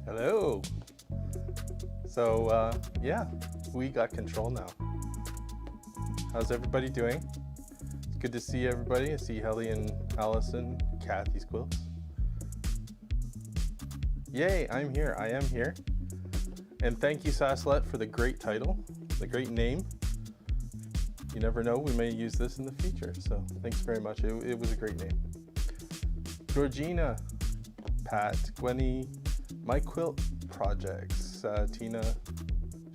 Hello. So yeah, we got control now. How's everybody doing? It's good to see everybody. I see Helly and Allison, Kathy's quilts. Yay, I'm here. I am here. And thank you, Saslet, for the great title, the great name. You never know, we may use this in the future. So thanks very much. It was a great name. Georgina, Pat, Gwenny, My Quilt Projects, Tina,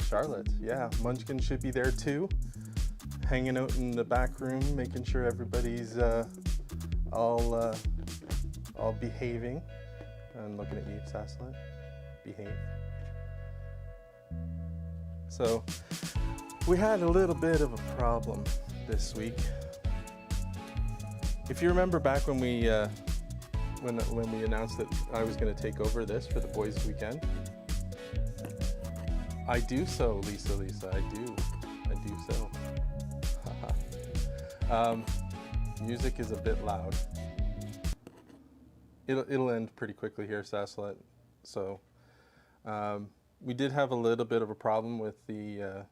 Charlotte. Yeah, Munchkin should be there too, hanging out in the back room, making sure everybody's all behaving. I'm looking at you, Saslet. Behave. So we had a little bit of a problem this week. If you remember back when we when we announced that I was going to take over this for the boys' weekend, I do so, Lisa, I do so. Music is a bit loud. It'll end pretty quickly here, Saslet. So we did have a little bit of a problem with the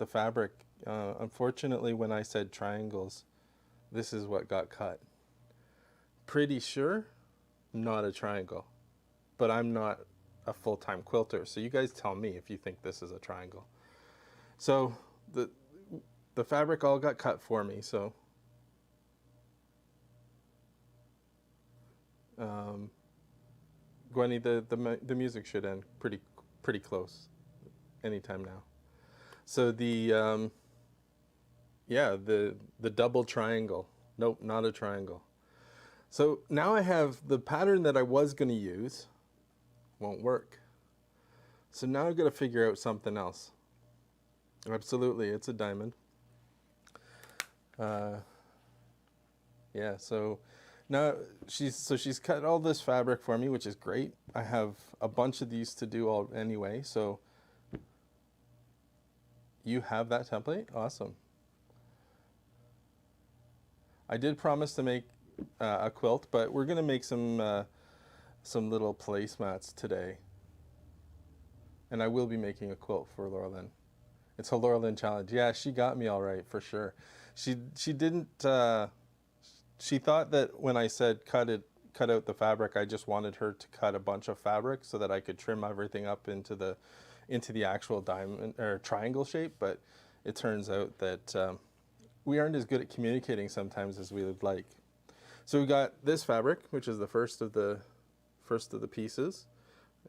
fabric. Unfortunately, when I said triangles, this is what got cut. Pretty sure not a triangle, but I'm not a full-time quilter, so you guys tell me if you think this is a triangle. So the fabric all got cut for me, so Gwenny, the music should end pretty close anytime now. So the Yeah, the double triangle. Nope, not a triangle. So now I have the pattern that I was going to use won't work. So now I've got to figure out something else. Absolutely, it's a diamond. Yeah, so now she's cut all this fabric for me, which is great. I have a bunch of these to do all anyway, so you have that template? Awesome. I did promise to make a quilt, but we're gonna make some little placemats today. And I will be making a quilt for Laura Lynn. It's a Laura Lynn challenge. Yeah, she got me all right for sure. She didn't. She thought that when I said cut out the fabric, I just wanted her to cut a bunch of fabric so that I could trim everything up into the actual diamond or triangle shape. But it turns out that we aren't as good at communicating sometimes as we would like. So we got this fabric, which is the first of the pieces.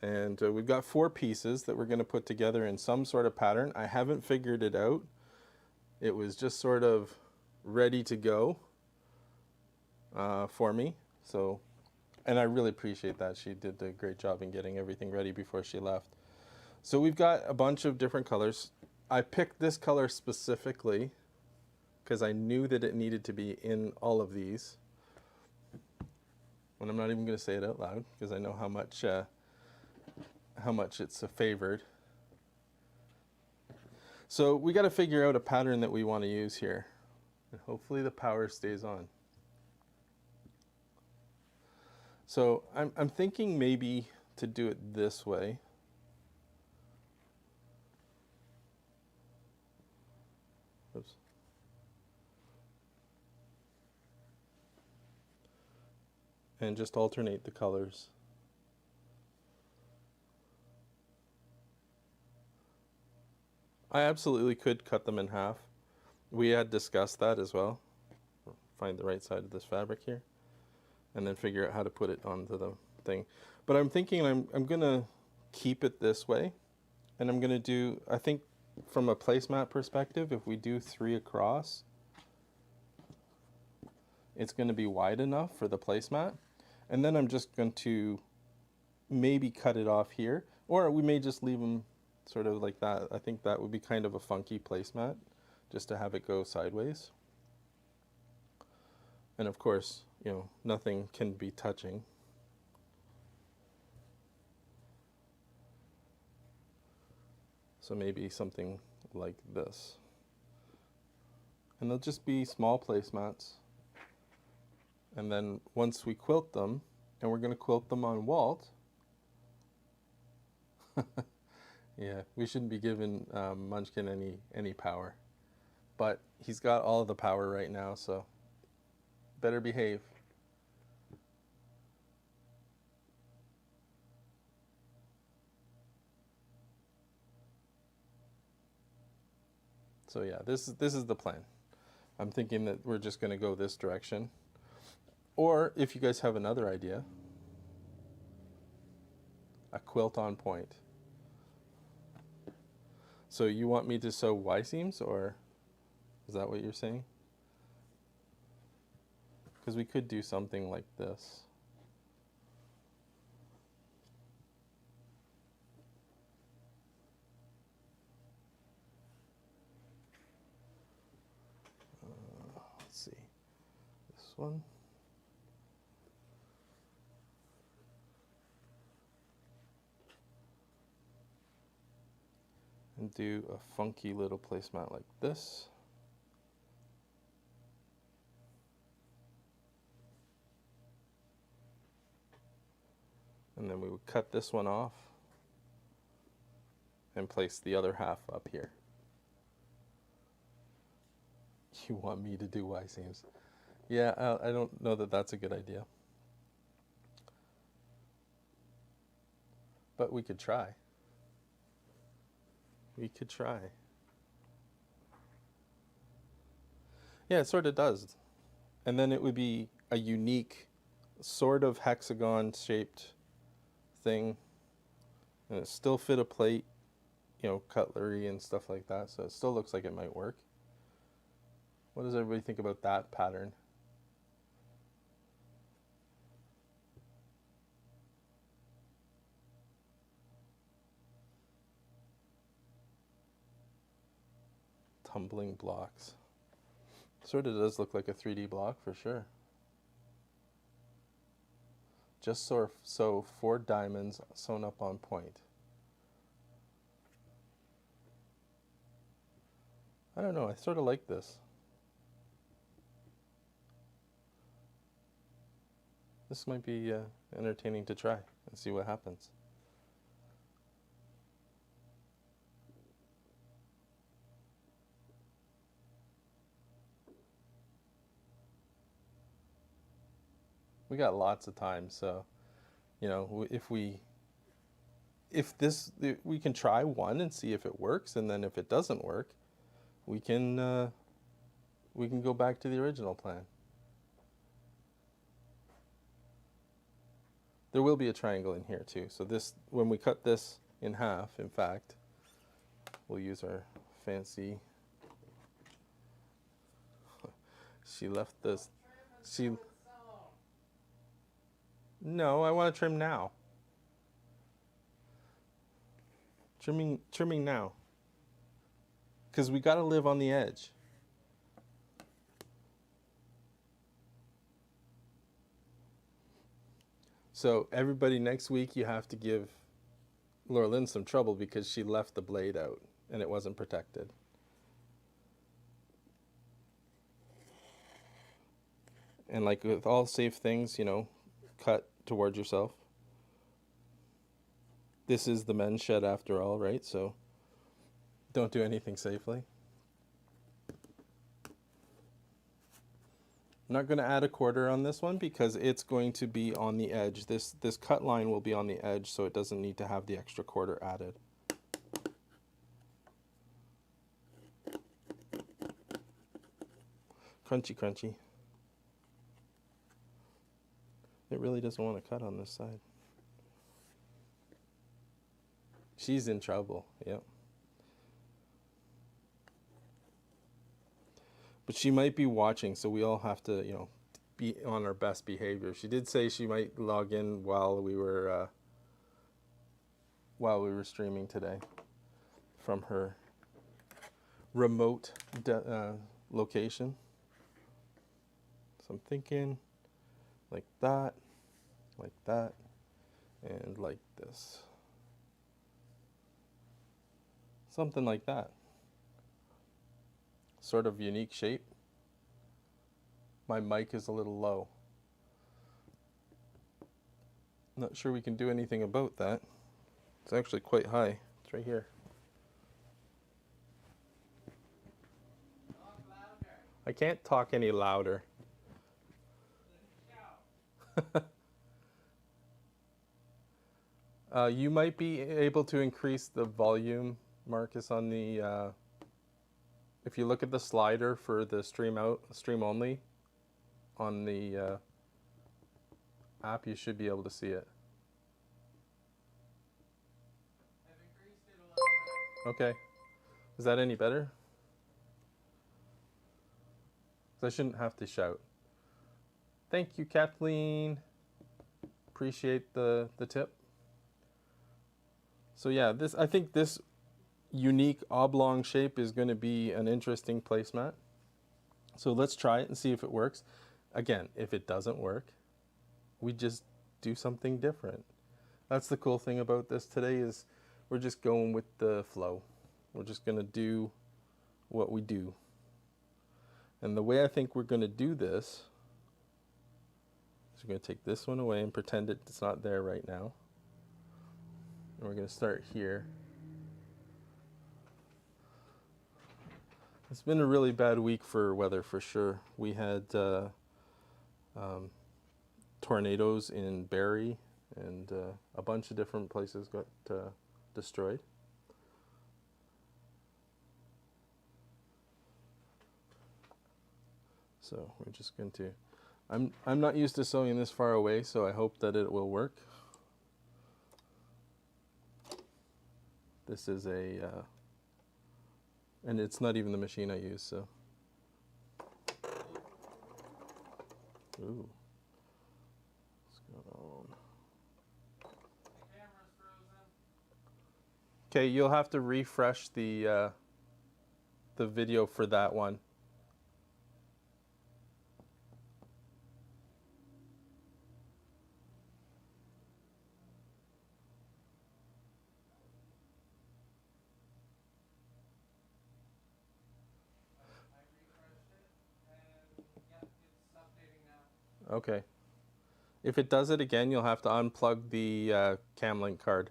And we've got 4 pieces that we're going to put together in some sort of pattern. I haven't figured it out. It was just sort of ready to go for me. So, and I really appreciate that. She did a great job in getting everything ready before she left. So we've got a bunch of different colors. I picked this color specifically because I knew that it needed to be in all of these. And I'm not even going to say it out loud because I know how much it's favored. So we got to figure out a pattern that we want to use here. And hopefully the power stays on. So I'm thinking maybe to do it this way. Oops. And just alternate the colors. I absolutely could cut them in half. We had discussed that as well. Find the right side of this fabric here and then figure out how to put it onto the thing. But I'm thinking I'm gonna keep it this way, and I'm gonna do, I think from a placemat perspective, if we do 3 across, it's gonna be wide enough for the placemat. And then I'm just going to maybe cut it off here, or we may just leave them sort of like that. I think that would be kind of a funky placemat, just to have it go sideways. And of course, you know, nothing can be touching. So maybe something like this. And they'll just be small placemats. And then once we quilt them, and we're going to quilt them on Walt. Yeah, we shouldn't be giving Munchkin any power. But he's got all of the power right now, so better behave. So yeah, this is the plan. I'm thinking that we're just going to go this direction. Or if you guys have another idea, a quilt on point. So you want me to sew Y seams, or is that what you're saying? Because we could do something like this. Let's see, this one. And do a funky little placemat like this. And then we would cut this one off and place the other half up here. You want me to do Y seams? Yeah, I don't know that that's a good idea. But we could try. We could try. Yeah, it sort of does. And then it would be a unique sort of hexagon shaped thing. And it still fit a plate, you know, cutlery and stuff like that. So it still looks like it might work. What does everybody think about that pattern? Tumbling blocks. Sort of does look like a 3D block for sure. Just so 4 diamonds sewn up on point. I don't know, I sort of like this. This might be entertaining to try and see what happens. We got lots of time, so you know, if we can try one and see if it works, and then if it doesn't work, we can go back to the original plan. There will be a triangle in here too. So this, when we cut this in half, in fact, we'll use our fancy. She left this. No, I want to trim now. Trimming now. Because we got to live on the edge. So everybody, next week you have to give Laura Lynn some trouble because she left the blade out and it wasn't protected. And like with all safe things, you know, cut towards yourself. This is the men's shed after all, right? So don't do anything safely. I'm not going to add a quarter on this one because it's going to be on the edge. This cut line will be on the edge, so it doesn't need to have the extra quarter added. Crunchy, crunchy. It really doesn't want to cut on this side. She's in trouble, yep. But she might be watching, so we all have to, you know, be on our best behavior. She did say she might log in while we were streaming today from her remote location. So I'm thinking like that, and like this. Something like that. Sort of unique shape. My mic is a little low. Not sure we can do anything about that. It's actually quite high. It's right here. Talk louder. I can't talk any louder. You might be able to increase the volume, Marcus, on the if you look at the slider for the stream only on the app, you should be able to see it. I've increased it a little bit. Okay. Is that any better? 'Cause I shouldn't have to shout. Thank you, Kathleen. Appreciate the tip. So yeah, I think this unique oblong shape is going to be an interesting placemat. So let's try it and see if it works. Again, if it doesn't work, we just do something different. That's the cool thing about this today is we're just going with the flow. We're just going to do what we do. And the way I think we're going to do this is we're going to take this one away and pretend it's not there right now. And we're going to start here. It's been a really bad week for weather for sure. We had tornadoes in Barrie and a bunch of different places got destroyed. So we're just going to, I'm not used to sewing this far away, so I hope that it will work. This is a, and it's not even the machine I use, so. Ooh. What's going on? The camera's frozen. Okay, you'll have to refresh the video for that one. I refreshed it, and yeah, it's updating now. Okay. If it does it again, you'll have to unplug the Camlink card.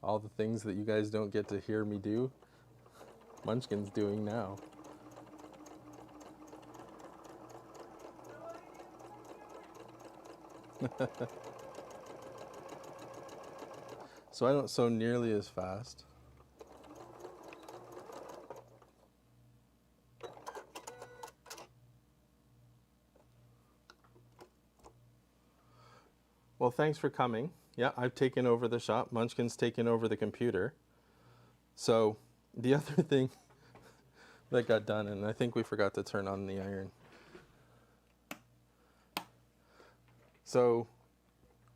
All the things that you guys don't get to hear me do, Munchkin's doing now. So I don't sew nearly as fast. Well, thanks for coming. Yeah, I've taken over the shop. Munchkin's taken over the computer. So the other thing that got done, and I think we forgot to turn on the iron. So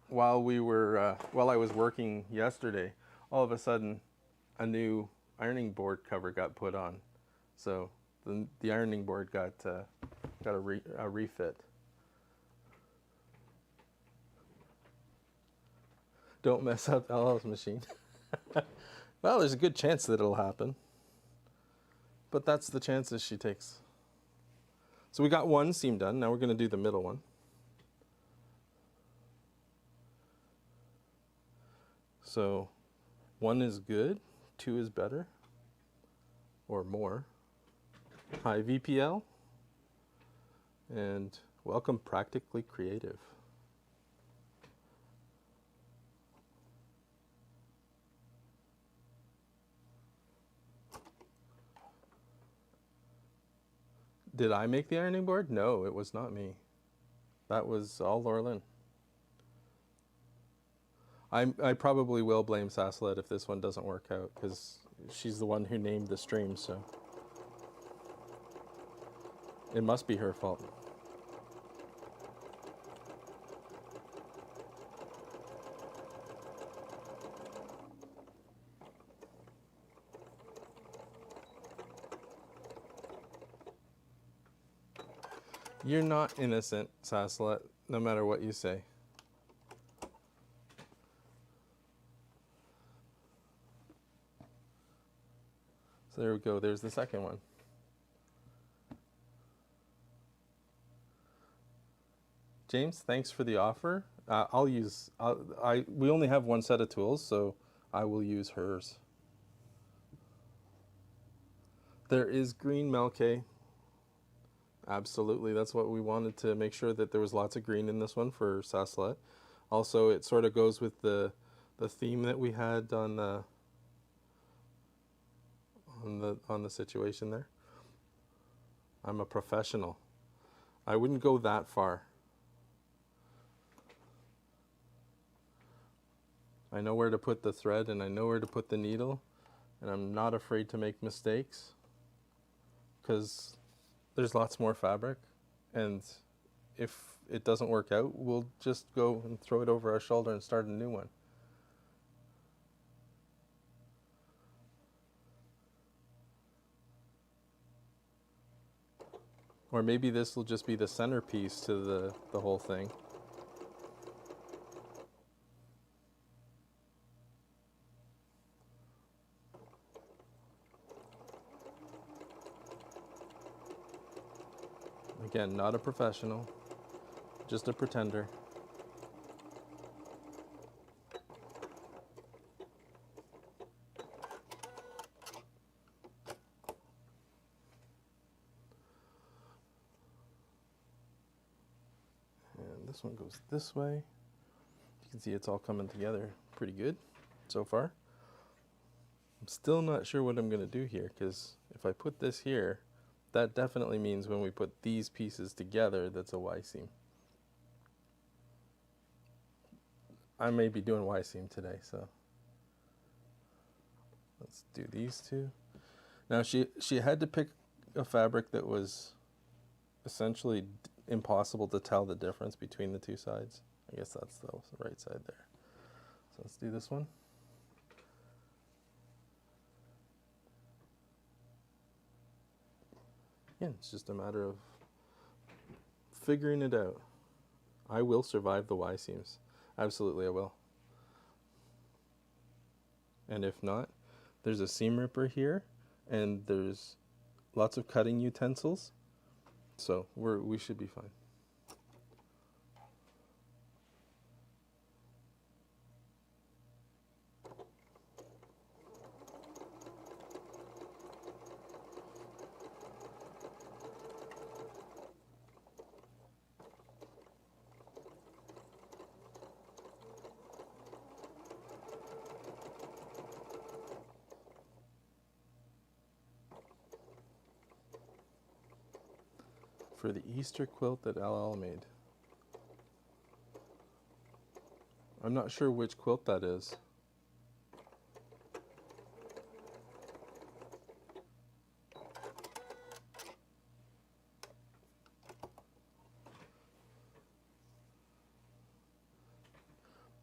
while I was working yesterday, all of a sudden a new ironing board cover got put on. So the ironing board got a refit. Don't mess up LL's machine. Well, there's a good chance that it'll happen. But that's the chances she takes. So we got one seam done. Now we're going to do the middle one. So 1 is good, 2 is better, or more. Hi VPL, and welcome Practically Creative. Did I make the ironing board? No, it was not me. That was all Laurelyn. I probably will blame Saslet if this one doesn't work out, because she's the one who named the stream, so it must be her fault. You're not innocent, Saslet, no matter what you say. So there we go, there's the second one. James, thanks for the offer. We only have one set of tools, so I will use hers. There is green Melke. Absolutely, that's what we wanted, to make sure that there was lots of green in this one for Saslet. Also, it sort of goes with the theme that we had on the situation there. I'm a professional. I wouldn't go that far. I know where to put the thread and I know where to put the needle, and I'm not afraid to make mistakes, because there's lots more fabric, and if it doesn't work out, we'll just go and throw it over our shoulder and start a new one. Or maybe this will just be the centerpiece to the whole thing. Again, not a professional, just a pretender. And this one goes this way. You can see it's all coming together pretty good so far. I'm still not sure what I'm going to do here, because if I put this here, that definitely means when we put these pieces together, that's a Y seam. I may be doing Y seam today, so let's do these two. Now she had to pick a fabric that was essentially impossible to tell the difference between the two sides. I guess that's the right side there. So let's do this one. Yeah, it's just a matter of figuring it out. I will survive the Y seams. Absolutely I will. And if not, there's a seam ripper here, and there's lots of cutting utensils, so we should be fine. For the Easter quilt that LL made. I'm not sure which quilt that is.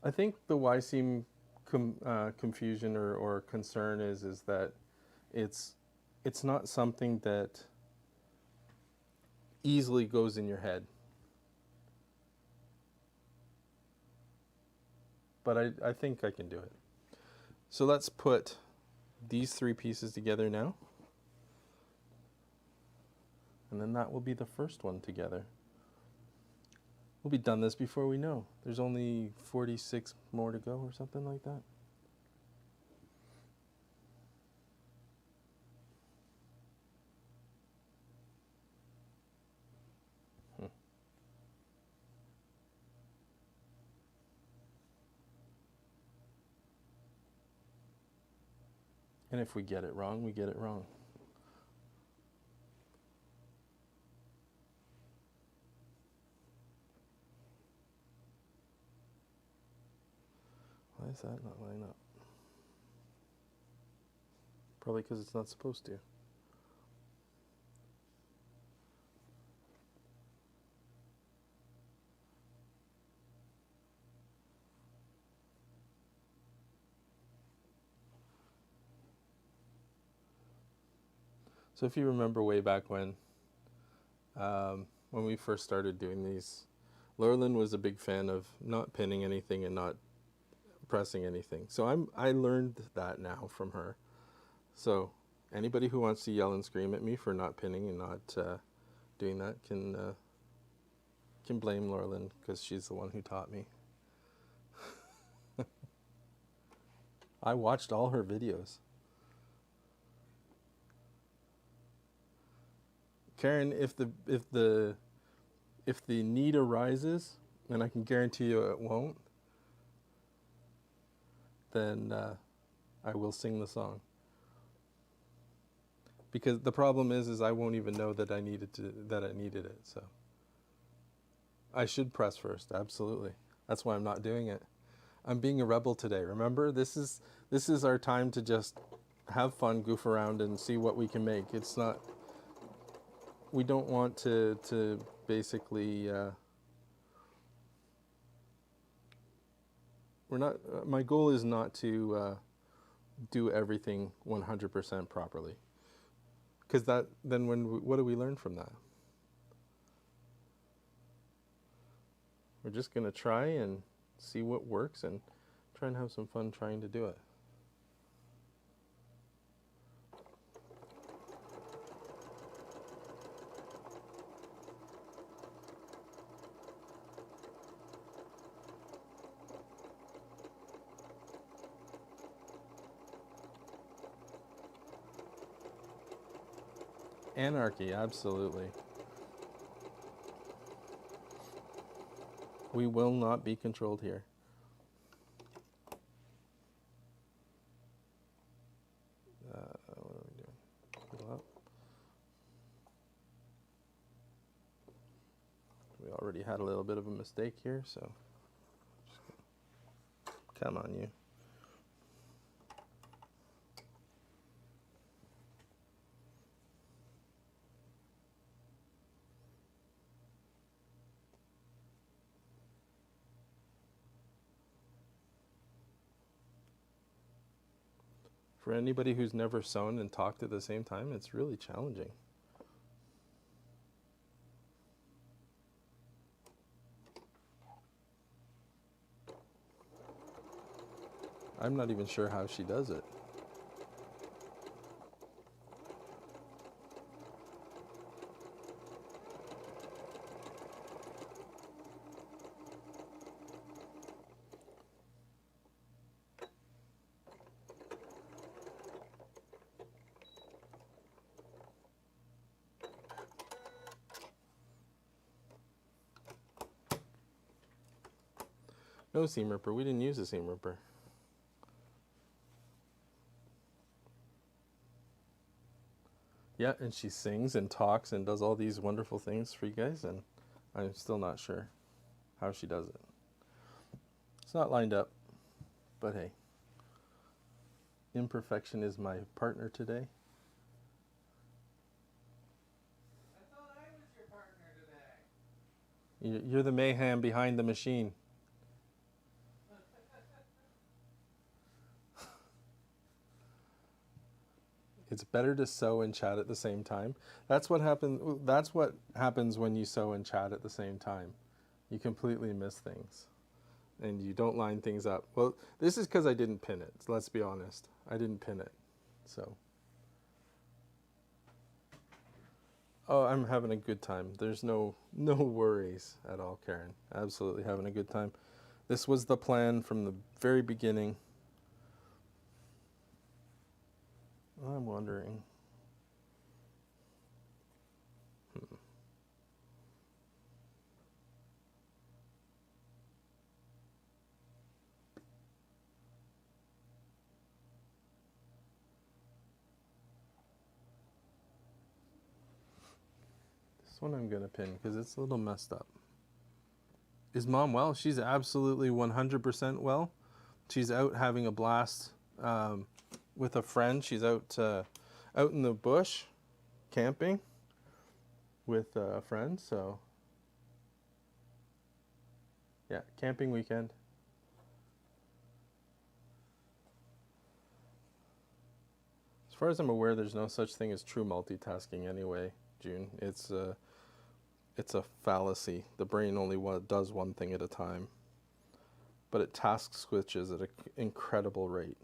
I think the Y seam confusion or concern is that it's not something that easily goes in your head. But I think I can do it. So let's put these three pieces together now. And then that will be the first one together. We'll be done this before we know. There's only 46 more to go or something like that. And if we get it wrong, we get it wrong. Why is that not lining up? Probably because it's not supposed to. So if you remember way back when we first started doing these, Laurelyn was a big fan of not pinning anything and not pressing anything. So I learned that now from her. So anybody who wants to yell and scream at me for not pinning and not doing that can blame Laurelyn, because she's the one who taught me. I watched all her videos. Karen, if the need arises, and I can guarantee you it won't, then I will sing the song. Because the problem is I won't even know that I needed it. So I should press first, absolutely. That's why I'm not doing it. I'm being a rebel today. Remember, this is our time to just have fun, goof around, and see what we can make. It's not. We don't want to basically. We're not. My goal is not to do everything 100% properly. Because what do we learn from that? We're just going to try and see what works and try and have some fun trying to do it. Anarchy, absolutely. We will not be controlled here. What are we doing? Pull up. We already had a little bit of a mistake here, so come on, you. For anybody who's never sewn and talked at the same time, it's really challenging. I'm not even sure how she does it. No seam ripper. We didn't use a seam ripper. Yeah, and she sings and talks and does all these wonderful things for you guys, and I'm still not sure how she does it. It's not lined up, but hey. Imperfection is my partner today. I thought I was your partner today. You're the mayhem behind the machine. It's better to sew and chat at the same time. That's what happens when you sew and chat at the same time. You completely miss things. And you don't line things up. Well, this is because I didn't pin it. So let's be honest. I didn't pin it. So. Oh, I'm having a good time. There's no worries at all, Karen. Absolutely having a good time. This was the plan from the very beginning. I'm wondering. This one I'm going to pin because it's a little messed up. Is Mom well? She's absolutely 100% well. She's out having a blast with a friend. She's out in the bush camping with a friend. So yeah, camping weekend. As far as I'm aware, there's no such thing as true multitasking anyway, June. It's a fallacy. The brain only does one thing at a time, but it task switches at an incredible rate.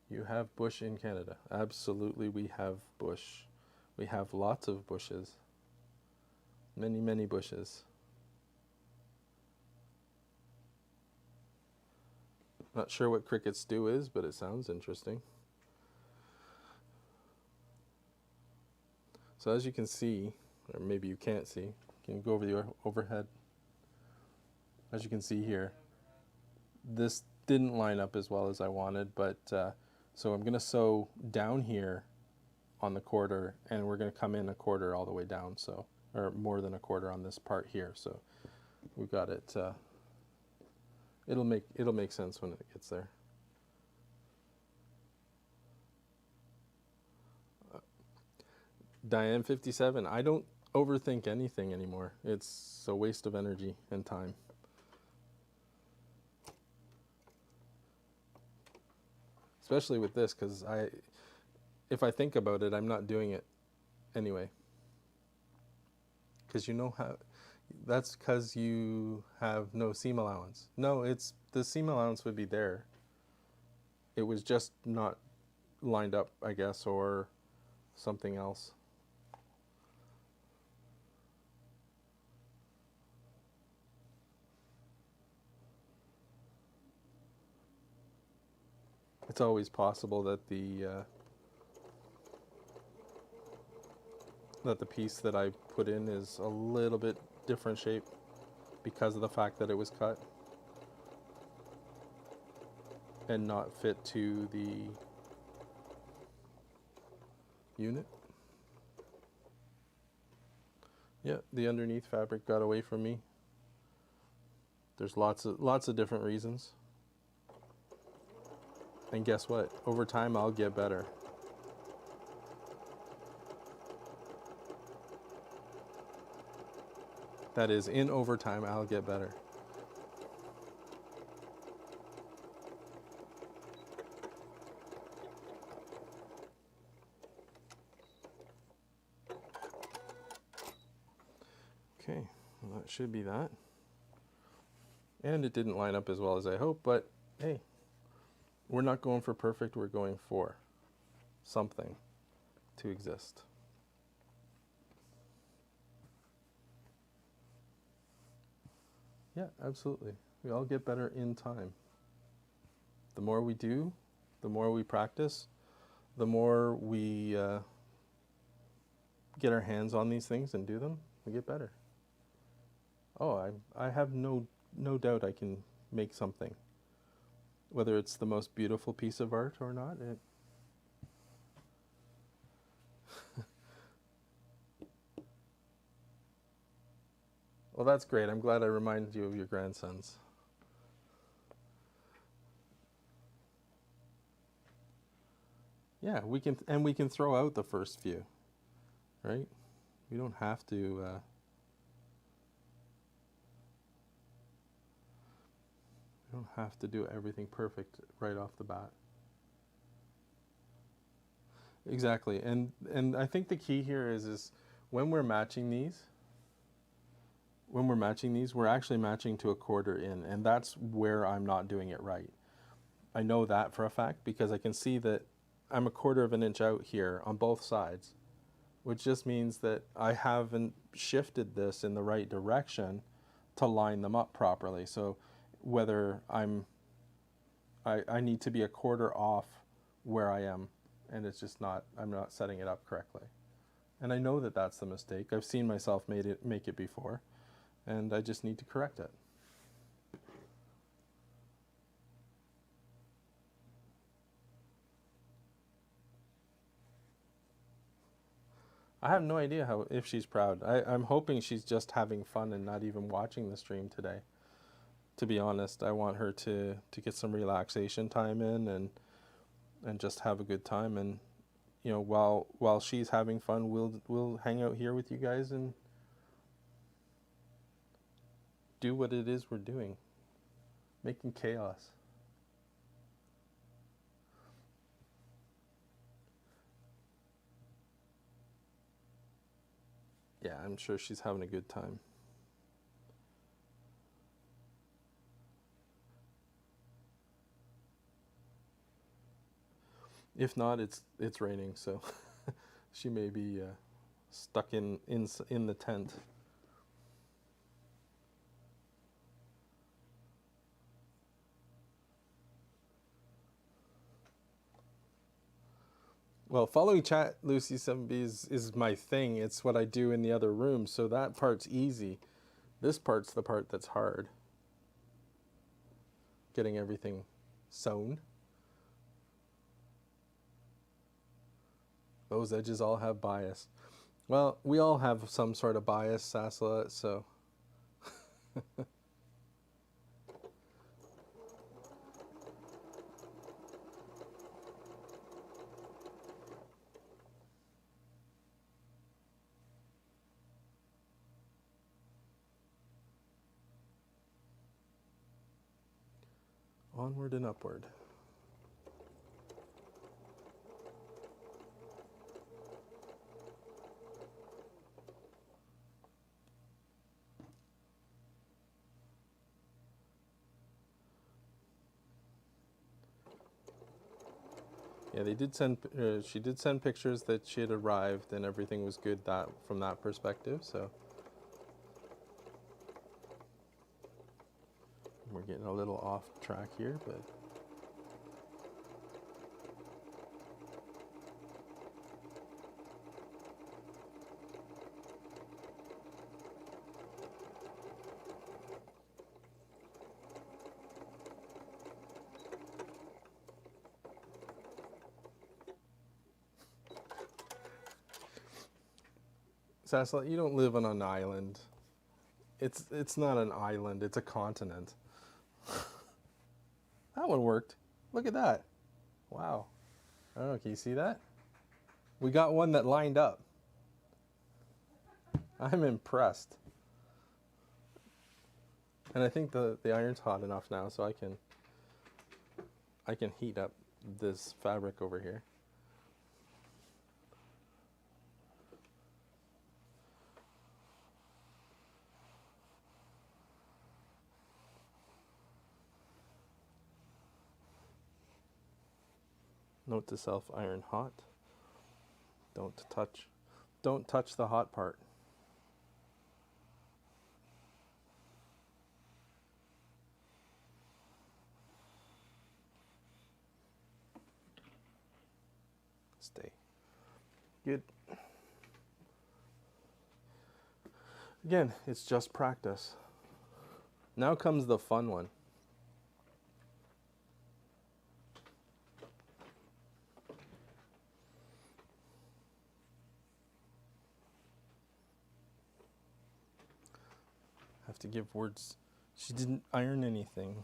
You have bush in Canada. Absolutely, we have bush. We have lots of bushes. Many, many bushes. Not sure what cricket stew is, but it sounds interesting. So as you can see, or maybe you can't see, can you go over the overhead? As you can see here, this didn't line up as well as I wanted, but so I'm going to sew down here on the quarter, and we're going to come in a quarter all the way down, so, or more than a quarter on this part here. So we've got it. It'll make sense when it gets there. Diane 57, I don't overthink anything anymore. It's a waste of energy and time. Especially with this, because if I think about it, I'm not doing it anyway. Because you know how, that's because you have no seam allowance. No, the seam allowance would be there. It was just not lined up, I guess, or something else. It's always possible that the piece that I put in is a little bit different shape because of the fact that it was cut and not fit to the unit. Yeah, the underneath fabric got away from me. There's lots of different reasons. And guess what? Over time, I'll get better. That is, in overtime, I'll get better. Okay, well, that should be that. And it didn't line up as well as I hoped, but hey, we're not going for perfect, we're going for something to exist. Yeah, absolutely. We all get better in time. The more we do, the more we practice, the more we get our hands on these things and do them, we get better. Oh, I have no doubt I can make something. Whether it's the most beautiful piece of art or not, well, that's great. I'm glad I reminded you of your grandsons. Yeah, we can throw out the first few, right? We don't have to. We don't have to do everything perfect right off the bat. Exactly, and I think the key here is when we're matching these. When we're matching these, we're actually matching to a quarter in, and that's where I'm not doing it right. I know that for a fact because I can see that I'm a quarter of an inch out here on both sides, which just means that I haven't shifted this in the right direction to line them up properly. So whether I need to be a quarter off where I am, and it's just not, I'm not setting it up correctly. And I know that that's the mistake. I've seen myself make it before, and I just need to correct it. I have no idea if she's proud. I'm hoping she's just having fun and not even watching the stream today. To be honest, I want her to get some relaxation time in and just have a good time. And you know, while she's having fun, we'll hang out here with you guys and do what it is we're doing, making chaos. Yeah, I'm sure she's having a good time. If not, it's raining, so she may be stuck in the tent. Well, following chat, Lucy 7B is my thing. It's what I do in the other room, so that part's easy. This part's the part that's hard. Getting everything sewn. Those edges all have bias. Well, we all have some sort of bias, Sasla, so... Onward and upward. Yeah, they did send. She did send pictures that she had arrived and everything was good from that perspective. So we're getting a little off track here, but Sasla, you don't live on an island. It's not an island. It's a continent. That one worked. Look at that. Wow. I don't know. Can you see that? We got one that lined up. I'm impressed. And I think the iron's hot enough now, so I can heat up this fabric over here. Note to self, iron hot. Don't touch the hot part. Stay. Good. Again, it's just practice. Now comes the fun one. Have to give words. She didn't iron anything.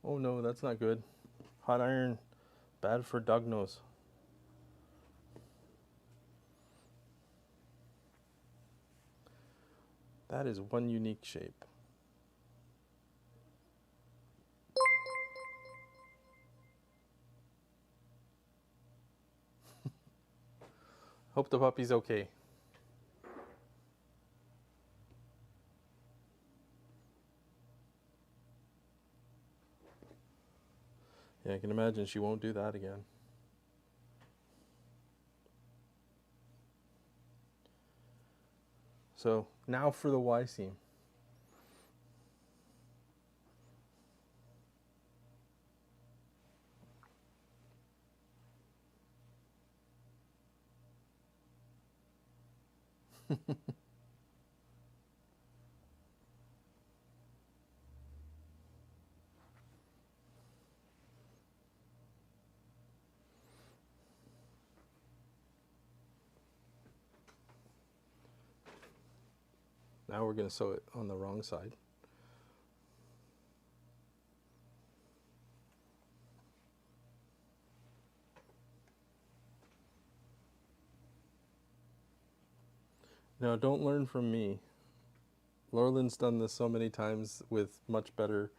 Oh no, that's not good. Hot iron, bad for dog nose. That is one unique shape. Hope the puppy's okay. Yeah, I can imagine she won't do that again. So now for the Y seam. Now we're going to sew it on the wrong side. Now don't learn from me. Laurelyn's done this so many times with much better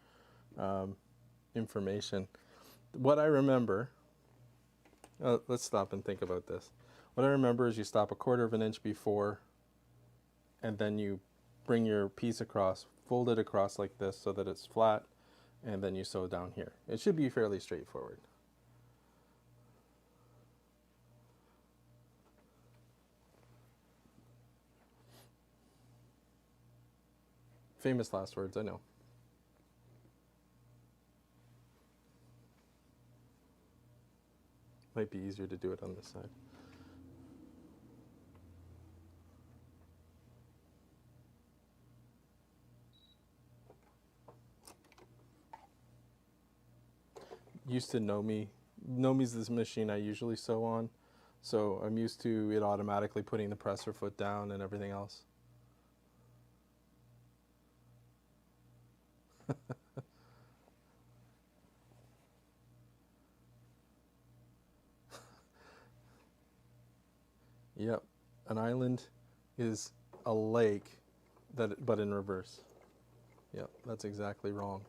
information. What I remember, let's stop and think about this. What I remember is you stop 1/4 of an inch before, and then you bring your piece across, fold it across like this so that it's flat, and then you sew down here. It should be fairly straightforward. Famous last words, I know. Might be easier to do it on this side. Used to know me. Nomi's this machine I usually sew on, so I'm used to it automatically putting the presser foot down and everything else. Yep, an island is a lake, but in reverse. Yep, that's exactly wrong.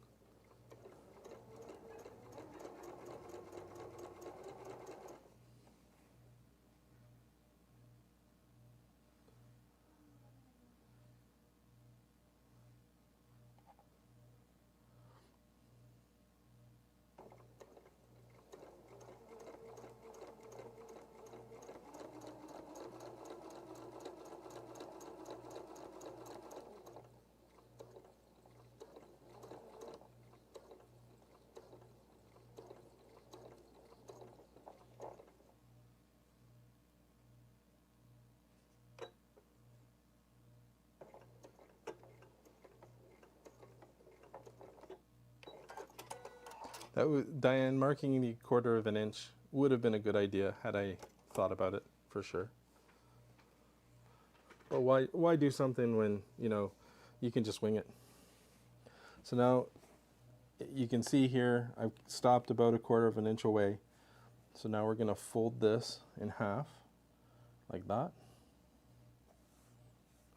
That was, Diane, marking the 1/4 of an inch would have been a good idea had I thought about it, for sure. But why do something when, you can just wing it? So now you can see here I've stopped about 1/4 of an inch away. So now we're going to fold this in half like that.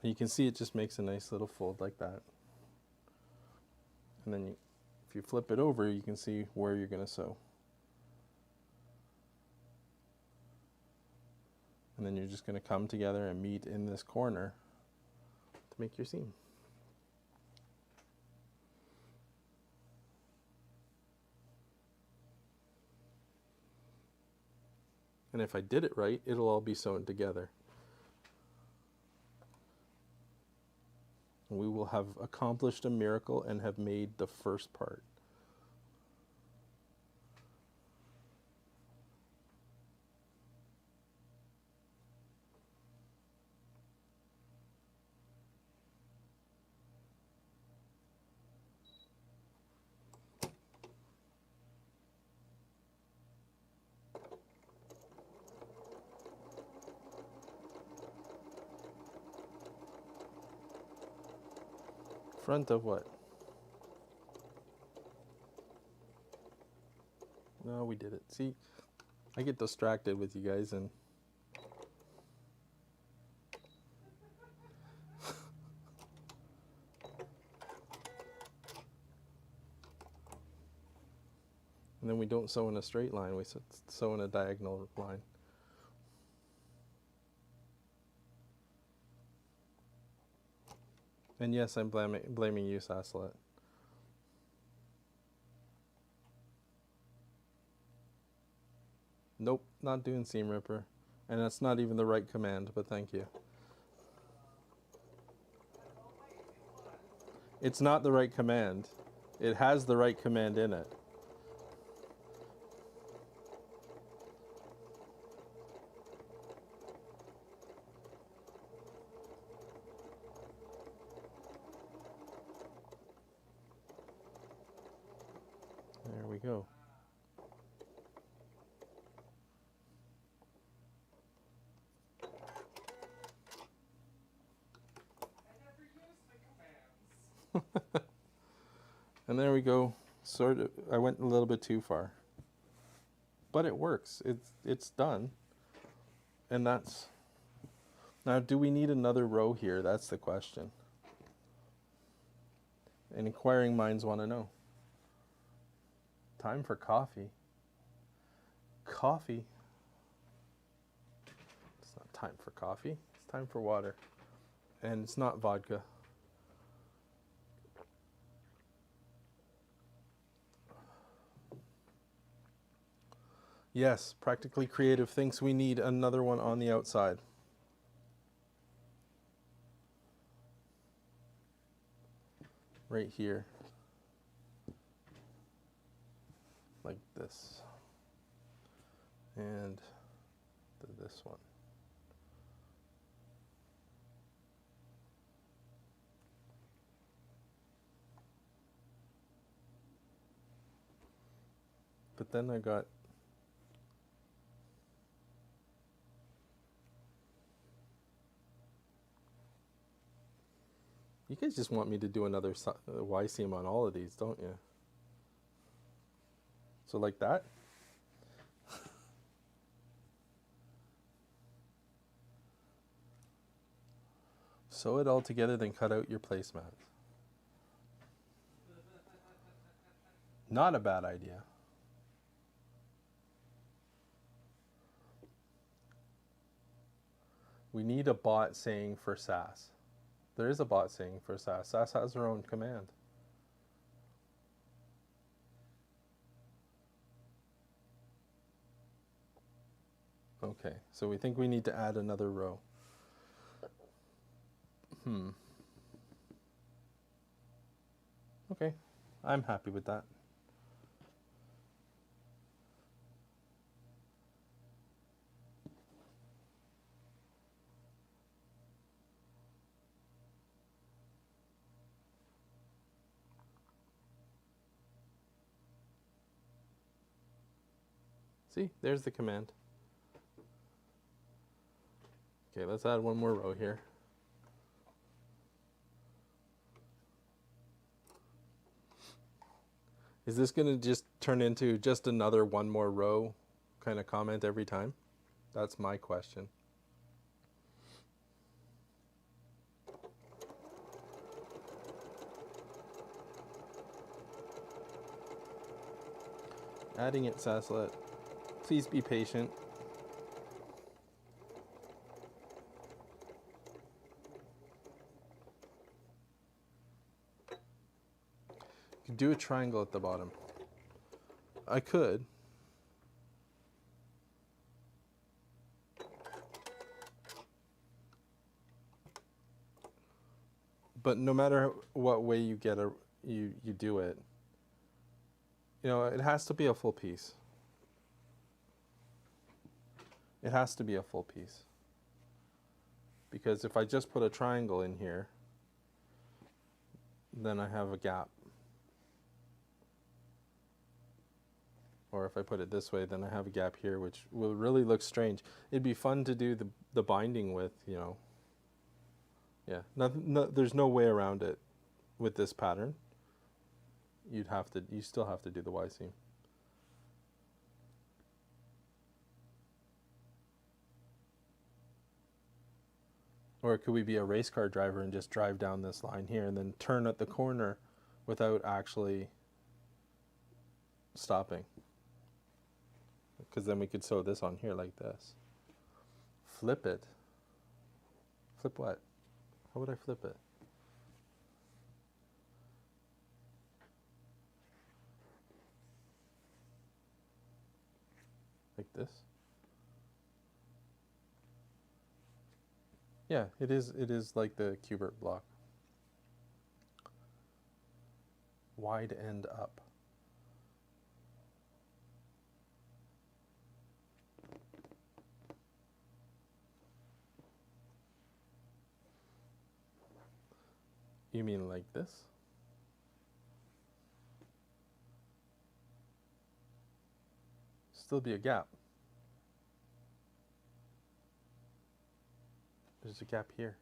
And you can see it just makes a nice little fold like that. And then if you flip it over, you can see where you're going to sew. And then you're just going to come together and meet in this corner to make your seam. And if I did it right, it'll all be sewn together. We will have accomplished a miracle and have made the first part. Front of what? No, we did it. See, I get distracted with you guys and and then we don't sew in a straight line, we sew in a diagonal line. And yes, I'm blaming you, Sasselet. Nope, not doing seam ripper. And that's not even the right command, but thank you. It's not the right command. It has the right command in it. There we go. And there we go. Sort of, I went a little bit too far. But it works. It's done. And that's... Now, do we need another row here? That's the question. And inquiring minds want to know. Time for coffee. Coffee? It's not time for coffee. It's time for water. And it's not vodka. Yes, Practically Creative thinks we need another one on the outside. Right here. Like this. And this one. But then I got you guys just want me to do another Y seam on all of these, don't you? So like that? Sew it all together, then cut out your placemats. Not a bad idea. We need a bot saying for SAS. There is a bot saying for SAS. SAS has her own command. Okay, so we think we need to add another row. Okay, I'm happy with that. See, there's the command. Okay, let's add one more row here. Is this going to just turn into just another one more row kind of comment every time? That's my question. Adding it, Sasselet. Please be patient. do a triangle at the bottom. I could. But no matter what way you get you do it, you know, it has to be a full piece. It has to be a full piece. Because if I just put a triangle in here, then I have a gap. Or if I put it this way, then I have a gap here, which will really look strange. It'd be fun to do the binding with, you know. Yeah, there's no way around it with this pattern. You still have to do the Y seam. Or could we be a race car driver and just drive down this line here and then turn at the corner without actually stopping? Because then we could sew this on here like this. Flip it. Flip what? How would I flip it? Like this? Yeah, it is like the Cubert block. Wide end up. You mean like this? Still be a gap. There's a gap here.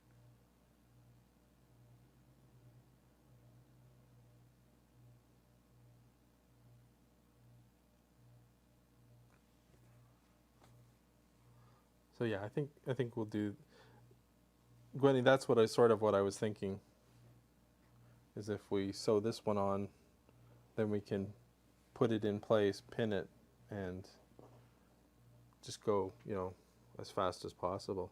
So yeah, I think we'll do, Gwenny, that's what I was thinking, is if we sew this one on, then we can put it in place, pin it, and just go, you know, as fast as possible.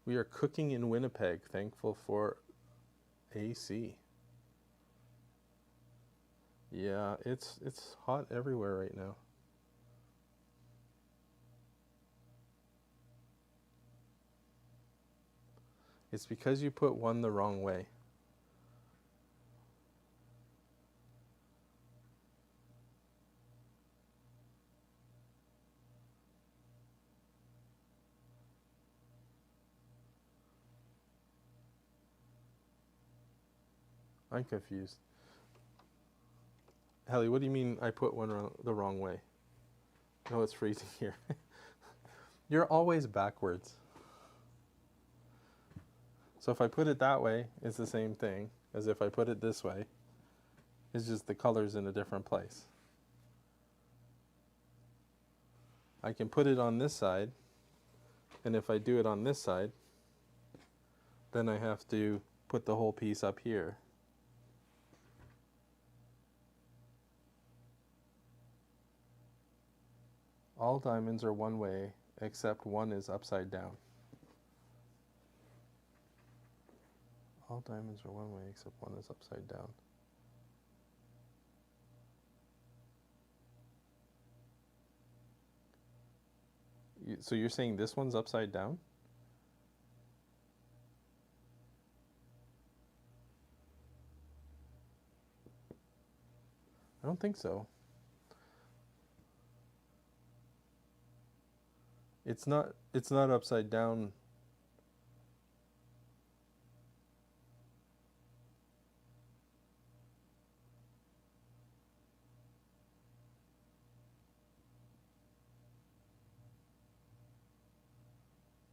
We are cooking in Winnipeg, thankful for AC. Yeah, it's hot everywhere right now. It's because you put one the wrong way. I'm confused. Helly, what do you mean I put one the wrong way? No, it's freezing here. You're always backwards. So if I put it that way, it's the same thing as if I put it this way. It's just the color's in a different place. I can put it on this side, and if I do it on this side, then I have to put the whole piece up here. All diamonds are one way, except one is upside down. All diamonds are one way, except one is upside down. So you're saying this one's upside down? I don't think so. It's not upside down.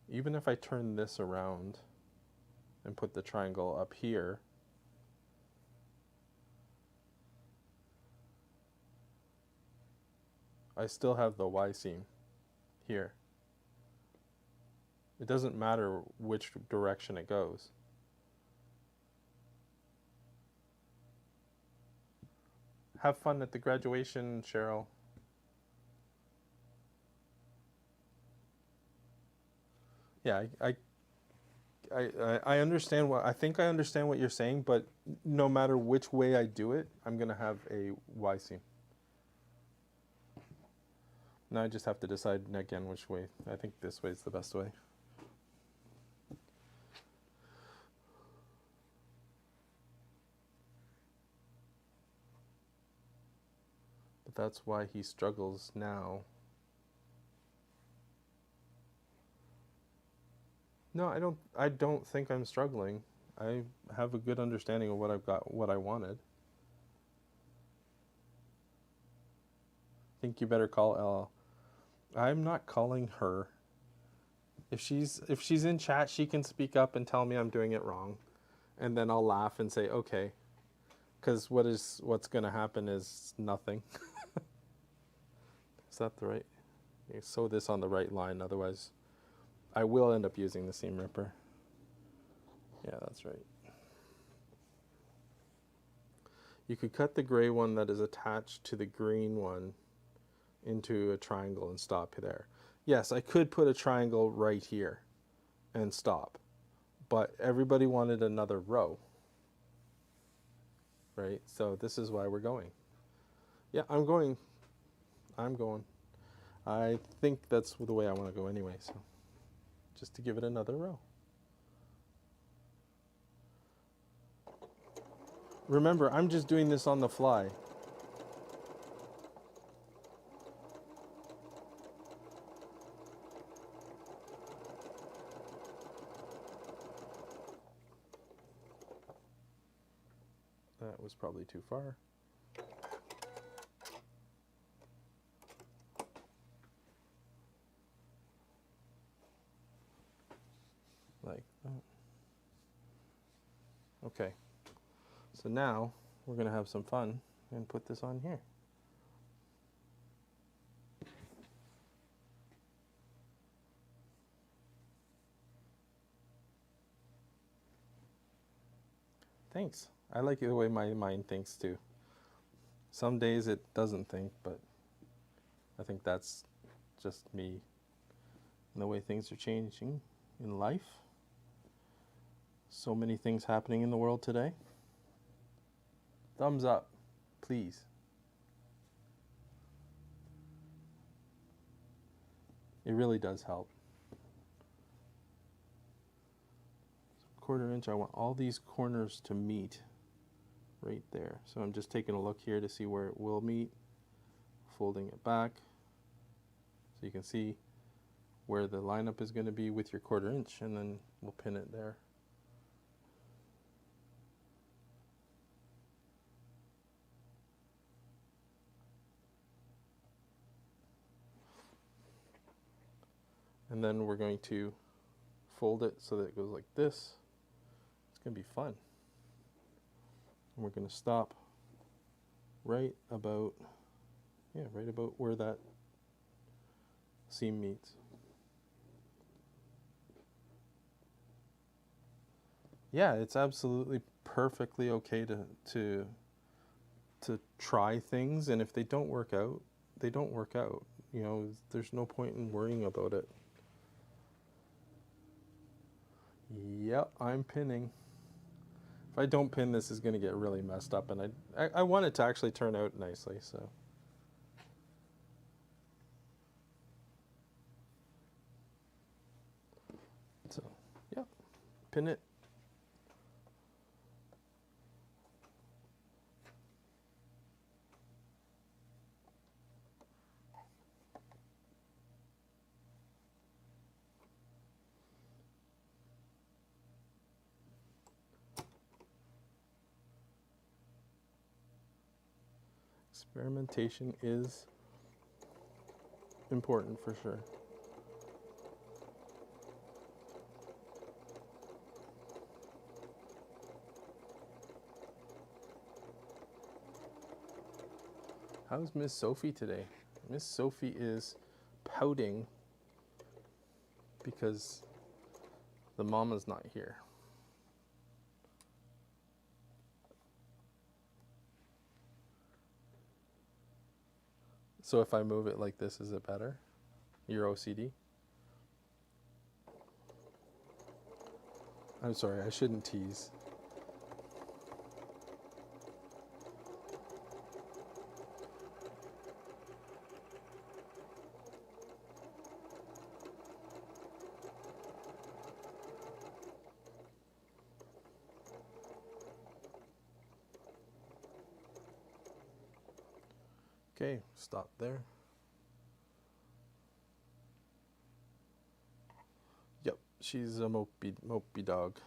Even if I turn this around and put the triangle up here, I still have the Y seam here. It doesn't matter which direction it goes. Have fun at the graduation, Cheryl. Yeah, I understand what I think I understand what you're saying, but no matter which way I do it, I'm gonna have a Y seam. Now I just have to decide again which way. I think this way is the best way. But that's why he struggles now. No, I don't think I'm struggling. I have a good understanding of what I've got, what I wanted. I think you better call Elle. I'm not calling her. If she's in chat, she can speak up and tell me I'm doing it wrong, and then I'll laugh and say okay, because what's going to happen is nothing. Is that the right? You sew this on the right line, otherwise I will end up using the seam ripper. Yeah, that's right. You could cut the gray one that is attached to the green one into a triangle and stop there. Yes, I could put a triangle right here and stop, but everybody wanted another row, right? So this is why we're going. Yeah, I'm going. I think that's the way I want to go anyway, so just to give it another row. Remember, I'm just doing this on the fly. That was probably too far. Like that. Okay. So now we're going to have some fun and put this on here. Thanks. I like the way my mind thinks too. Some days it doesn't think, but I think that's just me and the way things are changing in life. So many things happening in the world today. Thumbs up, please. It really does help. 1/4 inch, I want all these corners to meet right there. So I'm just taking a look here to see where it will meet, folding it back so you can see where the lineup is going to be with your 1/4 inch, and then we'll pin it there. And then we're going to fold it so that it goes like this. It's going to be fun. And we're going to stop right about where that seam meets. Yeah, it's absolutely perfectly okay to try things, and if they don't work out, they don't work out. You know, there's no point in worrying about it. Yep, I'm pinning. If I don't pin, this is going to get really messed up, and I want it to actually turn out nicely, so. So, yep, pin it. Experimentation is important for sure. How's Miss Sophie today? Miss Sophie is pouting because the mama's not here. So if I move it like this, is it better? Your OCD? I'm sorry, I shouldn't tease. Okay, stop there. Yep, she's a mopey dog.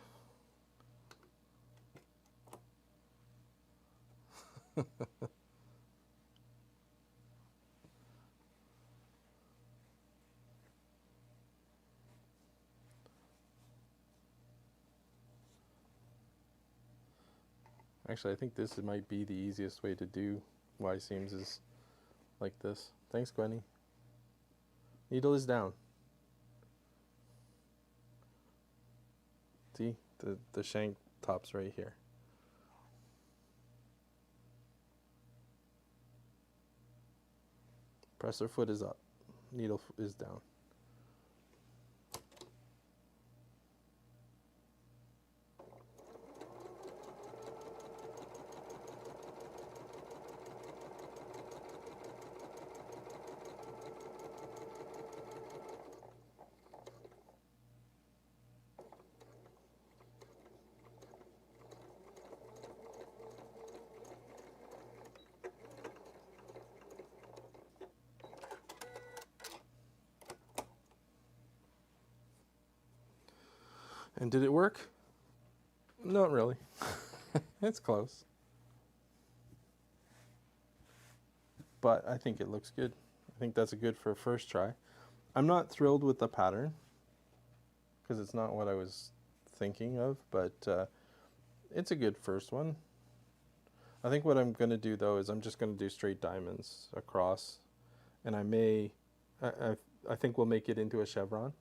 Actually, I think this might be the easiest way to do Y seams is like this. Thanks, Gwenny. Needle is down. See, the shank top's right here. Presser foot is up. Needle is down. And did it work? Not really. It's close. But I think it looks good. I think that's a good for a first try. I'm not thrilled with the pattern because it's not what I was thinking of, but it's a good first one. I think what I'm going to do though is I'm just going to do straight diamonds across, and I think we'll make it into a chevron.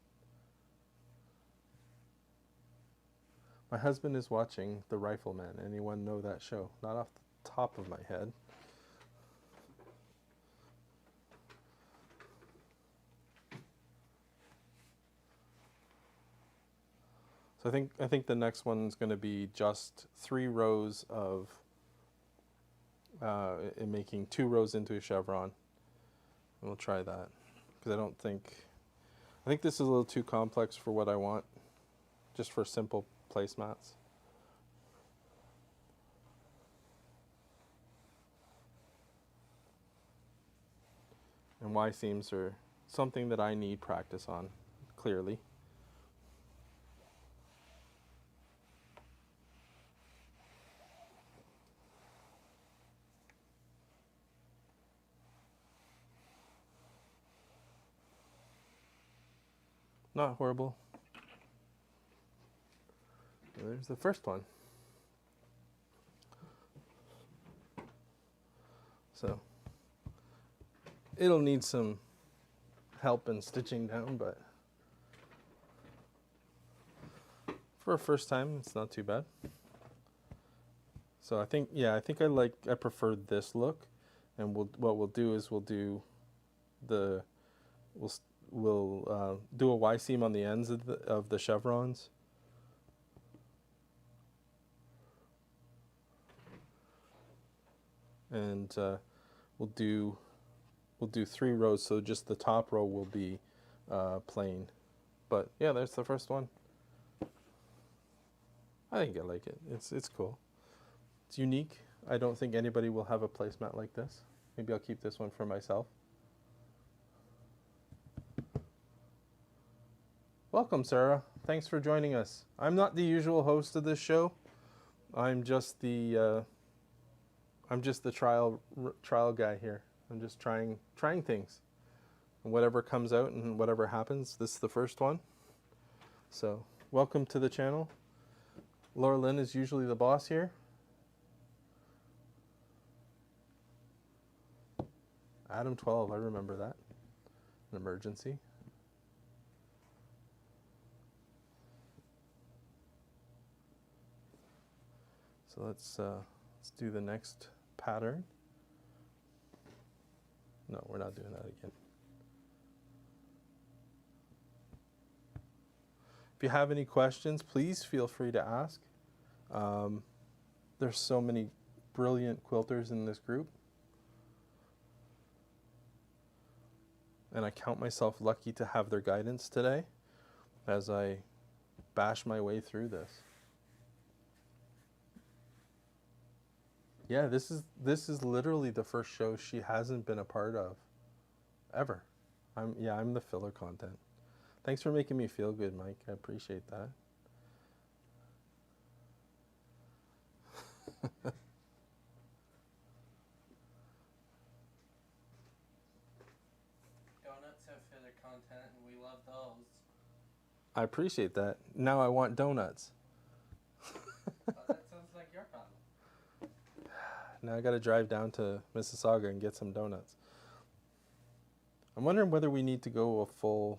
My husband is watching The Rifleman. Anyone know that show? Not off the top of my head. So I think the next one's going to be just 3 rows of making 2 rows into a chevron. And we'll try that because I think this is a little too complex for what I want, just for simple placemats. And Y seams are something that I need practice on, clearly. Not horrible. There's the first one. So it'll need some help in stitching down, but for a first time, it's not too bad. So I think, yeah, I prefer this look, and what we'll do is we'll do a Y seam on the ends of the chevrons. And we'll do 3 rows, so just the top row will be plain. But yeah, there's the first one. I think I like it. It's cool. It's unique. I don't think anybody will have a placemat like this. Maybe I'll keep this one for myself. Welcome, Sarah. Thanks for joining us. I'm not the usual host of this show. I'm just the trial guy here. I'm just trying things, and whatever comes out and whatever happens. This is the first one. So welcome to the channel. Laura Lynn is usually the boss here. Adam 12, I remember that. An emergency. So let's do the next pattern. No, we're not doing that again. If you have any questions, please feel free to ask. There's so many brilliant quilters in this group. And I count myself lucky to have their guidance today as I bash my way through this. Yeah, this is literally the first show she hasn't been a part of ever. I'm the filler content. Thanks for making me feel good, Mike. I appreciate that. Donuts have filler content, and we love those. I appreciate that. Now I want donuts. Well, that sounds like your problem. Now I gotta drive down to Mississauga and get some donuts. I'm wondering whether we need to go a full...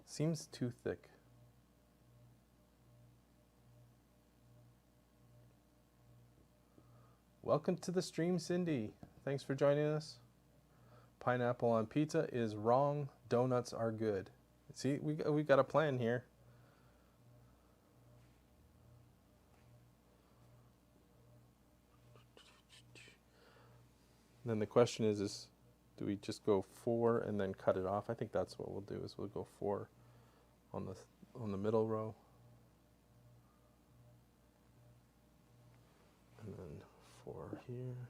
Seems too thick. Welcome to the stream, Cindy. Thanks for joining us. Pineapple on pizza is wrong. Donuts are good. See, we got a plan here. Then the question is do we just go 4 and then cut it off? I think that's what we'll do. Is we'll go 4 on the middle row, and then 4 here.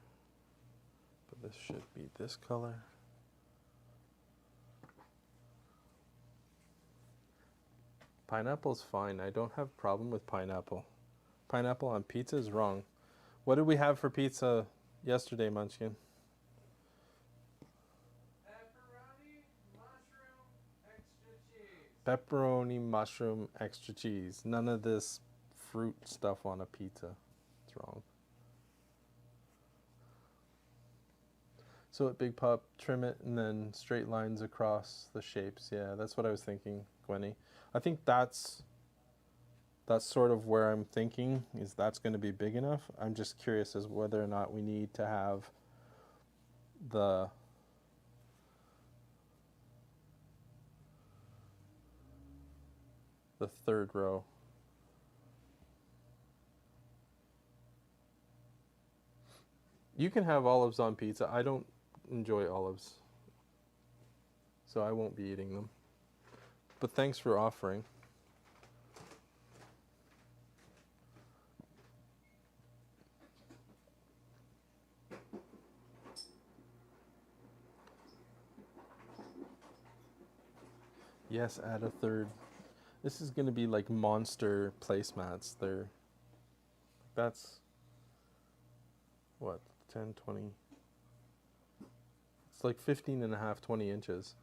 But this should be this color. Pineapple's fine. I don't have a problem with pineapple. Pineapple on pizza is wrong. What did we have for pizza yesterday, Munchkin? Pepperoni, mushroom, extra cheese. None of this fruit stuff on a pizza. It's wrong. So at Big Pup, trim it and then straight lines across the shapes. Yeah, that's what I was thinking, Gwenny. I think that's sort of where I'm thinking, is that's going to be big enough. I'm just curious as whether or not we need to have the third row. You can have olives on pizza. I don't enjoy olives, so I won't be eating them. But thanks for offering. Yes, add a third. This is going to be like monster placemats. That's what, 10, 20. It's like 15 and a half, 20 inches.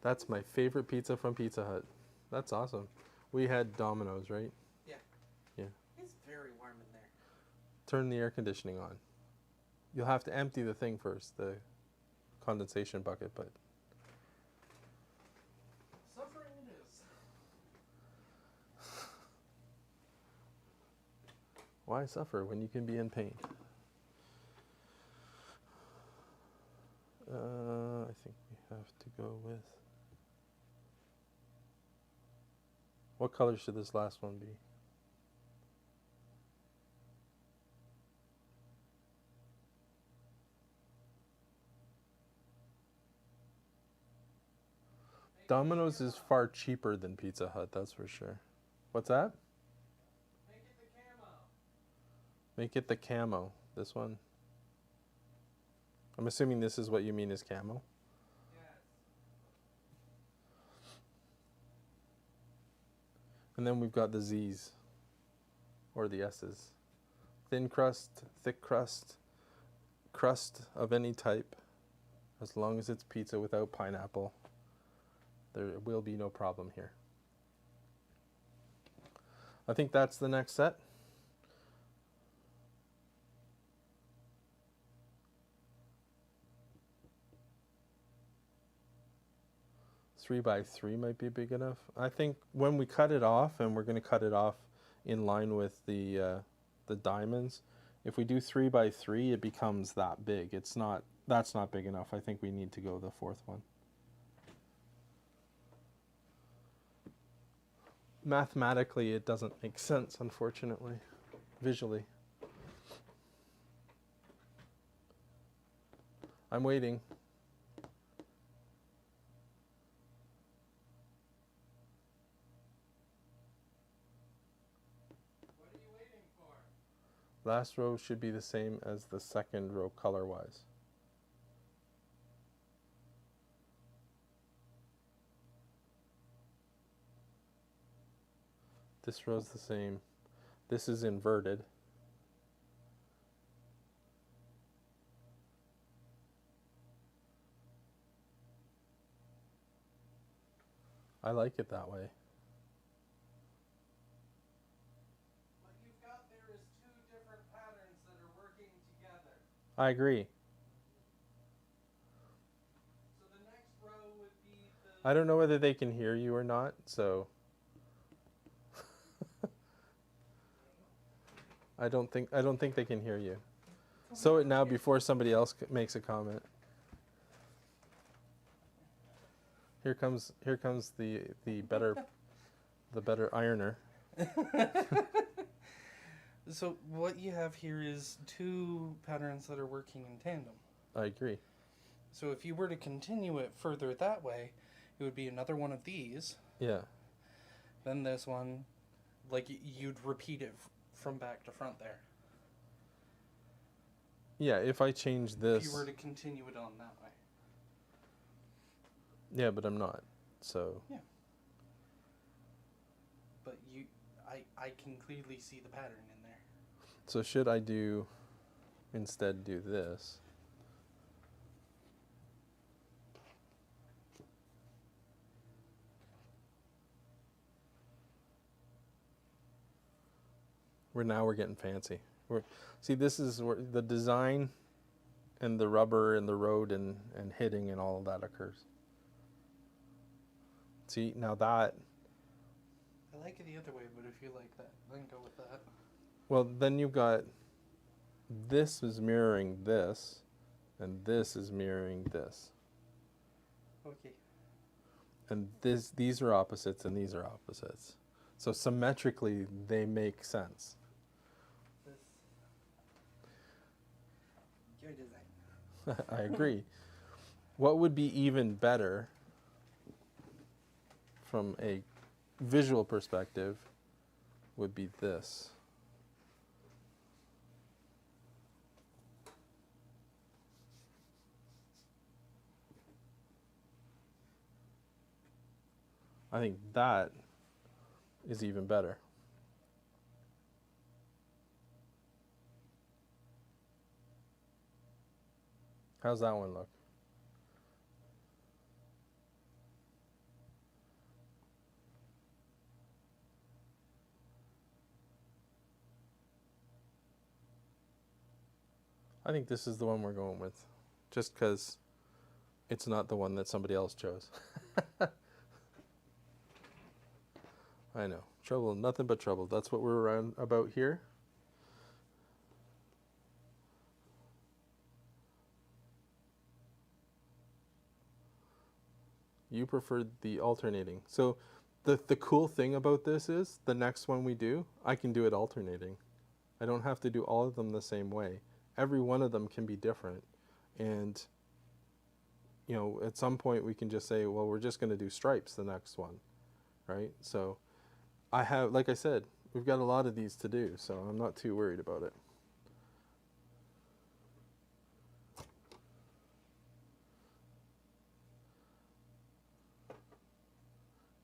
That's my favorite pizza from Pizza Hut. That's awesome. We had Domino's, right? Yeah. Yeah. It's very warm in there. Turn the air conditioning on. You'll have to empty the thing first, the condensation bucket, but Suffering it is. why suffer when you can be in pain? I think we have to go with... What color should this last one be? Domino's is far cheaper than Pizza Hut, that's for sure. What's that? Make it the camo. Make it the camo. This one? I'm assuming this is what you mean is camo. Yes. And then we've got the Z's, or the S's. Thin crust, thick crust, crust of any type, as long as it's pizza without pineapple, there will be no problem here. I think that's the next set. 3x3 might be big enough. I think when we cut it off, and we're going to cut it off in line with the diamonds, if we do 3x3, it becomes that big. That's not big enough. I think we need to go the fourth one. Mathematically, it doesn't make sense, unfortunately, visually. I'm waiting. What are you waiting for? Last row should be the same as the second row color-wise. This row's the same. This is inverted. I like it that way. What you've got there is two different patterns that are working together. I agree. So the next row would be the... I don't know whether they can hear you or not, so I don't think they can hear you. Sew it now before somebody else makes a comment. Here comes the better ironer. So what you have here is two patterns that are working in tandem. I agree. So if you were to continue it further that way, it would be another one of these. Yeah. Then this one, like you'd repeat it from back to front there. Yeah, if I change this. If you were to continue it on that way. Yeah, but I'm not. So. Yeah. But I can clearly see the pattern in there. So should I instead do this? We're getting fancy. See, this is where the design and the rubber and the road and hitting and all of that occurs. See, now that... I like it the other way, but if you like that, then go with that. Well, then you've got... This is mirroring this, and this is mirroring this. Okay. And these are opposites, and these are opposites. So symmetrically, they make sense. Your design. I agree. What would be even better from a visual perspective would be this. I think that is even better. How's that one look? I think this is the one we're going with, just because it's not the one that somebody else chose. I know. Trouble, nothing but trouble. That's what we're around about here. You preferred the alternating. So the cool thing about this is the next one we do, I can do it alternating. I don't have to do all of them the same way. Every one of them can be different. And, you know, at some point we can just say, well, we're just going to do stripes the next one, right? So I have, like I said, we've got a lot of these to do, so I'm not too worried about it.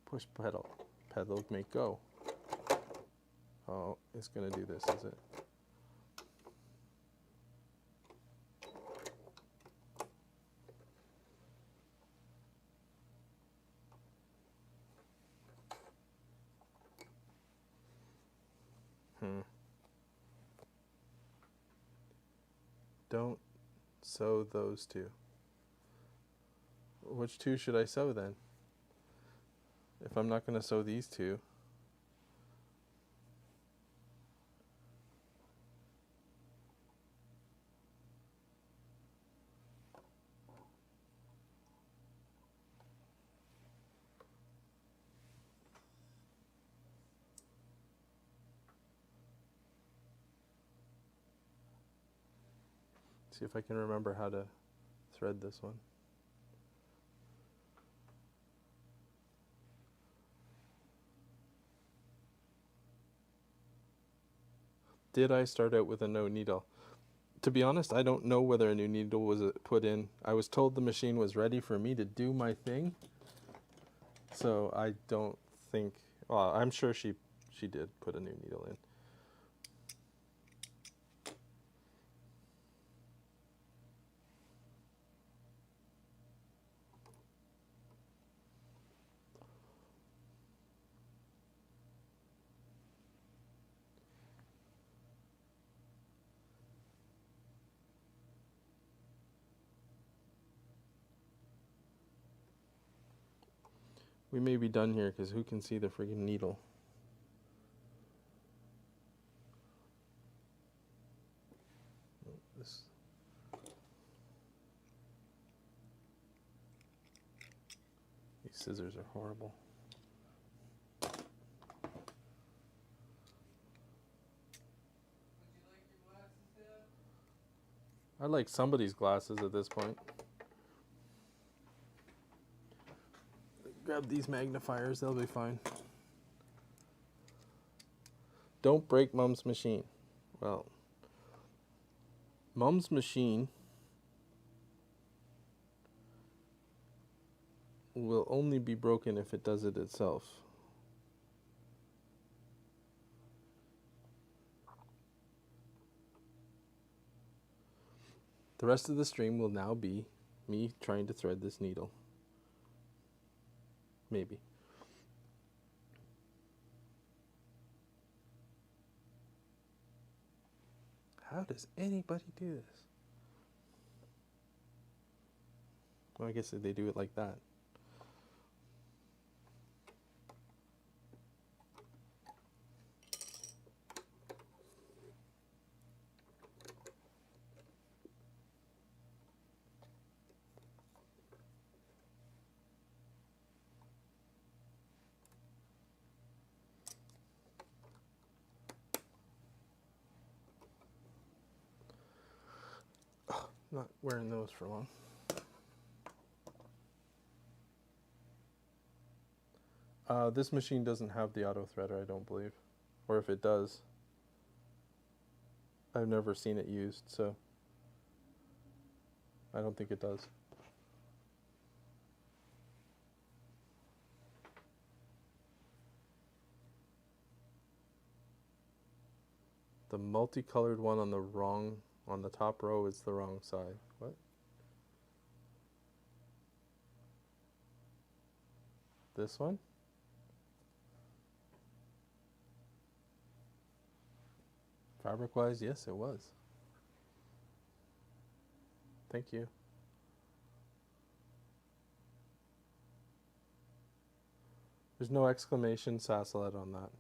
Push pedal. Pedal make go. Oh, it's going to do this, is it? Don't sew those two. Which two should I sew then? if I'm not going to sew these two, see if I can remember how to thread this one. Did I start out with a no needle? To be honest, I don't know whether a new needle was put in. I was told the machine was ready for me to do my thing. So I don't think, well, I'm sure she did put a new needle in. We may be done here because who can see the friggin' needle? This. These scissors are horrible. Would you like your glasses, Dad? I like somebody's glasses at this point. Grab these magnifiers, they'll be fine. Don't break Mom's machine. Well, Mom's machine will only be broken if it does it itself. The rest of the stream will now be me trying to thread this needle. Maybe. How does anybody do this? Well, I guess they do it like that. Not wearing those for long. This machine doesn't have the auto threader, I don't believe. Or if it does, I've never seen it used, so I don't think it does. The multicolored one on the top row is the wrong side. What? This one? Fabric-wise, yes, it was. Thank you. There's no exclamation Sassalet on that.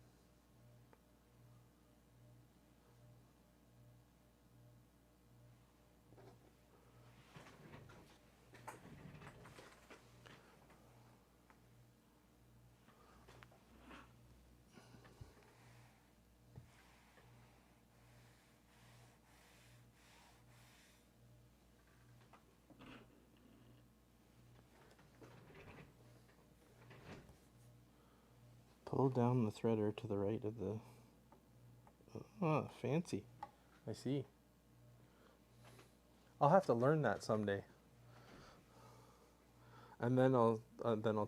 Pull down the threader to the right of the... Ah, fancy. I see. I'll have to learn that someday. And then I'll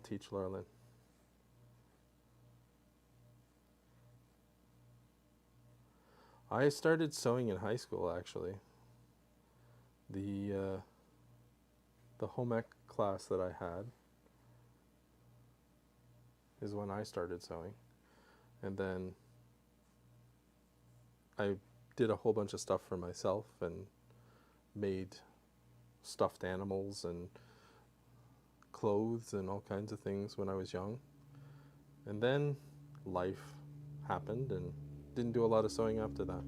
teach Laurelyn. I started sewing in high school, actually. The home ec class that I had is when I started sewing. And then I did a whole bunch of stuff for myself and made stuffed animals and clothes and all kinds of things when I was young. And then life happened and didn't do a lot of sewing after that.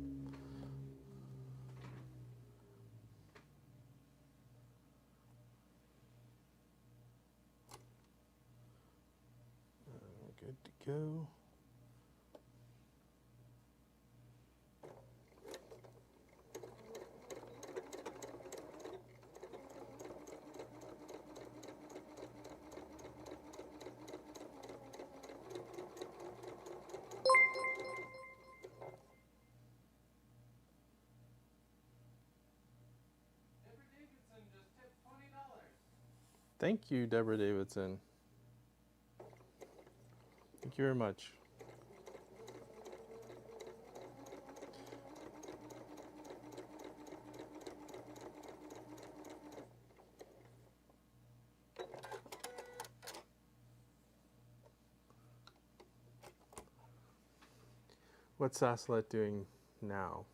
Good to go. Deborah Davidson just tipped $20. Thank you, Deborah Davidson. Thank you very much. What's Saslet doing now?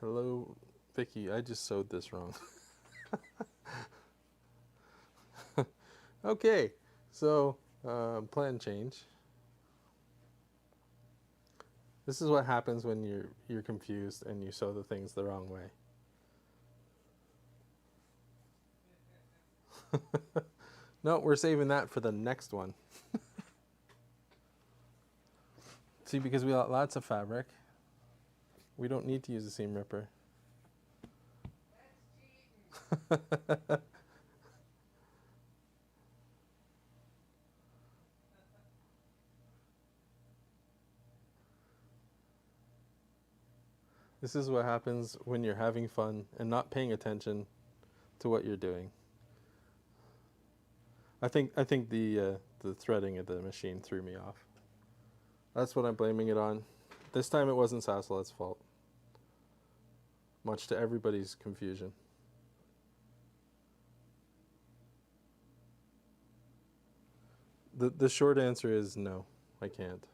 Hello, Vicky. I just sewed this wrong. Okay, so plan change. This is what happens when you're confused and you sew the things the wrong way. No, we're saving that for the next one. See, because we got lots of fabric, we don't need to use a seam ripper. That's cheating. This is what happens when you're having fun and not paying attention to what you're doing. I think the threading of the machine threw me off. That's what I'm blaming it on. This time it wasn't Sassalet's fault, much to everybody's confusion. The short answer is no, I can't.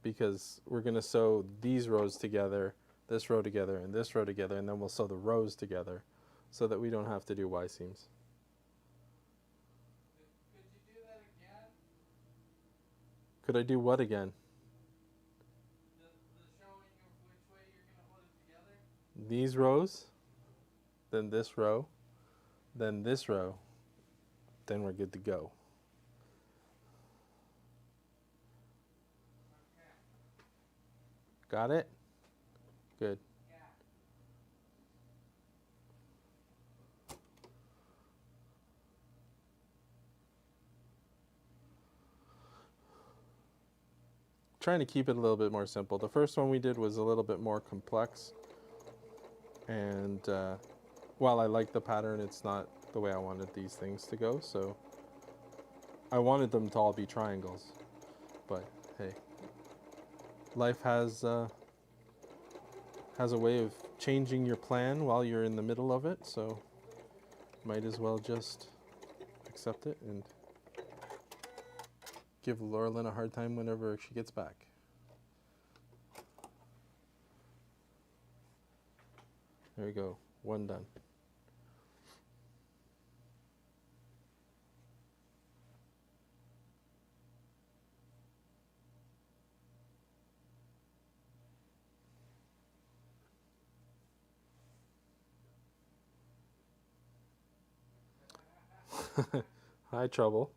Because we're going to sew these rows together, this row together, and this row together, and then we'll sew the rows together so that we don't have to do Y seams. Could you do that again? Could I do what again? The showing of which way you're going to put it together? These rows, then this row, then this row, then we're good to go. Okay. Got it? Good. Yeah. Trying to keep it a little bit more simple. The first one we did was a little bit more complex. And while I like the pattern, it's not the way I wanted these things to go. So I wanted them to all be triangles. But hey, life has a way of changing your plan while you're in the middle of it. So might as well just accept it and give Laurelyn a hard time whenever she gets back. There we go, one done. Hi, Trouble.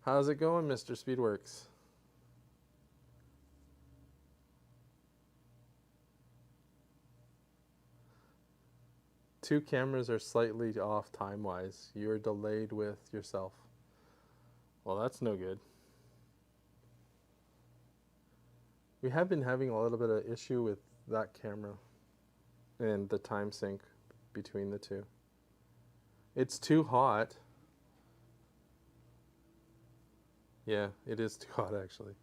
How's it going, Mr. Speedworks? Two cameras are slightly off time-wise. You're delayed with yourself. Well, that's no good. We have been having a little bit of issue with that camera and the time sync between the two. It's too hot. Yeah, it is too hot actually.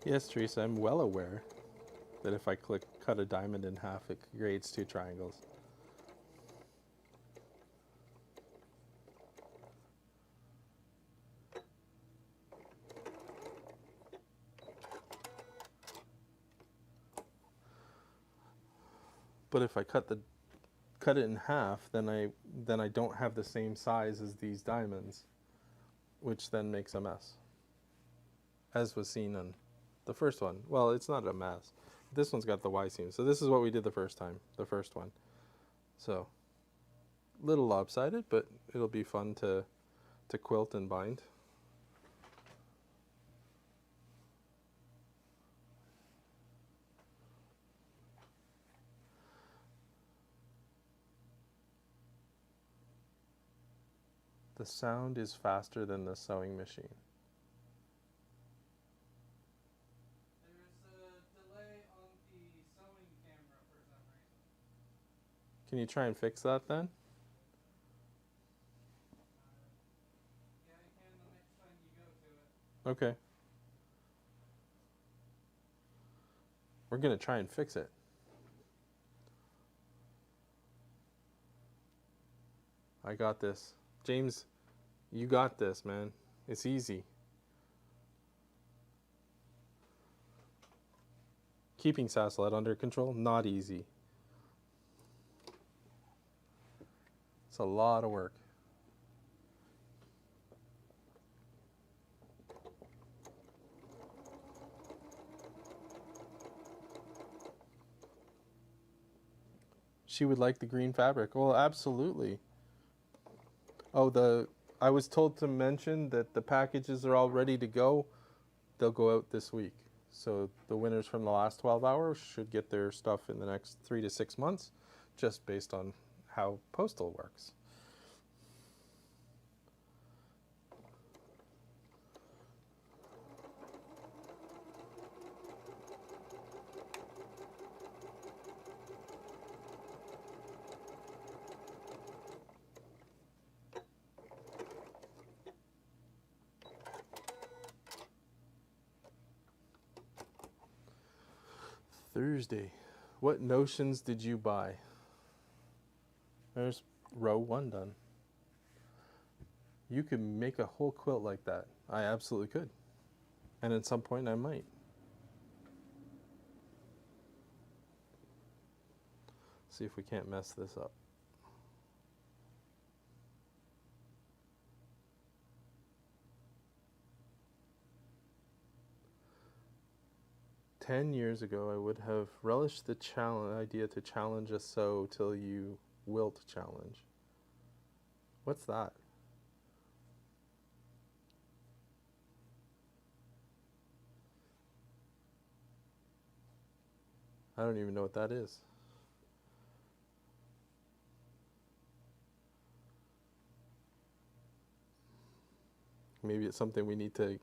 Yes, Teresa, I'm well aware that if I cut a diamond in half, it creates two triangles. But if I cut it in half, then I don't have the same size as these diamonds, which then makes a mess, as was seen on the first one. Well, it's not a mess. This one's got the Y seam. So this is what we did the first time, the first one. So, little lopsided, but it'll be fun to quilt and bind. The sound is faster than the sewing machine. There's a delay on the sewing camera for some reason. Can you try and fix that then? Yeah, I can the next time you go to it. Okay. We're going to try and fix it. I got this. James, you got this, man. It's easy. Keeping Sasselet under control, not easy. It's a lot of work. She would like the green fabric. Well, absolutely. Oh, I was told to mention that the packages are all ready to go. They'll go out this week. So the winners from the last 12 hours should get their stuff in the next 3 to 6 months, just based on how postal works. Thursday. What notions did you buy? There's row 1 done. You could make a whole quilt like that. I absolutely could. And at some point I might. See if we can't mess this up. "10 years ago, I would have relished the idea to challenge a sew till you wilt challenge." What's that? I don't even know what that is. Maybe it's something we need to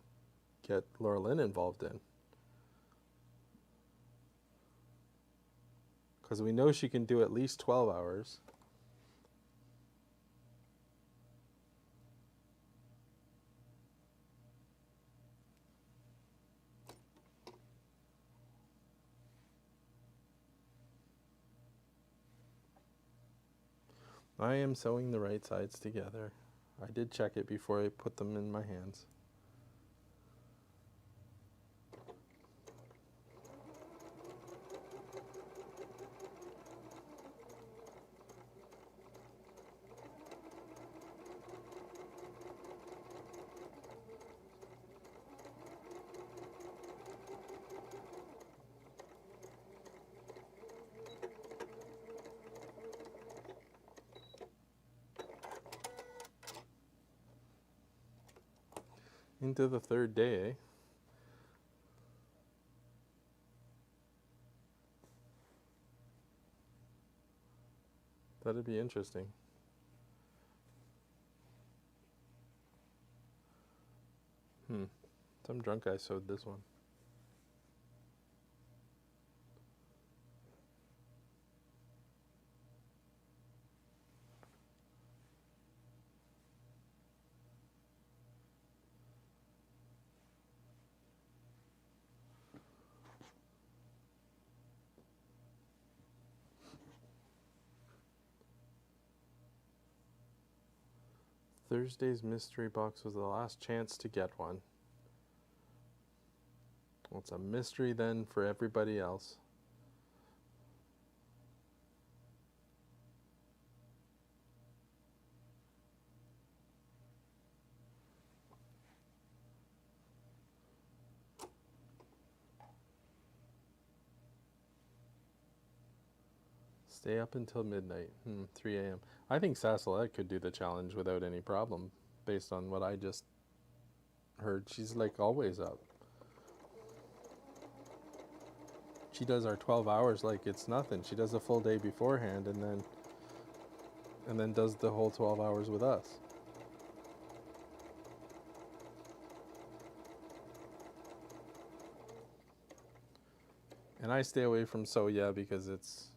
get Laura Lynn involved in. Because we know she can do at least 12 hours. I am sewing the right sides together. I did check it before I put them in my hands. Into the third day, eh? That'd be interesting. Some drunk guy sewed this one. Thursday's mystery box was the last chance to get one. Well, it's a mystery then for everybody else. Stay up until midnight. 3 a.m. I think Sassalette could do the challenge without any problem, based on what I just heard. She's like always up. She does our 12 hours like it's nothing. She does a full day beforehand and then does the whole 12 hours with us. And I stay away from Soya because it's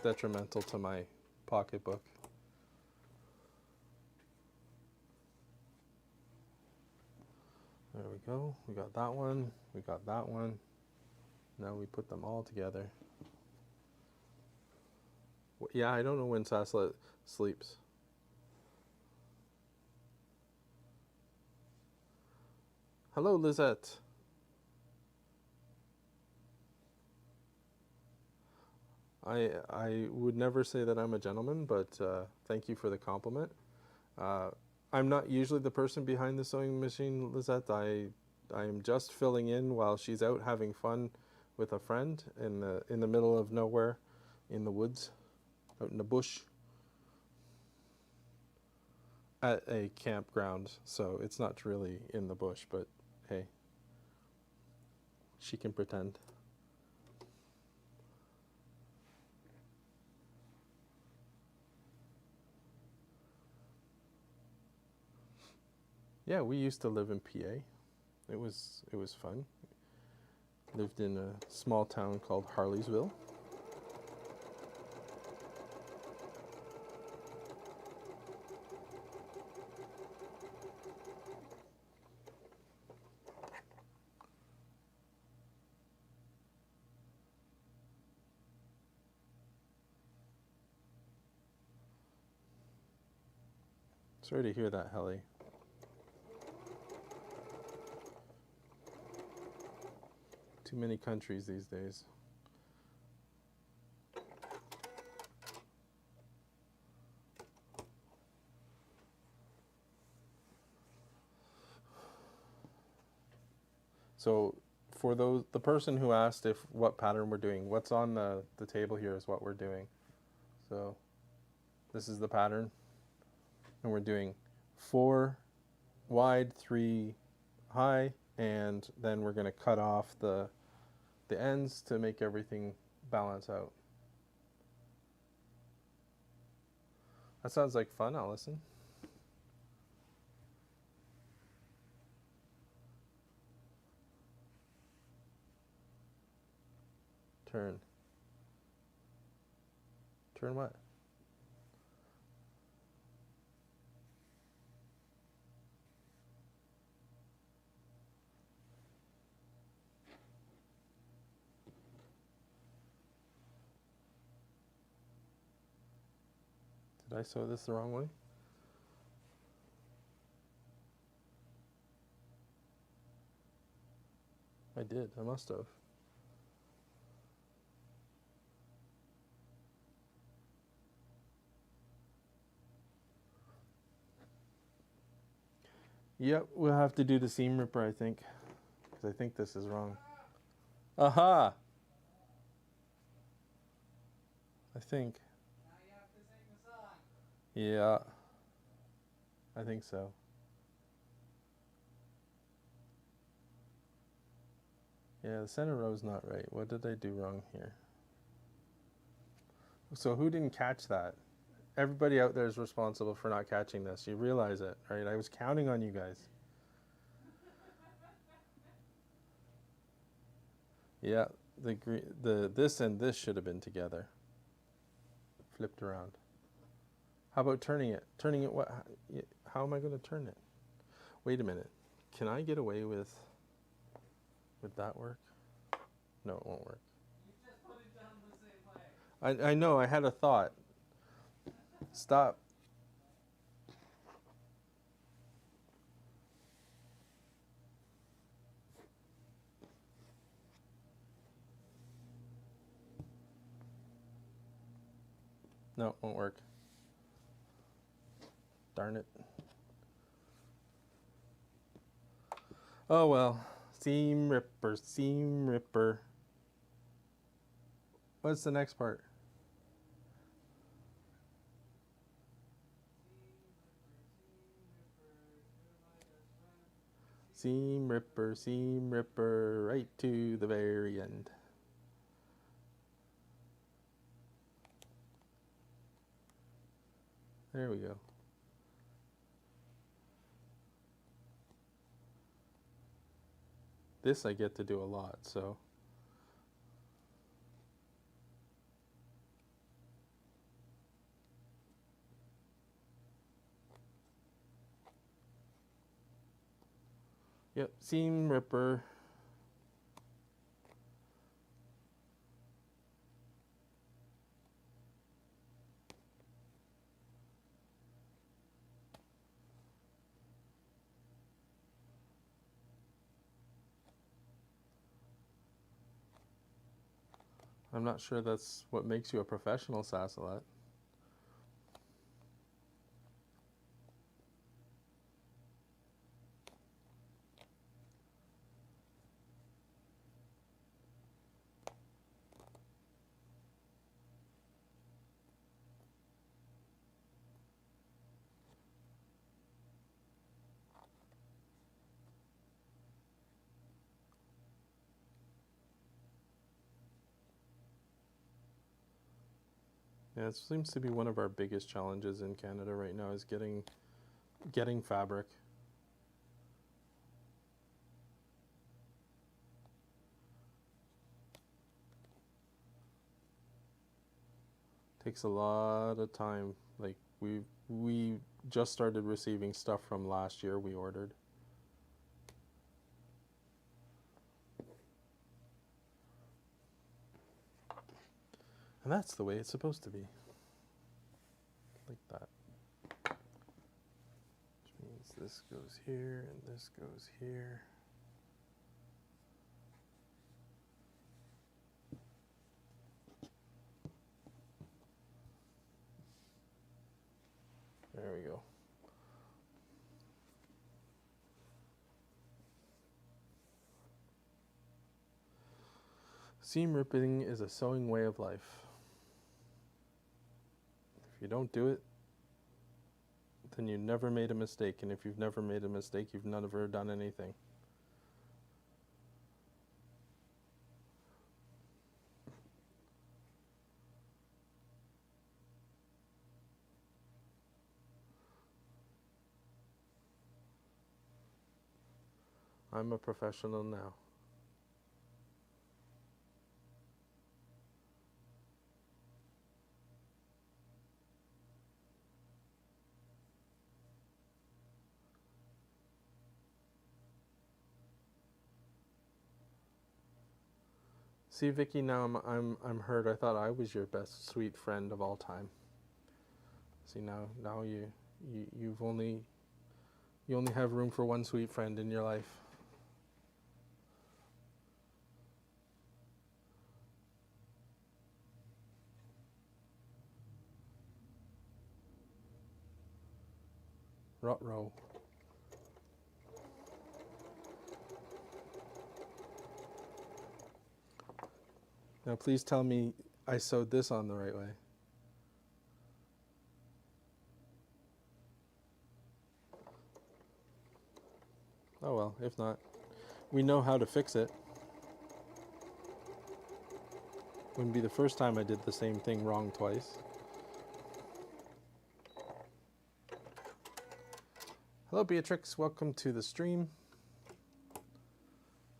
detrimental to my pocketbook. There we go. We got that one. We got that one. Now we put them all together. Yeah, I don't know when Sassalette sleeps. Hello, Lizette. I would never say that I'm a gentleman, but thank you for the compliment. I'm not usually the person behind the sewing machine, Lizette. I am just filling in while she's out having fun with a friend in the middle of nowhere, in the woods, out in the bush, at a campground. So it's not really in the bush, but hey, she can pretend. Yeah, we used to live in PA. It was fun. Lived in a small town called Harleysville. Sorry to hear that, Helly. Too many countries these days. So for the person who asked what pattern we're doing, what's on the table here is what we're doing. So this is the pattern, and we're doing 4 wide, 3 high, and then we're going to cut off the ends to make everything balance out. That sounds like fun, Allison. Turn. Turn what? Did I sew this the wrong way? I did. I must have. Yep, we'll have to do the seam ripper, I think. Because I think this is wrong. Aha! I think. Now you have to sing the song. Yeah. I think so. Yeah, the center row's not right. What did I do wrong here? So who didn't catch that? Everybody out there is responsible for not catching this. You realize it, right? I was counting on you guys. Yeah, this and this should have been together. Flipped around. How about turning it? Turning it what? How am I going to turn it? Wait a minute. Can I get away with... Would that work? No, it won't work. You just put it down the same way. I know, I had a thought. Stop. No, won't work. Darn it. Oh well. Seam ripper, seam ripper. What's the next part? Seam ripper, right to the very end. There we go. This I get to do a lot, so. Yep, seam ripper. I'm not sure that's what makes you a professional Sassalet. Yeah, it seems to be one of our biggest challenges in Canada right now is getting fabric. Takes a lot of time. Like we just started receiving stuff from last year we ordered. And that's the way it's supposed to be. Like that. Which means this goes here and this goes here. There we go. Seam ripping is a sewing way of life. If you don't do it, then you never made a mistake. And if you've never made a mistake, you've never done anything. I'm a professional now. See, Vicky, now I'm hurt. I thought I was your best sweet friend of all time. See, now you only have room for one sweet friend in your life. Ruh-roh. Now please tell me I sewed this on the right way. Oh well, if not, we know how to fix it. Wouldn't be the first time I did the same thing wrong twice. Hello Beatrix, welcome to the stream.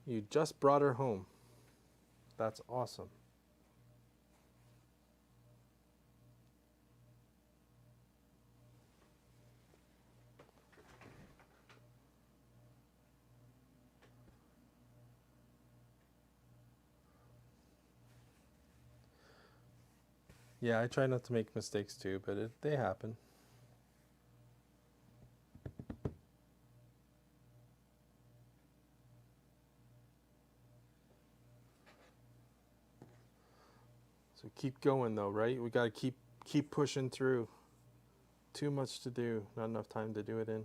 You just brought her home. That's awesome. Yeah, I try not to make mistakes too, but they happen. So keep going though, right? We gotta keep keep pushing through. Too much to do, not enough time to do it in.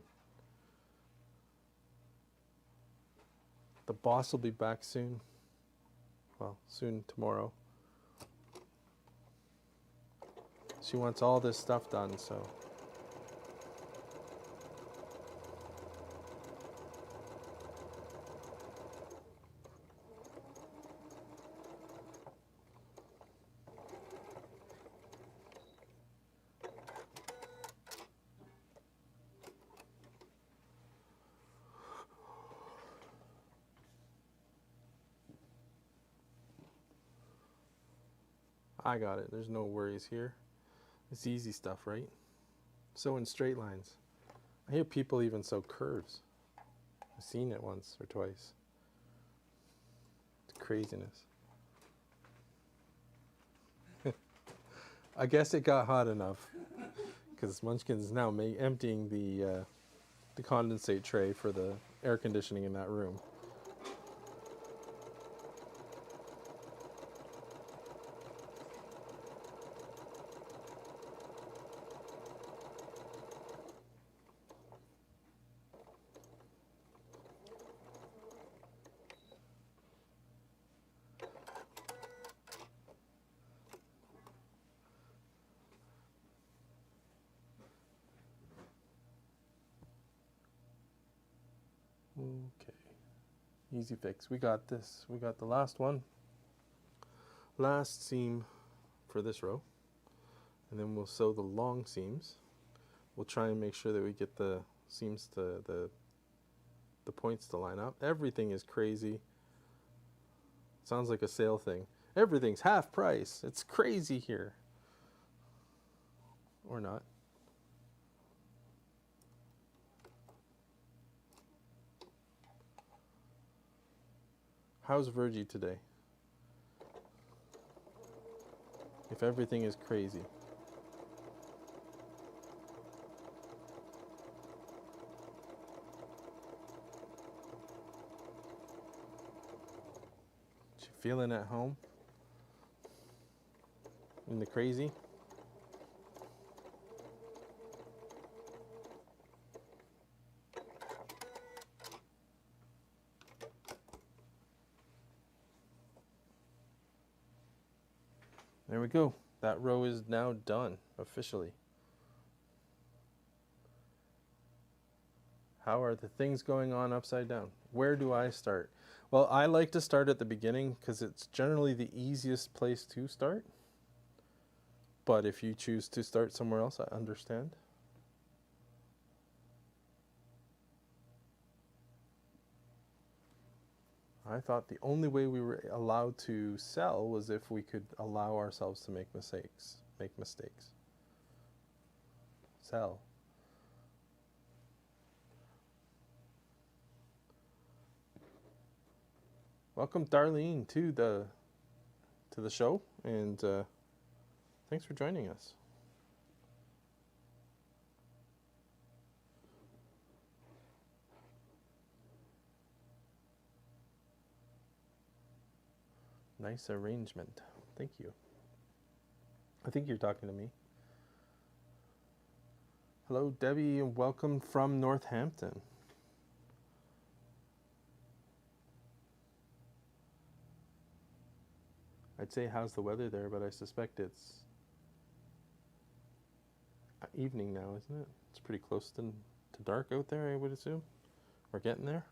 The boss will be back soon. Well, soon tomorrow. She wants all this stuff done, so. I got it. There's no worries here. It's easy stuff, right? Sew in straight lines. I hear people even sew curves. I've seen it once or twice. It's craziness. I guess it got hot enough because Munchkin is now emptying the condensate tray for the air conditioning in that room. Okay, easy fix. We got this. We got the last one. Last seam for this row. And then we'll sew the long seams. We'll try and make sure that we get the seams to the points to line up. Everything is crazy. Sounds like a sale thing. Everything's half price. It's crazy here. Or not. How's Virgie today? If everything is crazy. She feeling at home? In the crazy? There we go. That row is now done, officially. How are the things going on upside down? Where do I start? Well, I like to start at the beginning because it's generally the easiest place to start. But if you choose to start somewhere else, I understand. I thought the only way we were allowed to sell was if we could allow ourselves to make mistakes. Sell. Welcome, Darlene, to the show, and thanks for joining us. Nice arrangement. Thank you. I think you're talking to me. Hello, Debbie, and welcome from Northampton. I'd say how's the weather there, but I suspect it's evening now, isn't it? It's pretty close to dark out there, I would assume. We're getting there.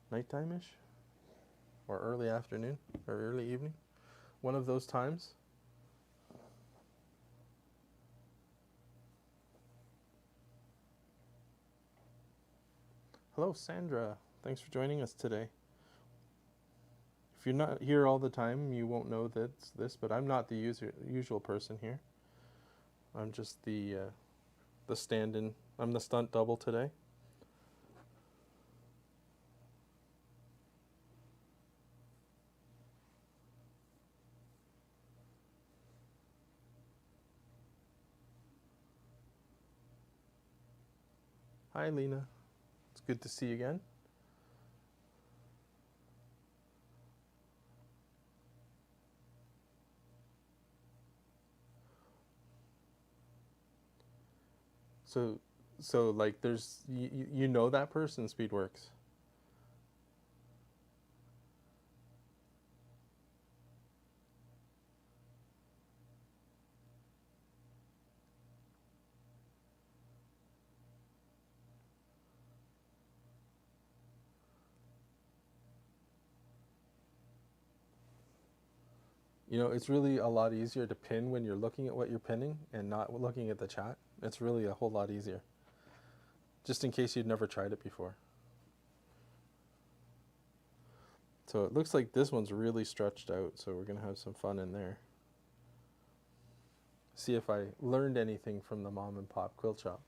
Nighttime-ish. Or early afternoon, or early evening. One of those times. Hello, Sandra. Thanks for joining us today. If you're not here all the time, you won't know that's this, but I'm not the usual person here. I'm just the stand-in. I'm the stunt double today. Hi, Lena. It's good to see you again. So like there's you know that person Speedworks. You know, it's really a lot easier to pin when you're looking at what you're pinning and not looking at the chat. It's really a whole lot easier. Just in case you'd never tried it before. So it looks like this one's really stretched out, so we're going to have some fun in there. See if I learned anything from the mom and pop quilt shop.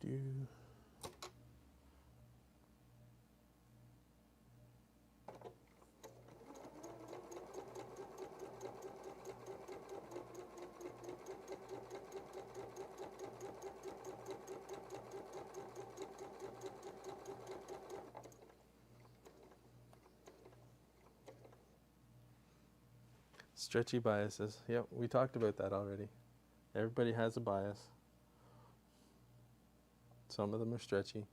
Do-do-do. Stretchy biases. Yep, we talked about that already. Everybody has a bias. Some of them are stretchy.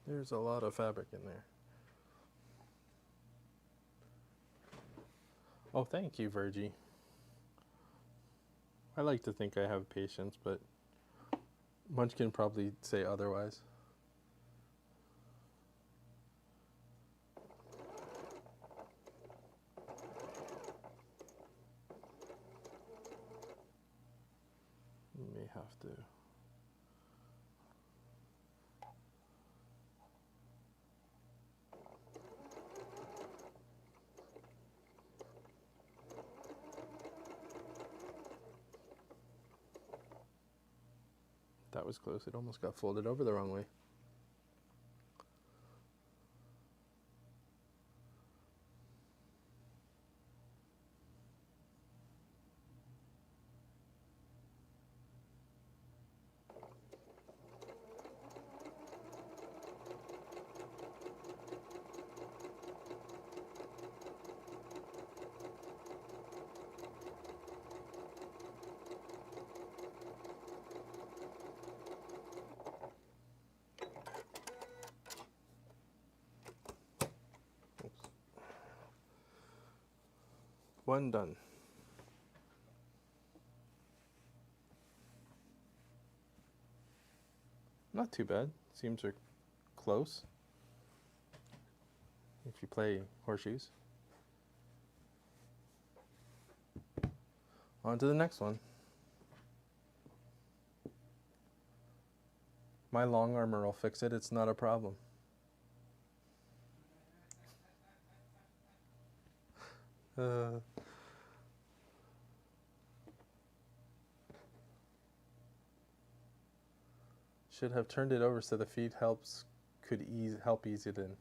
There's a lot of fabric in there. Oh, thank you, Virgie. I like to think I have patience, but Munchkin probably say otherwise. You may have to. That was close. It almost got folded over the wrong way. One done. Not too bad. Seems are close. If you play horseshoes. On to the next one. My long armor will fix it. It's not a problem. Should have turned it over so the feet could help ease it in.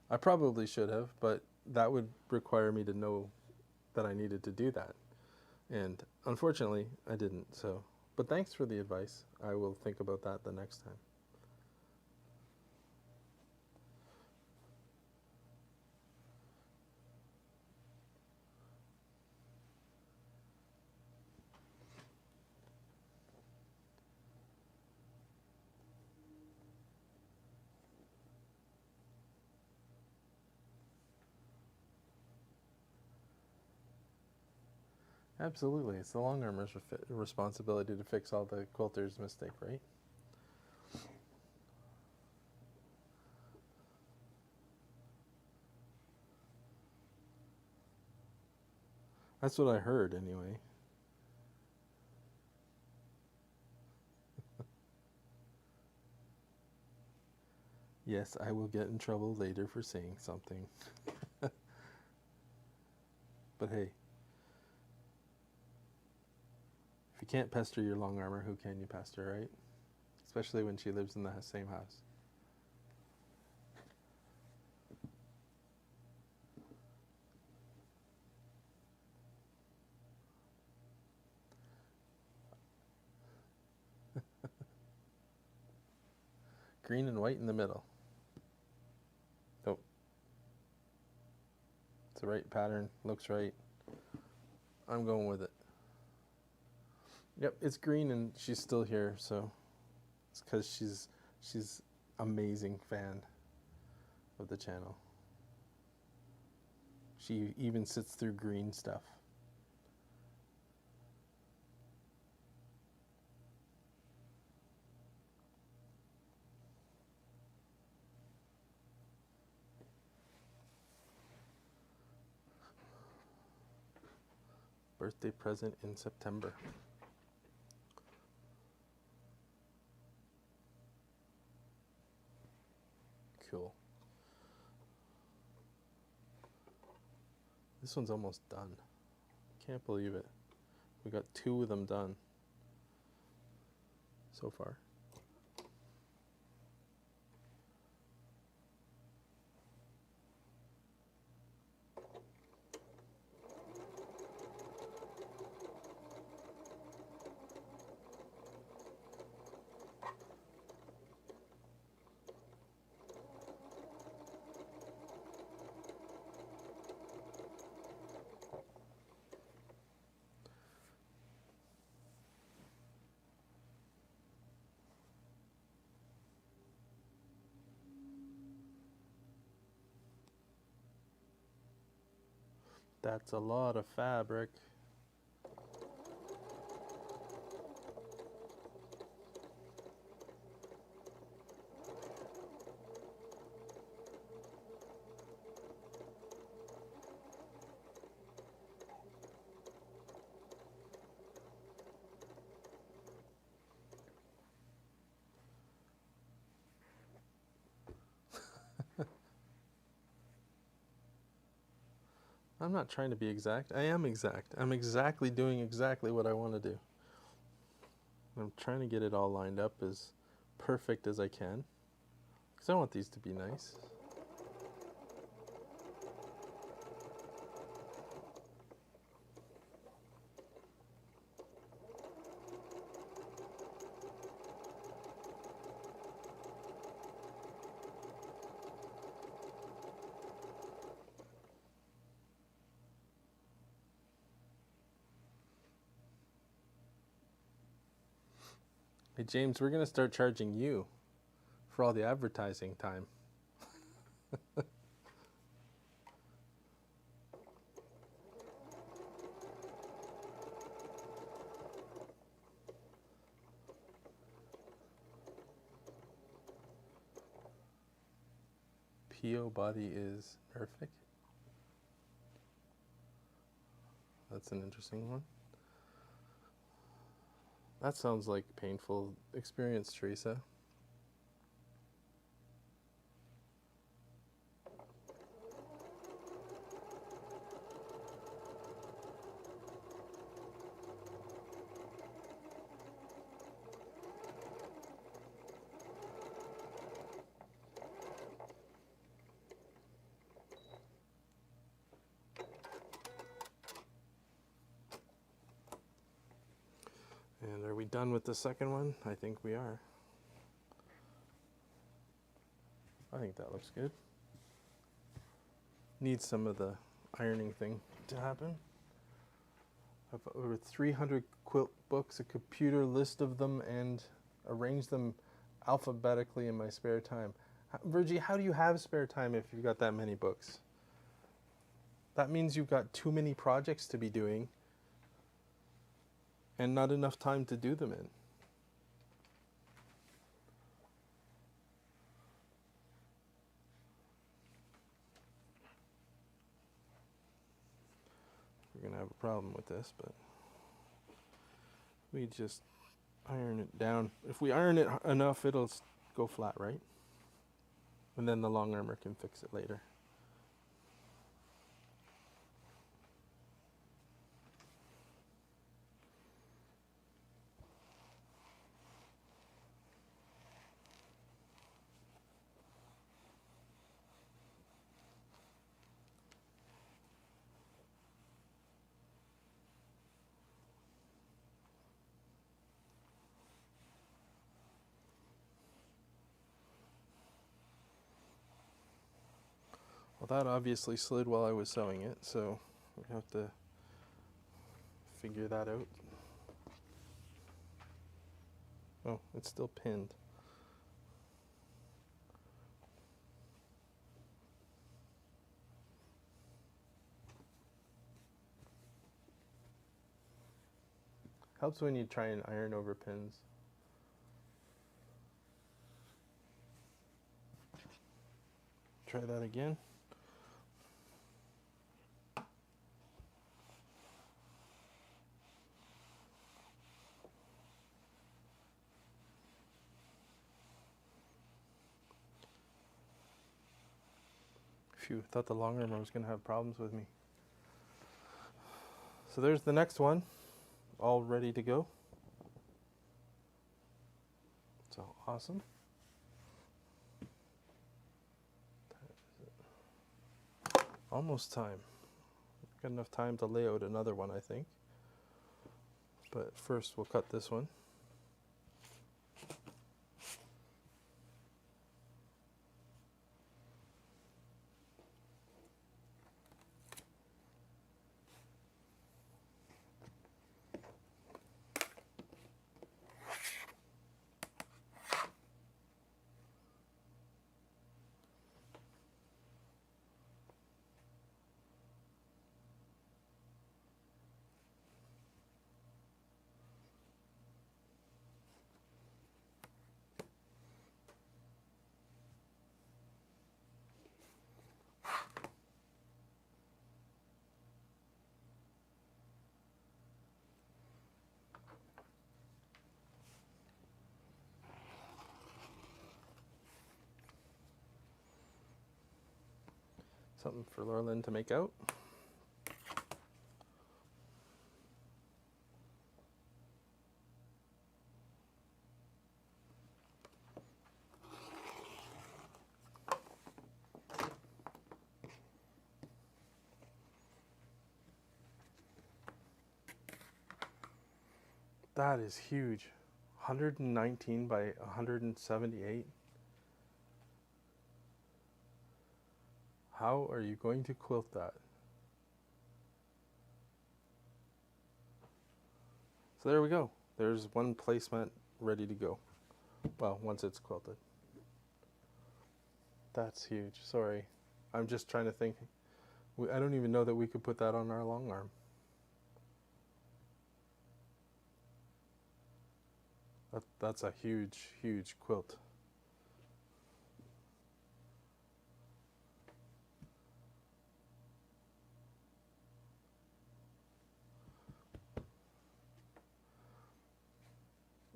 I probably should have, but that would require me to know that I needed to do that. And unfortunately, I didn't. So, but thanks for the advice. I will think about that the next time. Absolutely. It's the long armor's responsibility to fix all the quilter's mistake, right? That's what I heard anyway. Yes, I will get in trouble later for saying something. But hey, if you can't pester your long armor, who can you pester, right? Especially when she lives in the same house. Green and white in the middle. Oh. It's the right pattern, looks right. I'm going with it. Yep, it's green and she's still here, so it's because she's amazing fan of the channel. She even sits through green stuff. Birthday present in September. Cool. This one's almost done. Can't believe it. We got 2 of them done so far. That's a lot of fabric. I'm not trying to be exact. I am exact. I'm exactly doing exactly what I want to do. I'm trying to get it all lined up as perfect as I can, because I want these to be nice. Hey James, we're going to start charging you for all the advertising time. PO body is Nerfic. That's an interesting one. That sounds like painful experience, Teresa. And are we done with the second one? I think we are. I think that looks good. Needs some of the ironing thing to happen. I have over 300 quilt books, a computer list of them, and arrange them alphabetically in my spare time. Virgie, how do you have spare time if you've got that many books? That means you've got too many projects to be doing and not enough time to do them in. We're going to have a problem with this, but we just iron it down. If we iron it enough, it'll go flat, right? And then the long armor can fix it later. Well, that obviously slid while I was sewing it, so we have to figure that out. Oh, it's still pinned. Helps when you try and iron over pins. Try that again. Phew, thought the long armor was going to have problems with me. So there's the next one, all ready to go. So awesome. Almost time. Got enough time to lay out another one, I think. But first we'll cut this one. Something for Laurelyn to make out. That is huge. 119 by 178. How are you going to quilt that? So there we go. There's one placemat ready to go. Well, once it's quilted. That's huge. Sorry. I'm just trying to think. I don't even know that we could put that on our long arm. That's a huge, huge quilt.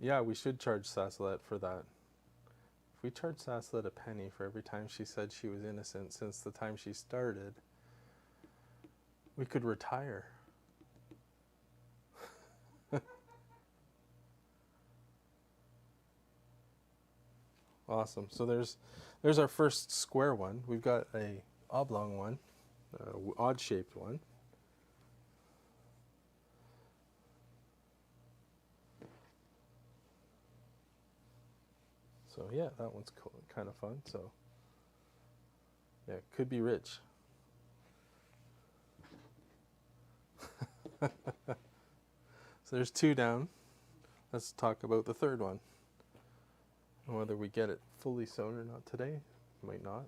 Yeah, we should charge Sassalette for that. If we charge Sassalette a penny for every time she said she was innocent since the time she started, we could retire. Awesome. So there's our first square one. We've got a oblong one, odd shaped one. So yeah, that one's cool, kind of fun. So yeah, it could be rich. So there's two down. Let's talk about the third one. And whether we get it fully sewn or not today, might not.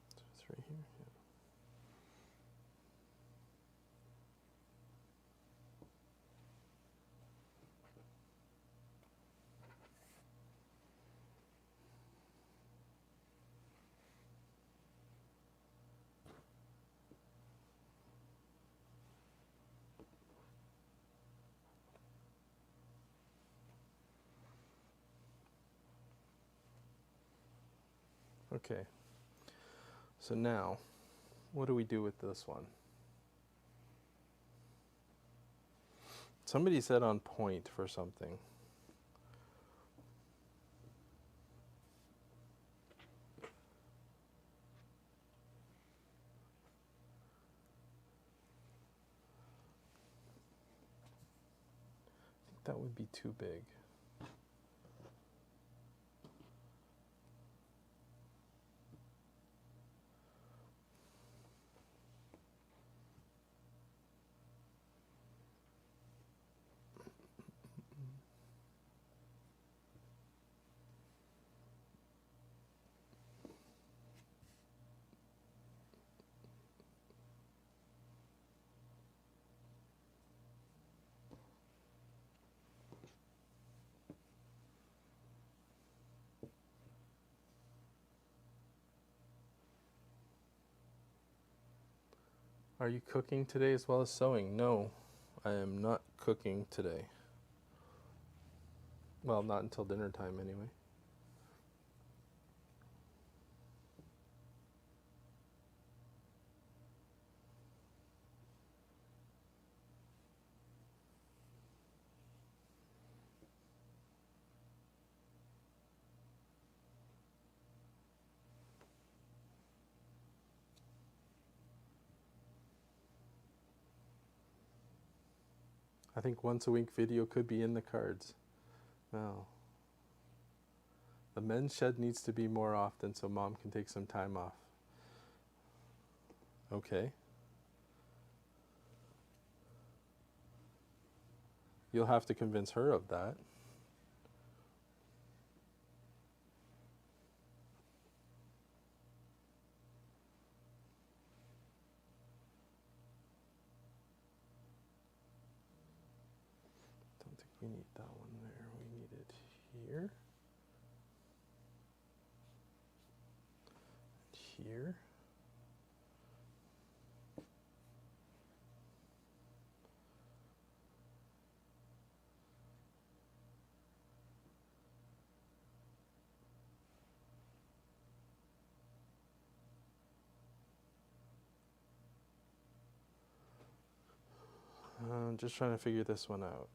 So it's right here. Yeah. Okay. So now, what do we do with this one? Somebody said on point for something. I think that would be too big. Are you cooking today as well as sewing? No, I am not cooking today. Well, not until dinner time anyway. I think once a week video could be in the cards. Wow. The men's shed needs to be more often so mom can take some time off. Okay. You'll have to convince her of that. Don't think we need that one there. We need it here. Here. I'm just trying to figure this one out.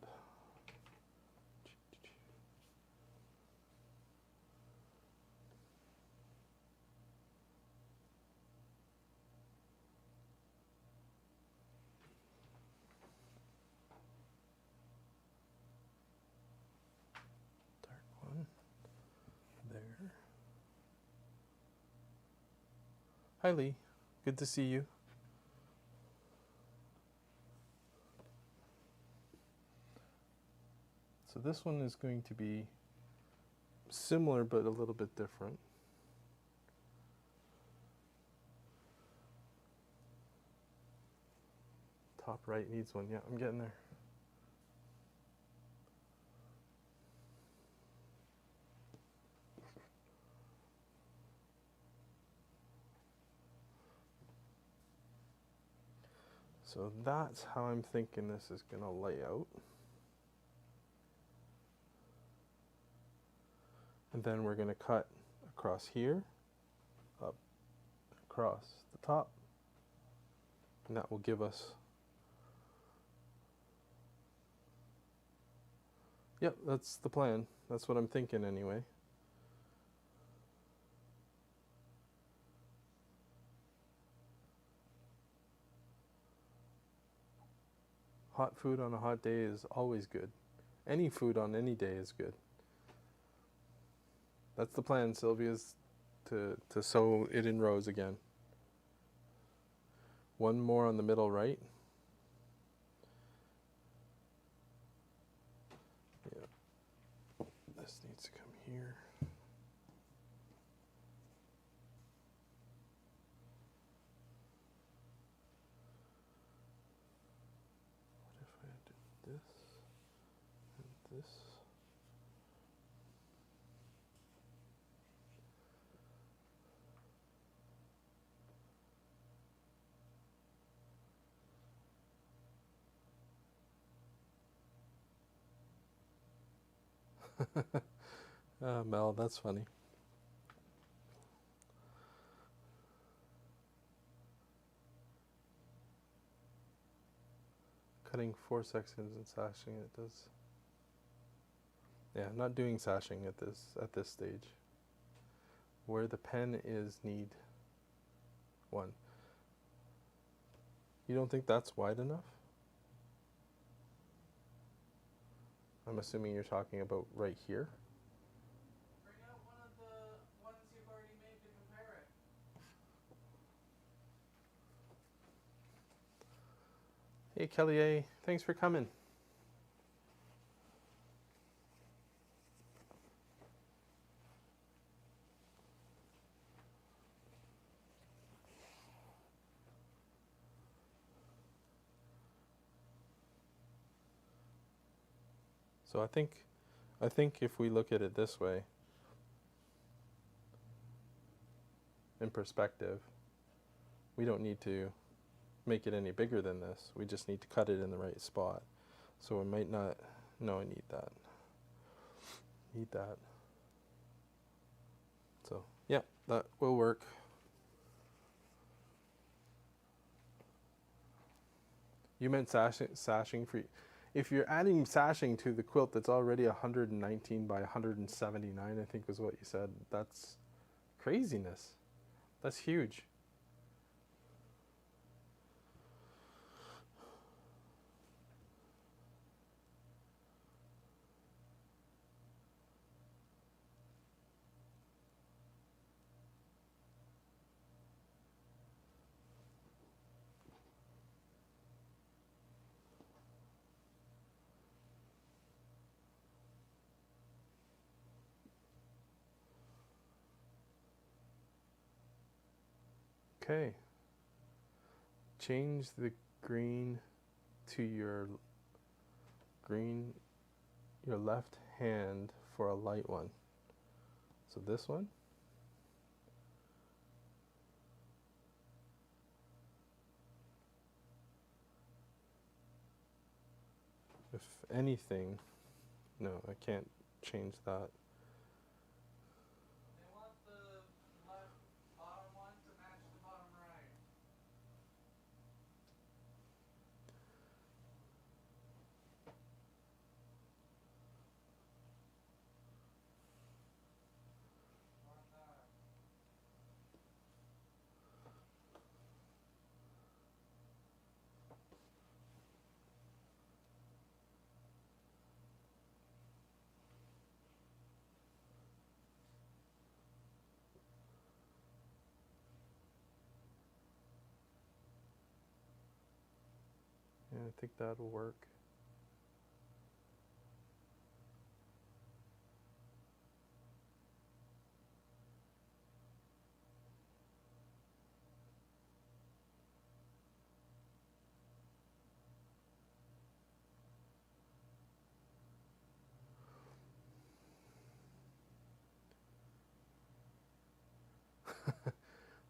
Dark one. There. Hi Lee, good to see you. So this one is going to be similar but a little bit different. Top right needs one. Yeah, I'm getting there. So that's how I'm thinking this is going to lay out. And then we're going to cut across here, up, across the top, and that will give us, yep, that's the plan. That's what I'm thinking anyway. Hot food on a hot day is always good. Any food on any day is good. That's the plan, Sylvia's to sew it in rows again. One more on the middle right. Yeah. This needs to come here. What if I did this and this? Mel, that's funny. Cutting 4 sections and sashing it does. Yeah, I'm not doing sashing at this stage. Where the pen is, need 1. You don't think that's wide enough? I'm assuming you're talking about right here. Bring out one of the ones you've already made to compare it. Hey Kelly, thanks for coming. So I think if we look at it this way, in perspective, we don't need to make it any bigger than this. We just need to cut it in the right spot. So we might not, no, I need that. Need that. So yeah, that will work. You meant sashing for, if you're adding sashing to the quilt that's already 119 by 179, I think was what you said, that's craziness. That's huge. Okay. Change the green to your left hand for a light one. So this one. If anything, no, I can't change that. They want the left bottom one to match the bottom right. Want that. Yeah, I think that'll work.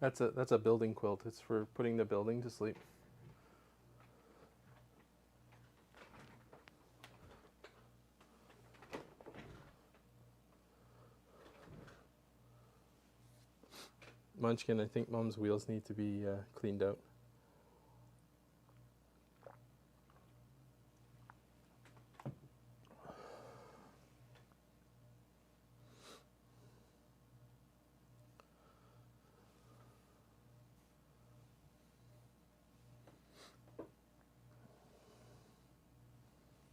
That's a building quilt. It's for putting the building to sleep. Munchkin, I think Mom's wheels need to be cleaned out.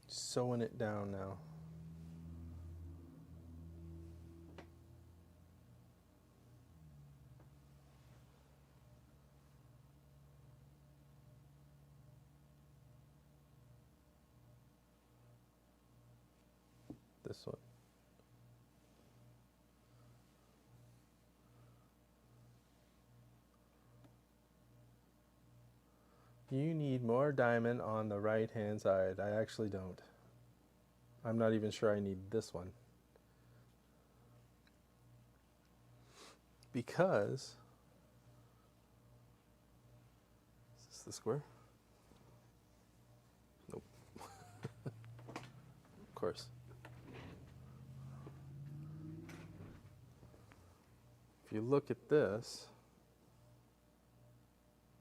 Sewing it down now. This one. You need more diamond on the right hand side. I actually don't. I'm not even sure I need this one. Because, is this the square? Nope. Of course. If you look at this,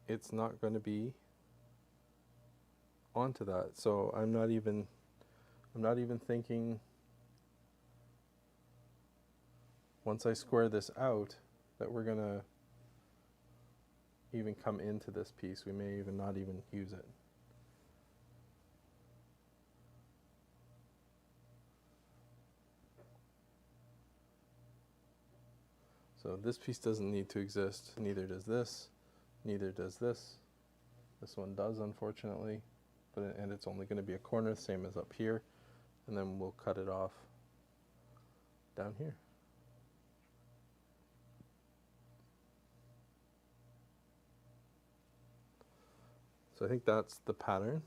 it's not going to be onto that. So I'm not even thinking, once I square this out, that we're gonna even come into this piece. We may even not even use it. So this piece doesn't need to exist, neither does this, neither does this. This one does, unfortunately, and it's only going to be a corner, same as up here, and then we'll cut it off down here. So I think that's the pattern.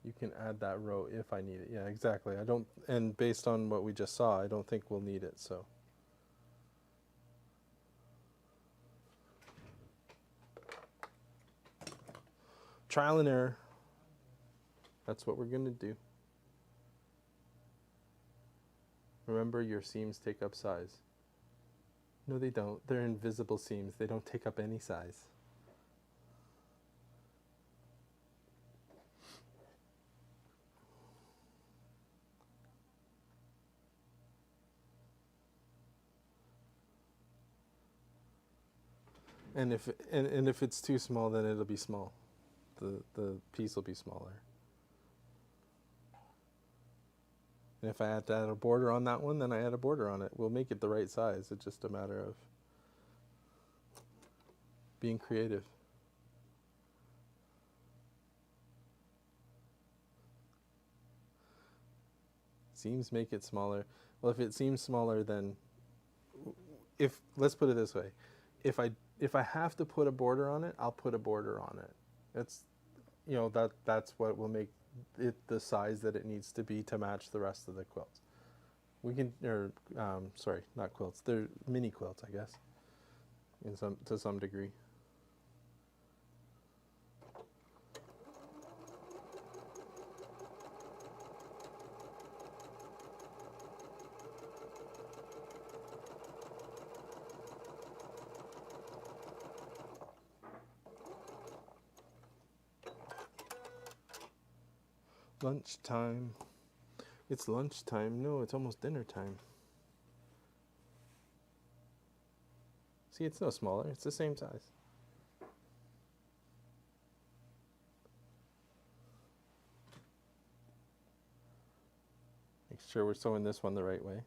You can add that row if I need it. Yeah, exactly. I don't, and based on what we just saw, I don't think we'll need it, so. Trial and error. That's what we're going to do. Remember, your seams take up size. No, they don't. They're invisible seams. They don't take up any size. And if it's too small, then it'll be small. The piece will be smaller. And if I had to add a border on that one, then I add a border on it. We'll make it the right size. It's just a matter of being creative. Seams make it smaller. Well, if it seems smaller, then let's put it this way. If I have to put a border on it, I'll put a border on it. It's, that's what will make it the size that it needs to be to match the rest of the quilts. We can, sorry, not quilts. They're mini quilts, I guess, to some degree. Lunchtime. It's lunchtime. No, it's almost dinner time. See, it's no smaller. It's the same size. Make sure we're sewing this one the right way.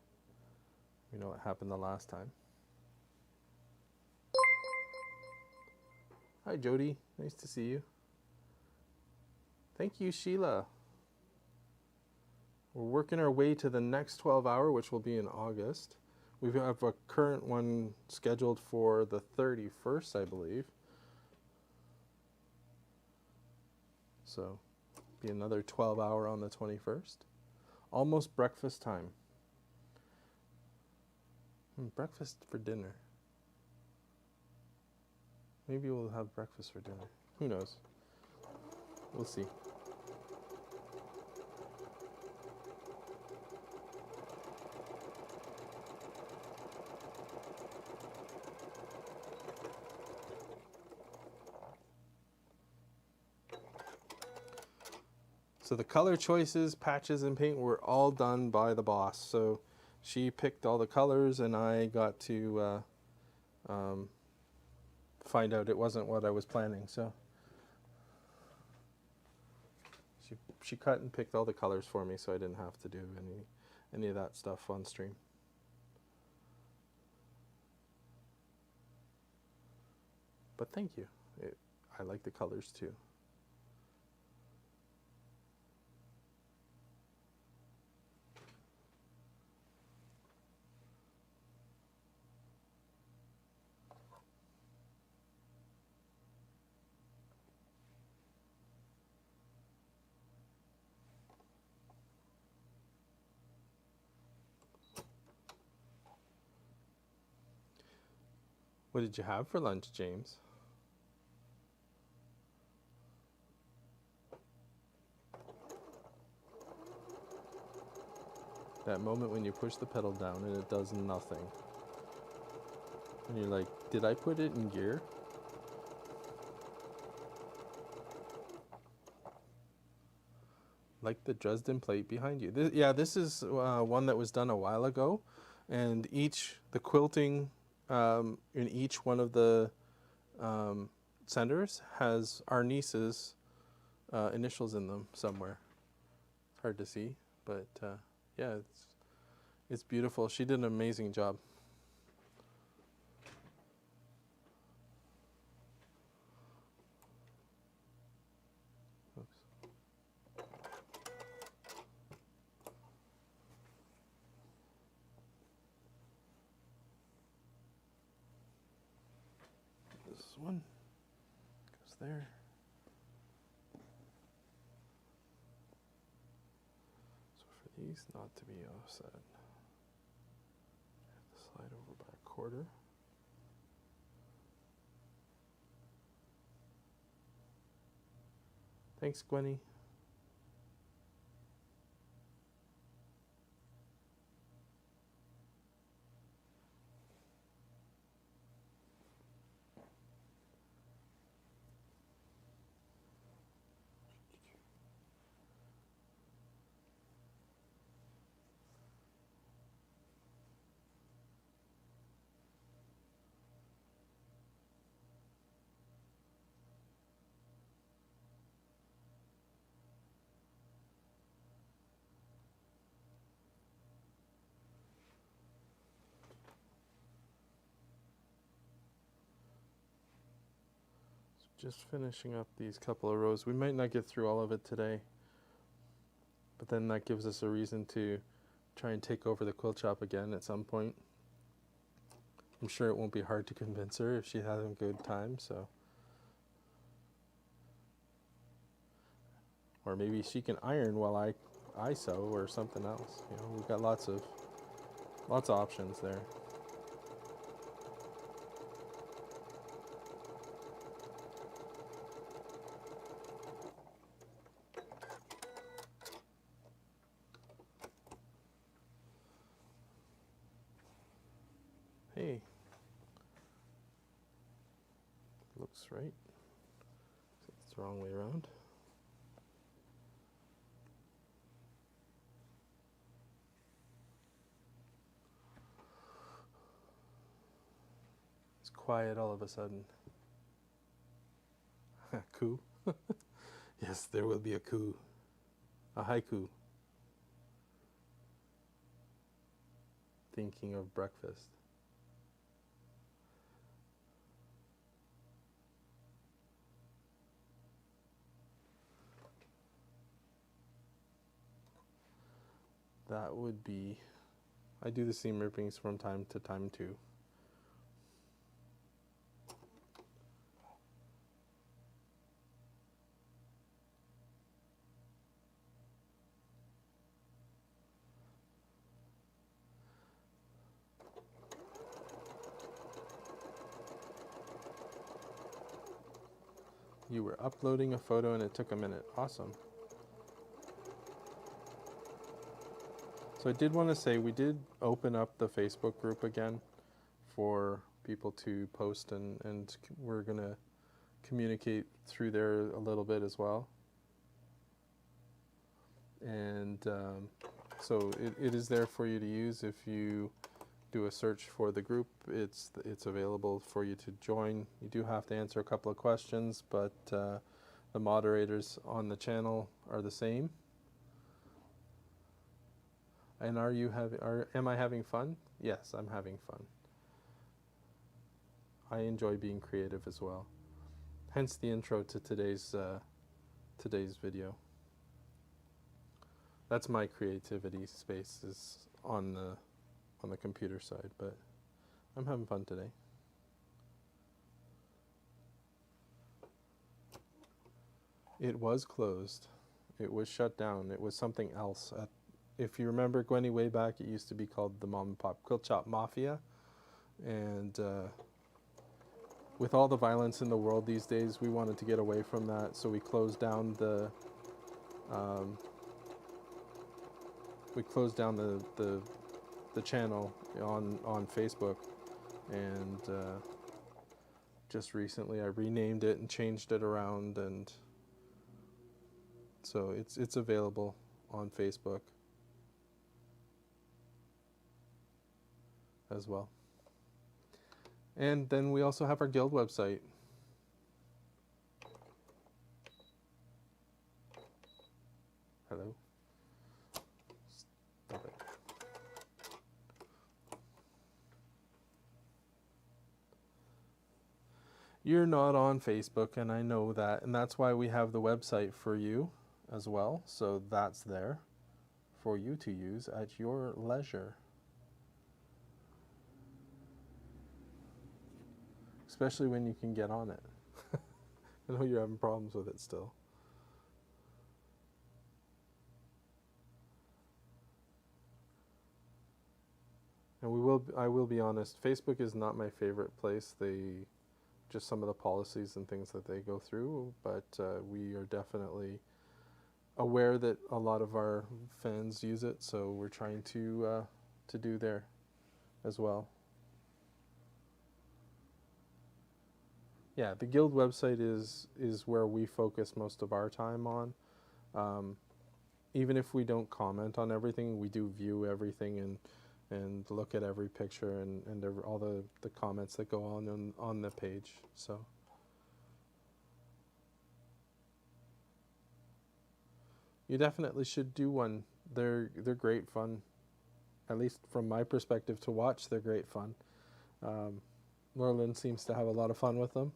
We know what happened the last time. Hi, Jody. Nice to see you. Thank you, Sheila. We're working our way to the next 12-hour, which will be in August. We have a current one scheduled for the 31st, I believe. So, be another 12-hour on the 21st. Almost breakfast time. Breakfast for dinner. Maybe we'll have breakfast for dinner. Who knows? We'll see. So the color choices, patches, and paint were all done by the boss. So she picked all the colors, and I got to find out it wasn't what I was planning. So she cut and picked all the colors for me, so I didn't have to do any of that stuff on stream. But thank you. I like the colors too. What did you have for lunch, James? That moment when you push the pedal down and it does nothing. And you're like, did I put it in gear? like the Dresden plate behind you. This is one that was done a while ago, and the quilting in each one of the centers has our niece's initials in them somewhere. It's hard to see, but yeah, it's beautiful. She did an amazing job. This one goes there. So for these not to be offset, I have to slide over by a quarter. Thanks, Gwenny. Just finishing up these couple of rows. We might not get through all of it today, but then that gives us a reason to try and take over the quilt shop again at some point. I'm sure it won't be hard to convince her if she's having a good time, so. Or maybe she can iron while I sew or something else. You know, we've got lots of options there. Hey, looks right. It's the wrong way around. It's quiet all of a sudden. Coup? Yes, there will be a coup. A haiku. Thinking of breakfast. That would be, I do the seam rippings from time to time too. You were uploading a photo and it took a minute. Awesome. So I did want to say we did open up the Facebook group again for people to post, and we're going to communicate through there a little bit as well. And so it is there for you to use. If you do a search for the group, it's available for you to join. You do have to answer a couple of questions, but the moderators on the channel are the same. And am I having fun? Yes, I'm having fun. I enjoy being creative as well. Hence the intro to today's video. That's my creativity space, is on the computer side, but I'm having fun today. It was closed. It was shut down. It was something else. If you remember, Gwenny, way back, it used to be called the Mom and Pop Quilt Shop Mafia. And with all the violence in the world these days, we wanted to get away from that, so we closed down the channel on Facebook, and just recently I renamed it and changed it around, and So it's available on Facebook as well. And then we also have our guild website. Hello. Stop it. You're not on Facebook, and I know that, and that's why we have the website for you as well. So that's there for you to use at your leisure. Especially when you can get on it. I know you're having problems with it still. And I will be honest, Facebook is not my favorite place. Just some of the policies and things that they go through, but we are definitely aware that a lot of our fans use it, so we're trying to do there as well. Yeah, the guild website is where we focus most of our time on. Even if we don't comment on everything, we do view everything and look at every picture and all the comments that go on the page. So you definitely should do one. They're great fun. At least from my perspective to watch, they're great fun. Laurelyn seems to have a lot of fun with them.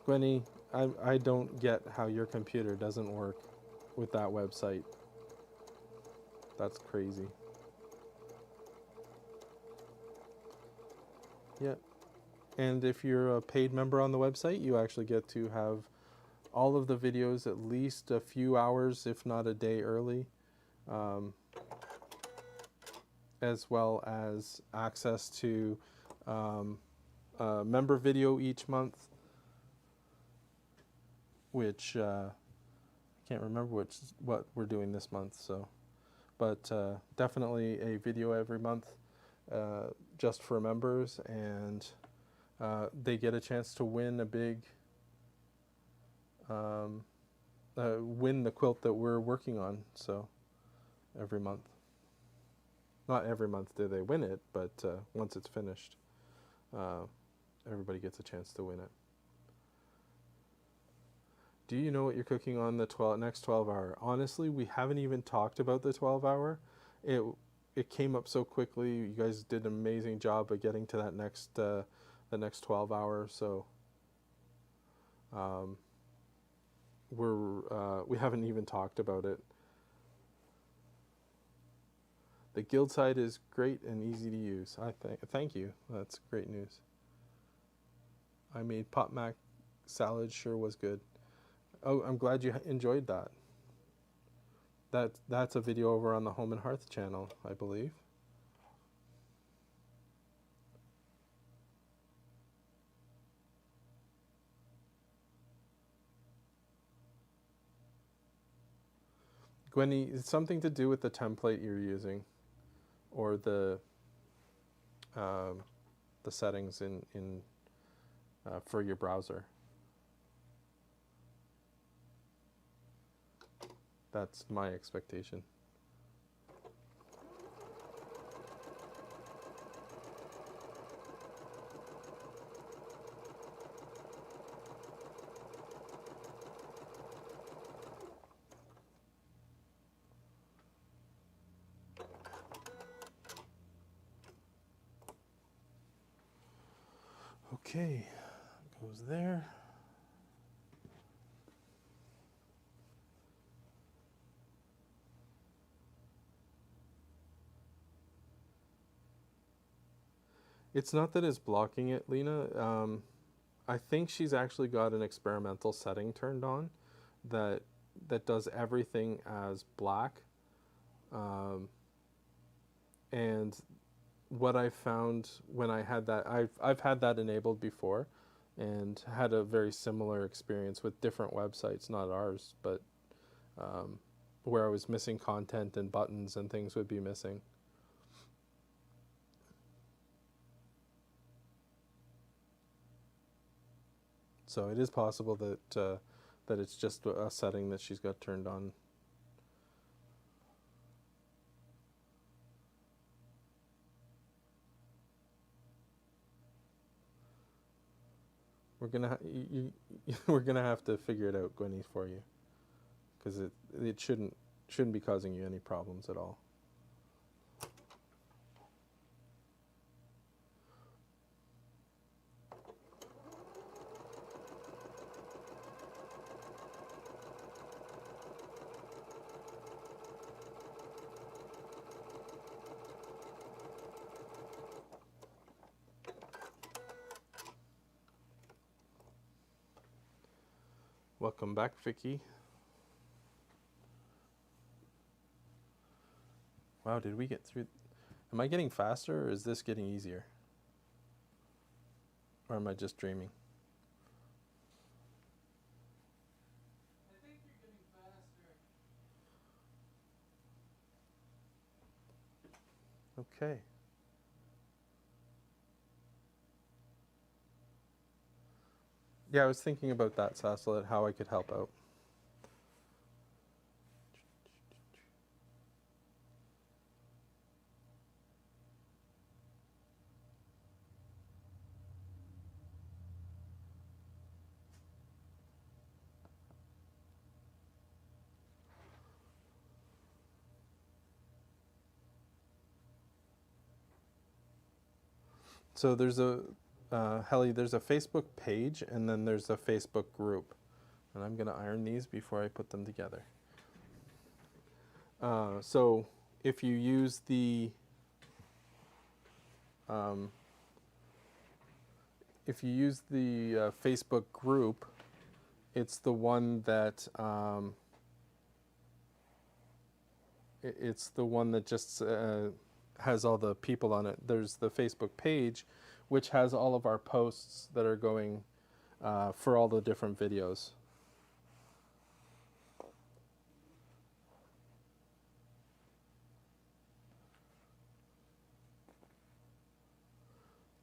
Gwenny, I don't get how your computer doesn't work with that website. That's crazy. Yeah. And if you're a paid member on the website, you actually get to have all of the videos at least a few hours, if not a day early, as well as access to a member video each month, which I can't remember what we're doing this month. So, but definitely a video every month just for members, and they get a chance to win a big win the quilt that we're working on. So every month, not every month do they win it, but once it's finished, everybody gets a chance to win it. Do you know what you're cooking on the next 12 hour? Honestly, we haven't even talked about the 12 hour. It came up so quickly. You guys did an amazing job of getting to that the next 12 hours. So we haven't even talked about it. The guild site is great and easy to use. Thank you. That's great news. I made pot mac salad. Sure was good. Oh, I'm glad you enjoyed that. That's a video over on the Home and Hearth channel, I believe. Gwenny, it's something to do with the template you're using, or the settings in for your browser. That's my expectation. Okay, goes there. It's not that it's blocking it, Lena. I think she's actually got an experimental setting turned on that does everything as black. And what I found when I had that, I've had that enabled before, and had a very similar experience with different websites, not ours, but where I was missing content and buttons and things would be missing. So it is possible that that it's just a setting that she's got turned on. We're gonna we're gonna have to figure it out, Gwenny, for you, because it shouldn't be causing you any problems at all. Welcome back, Vicky. Wow, did we get through? Am I getting faster, or is this getting easier? Or am I just dreaming? I think you're getting faster. Okay. Yeah, I was thinking about that, Sassalet, how I could help out. So there's a, Helly, there's a Facebook page and then there's a Facebook group. And I'm gonna iron these before I put them together. So if you use the, Facebook group, it's the one that, it's the one that just has all the people on it. There's the Facebook page, which has all of our posts that are going for all the different videos.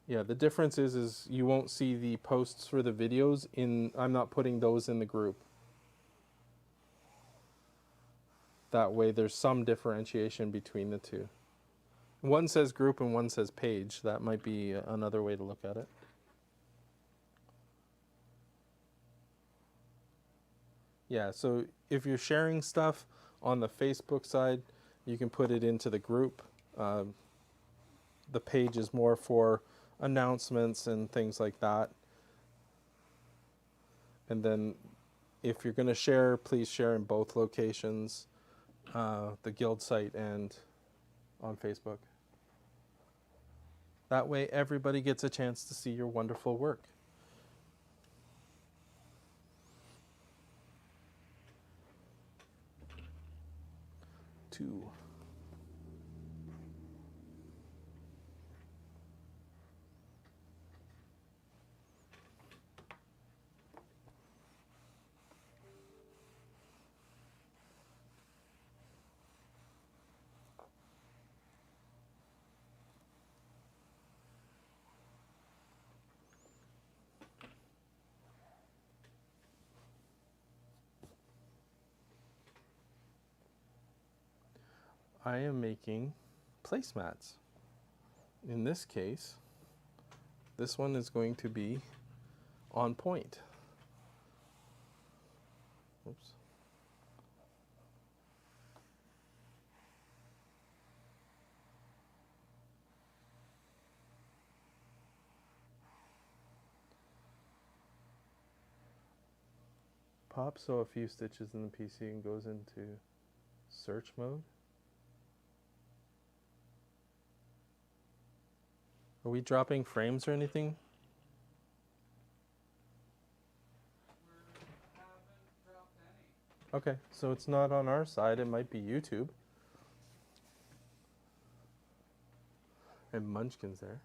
Yeah, the difference is you won't see the posts for the videos in, I'm not putting those in the group. That way there's some differentiation between the two. One says group and one says page. That might be another way to look at it. Yeah, so if you're sharing stuff on the Facebook side, you can put it into the group. The page is more for announcements and things like that. And then if you're going to share, please share in both locations, the guild site and on Facebook. That way everybody gets a chance to see your wonderful work. Two. I am making placemats. In this case, this one is going to be on point. Oops. Pop sew a few stitches in the PC and goes into search mode. Are we dropping frames or anything? We haven't dropped any. Okay, so it's not on our side. It might be YouTube. And Munchkin's there.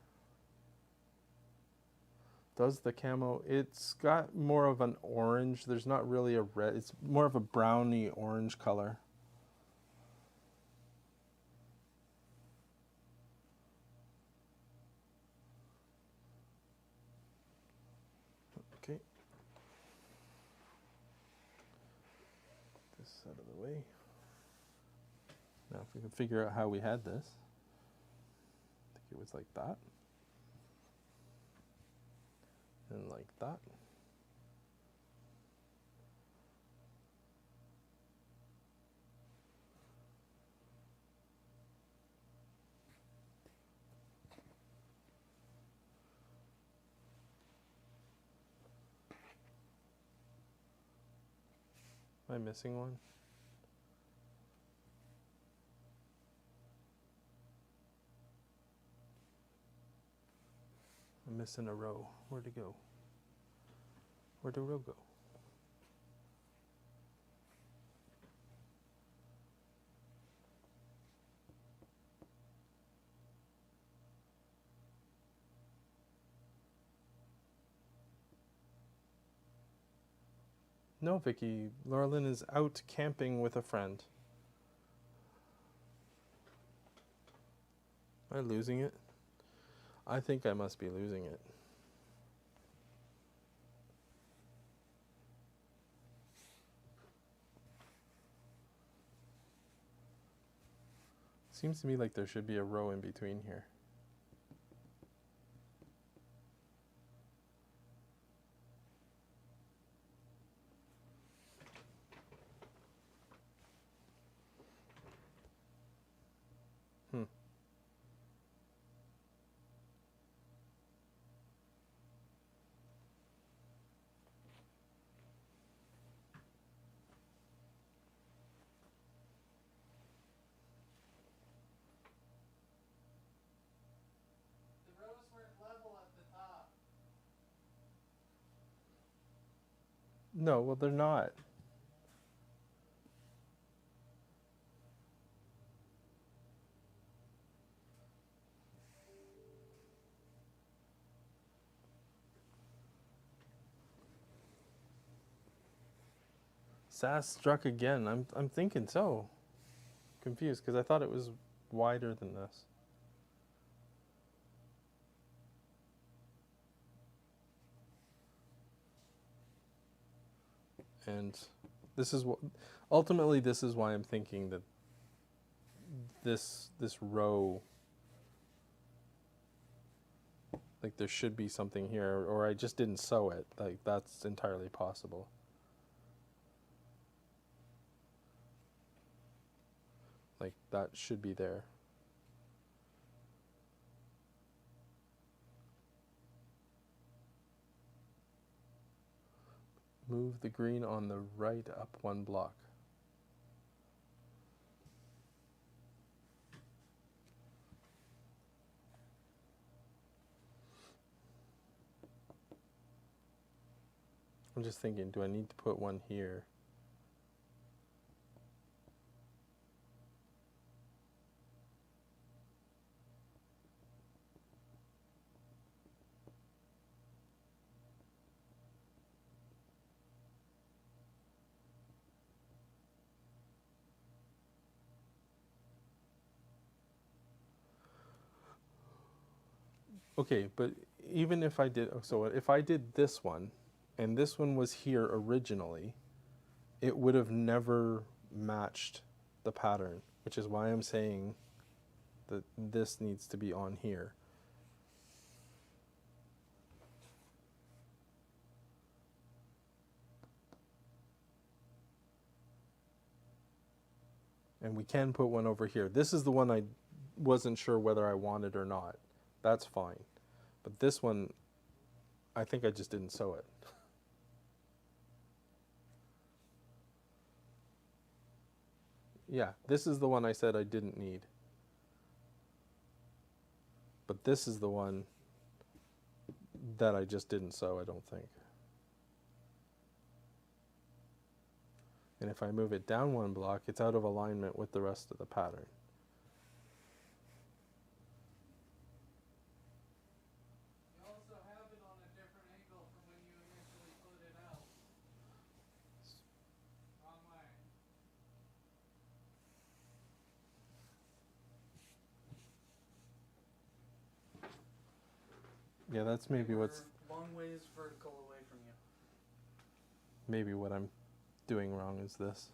Does the camo, it's got more of an orange. There's not really a red. It's more of a browny orange color. Okay. this out of the way. Now, if we can figure out how we had this, I think it was like that, and like that. Am I missing one? I'm missing a row. Where'd it go? Where'd the row go? No, Vicky. Laurelyn is out camping with a friend. Am I losing it? I think I must be losing it. Seems to me like there should be a row in between here. The rows weren't level at the top. No, well, they're not. Sass struck again. I'm thinking so. Confused because I thought it was wider than this. And this is what ultimately this is why I'm thinking that this row, like there should be something here, or I just didn't sew it. Like that's entirely possible. Like that should be there. Move the green on the right up one block. I'm just thinking, do I need to put one here? Okay, but even if I did, so if I did this one, and this one was here originally, it would have never matched the pattern, which is why I'm saying that this needs to be on here. And we can put one over here. This is the one I wasn't sure whether I wanted or not. That's fine. But this one, I think I just didn't sew it. Yeah, this is the one I said I didn't need. But this is the one that I just didn't sew, I don't think. And if I move it down one block, it's out of alignment with the rest of the pattern. You also have it on a different angle from when you initially put it out. Wrong way. Yeah, that's maybe what's long ways vertical away from you. maybe what I'm doing wrong is this.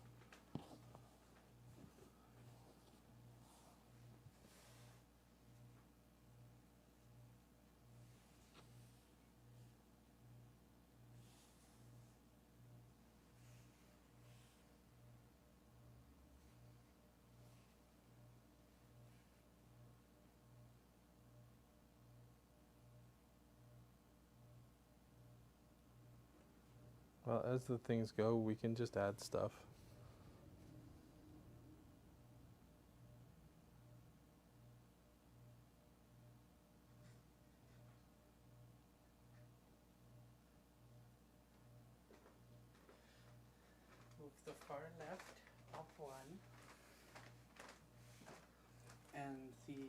Well, as the things go, we can just add stuff. Move the far left up one, and the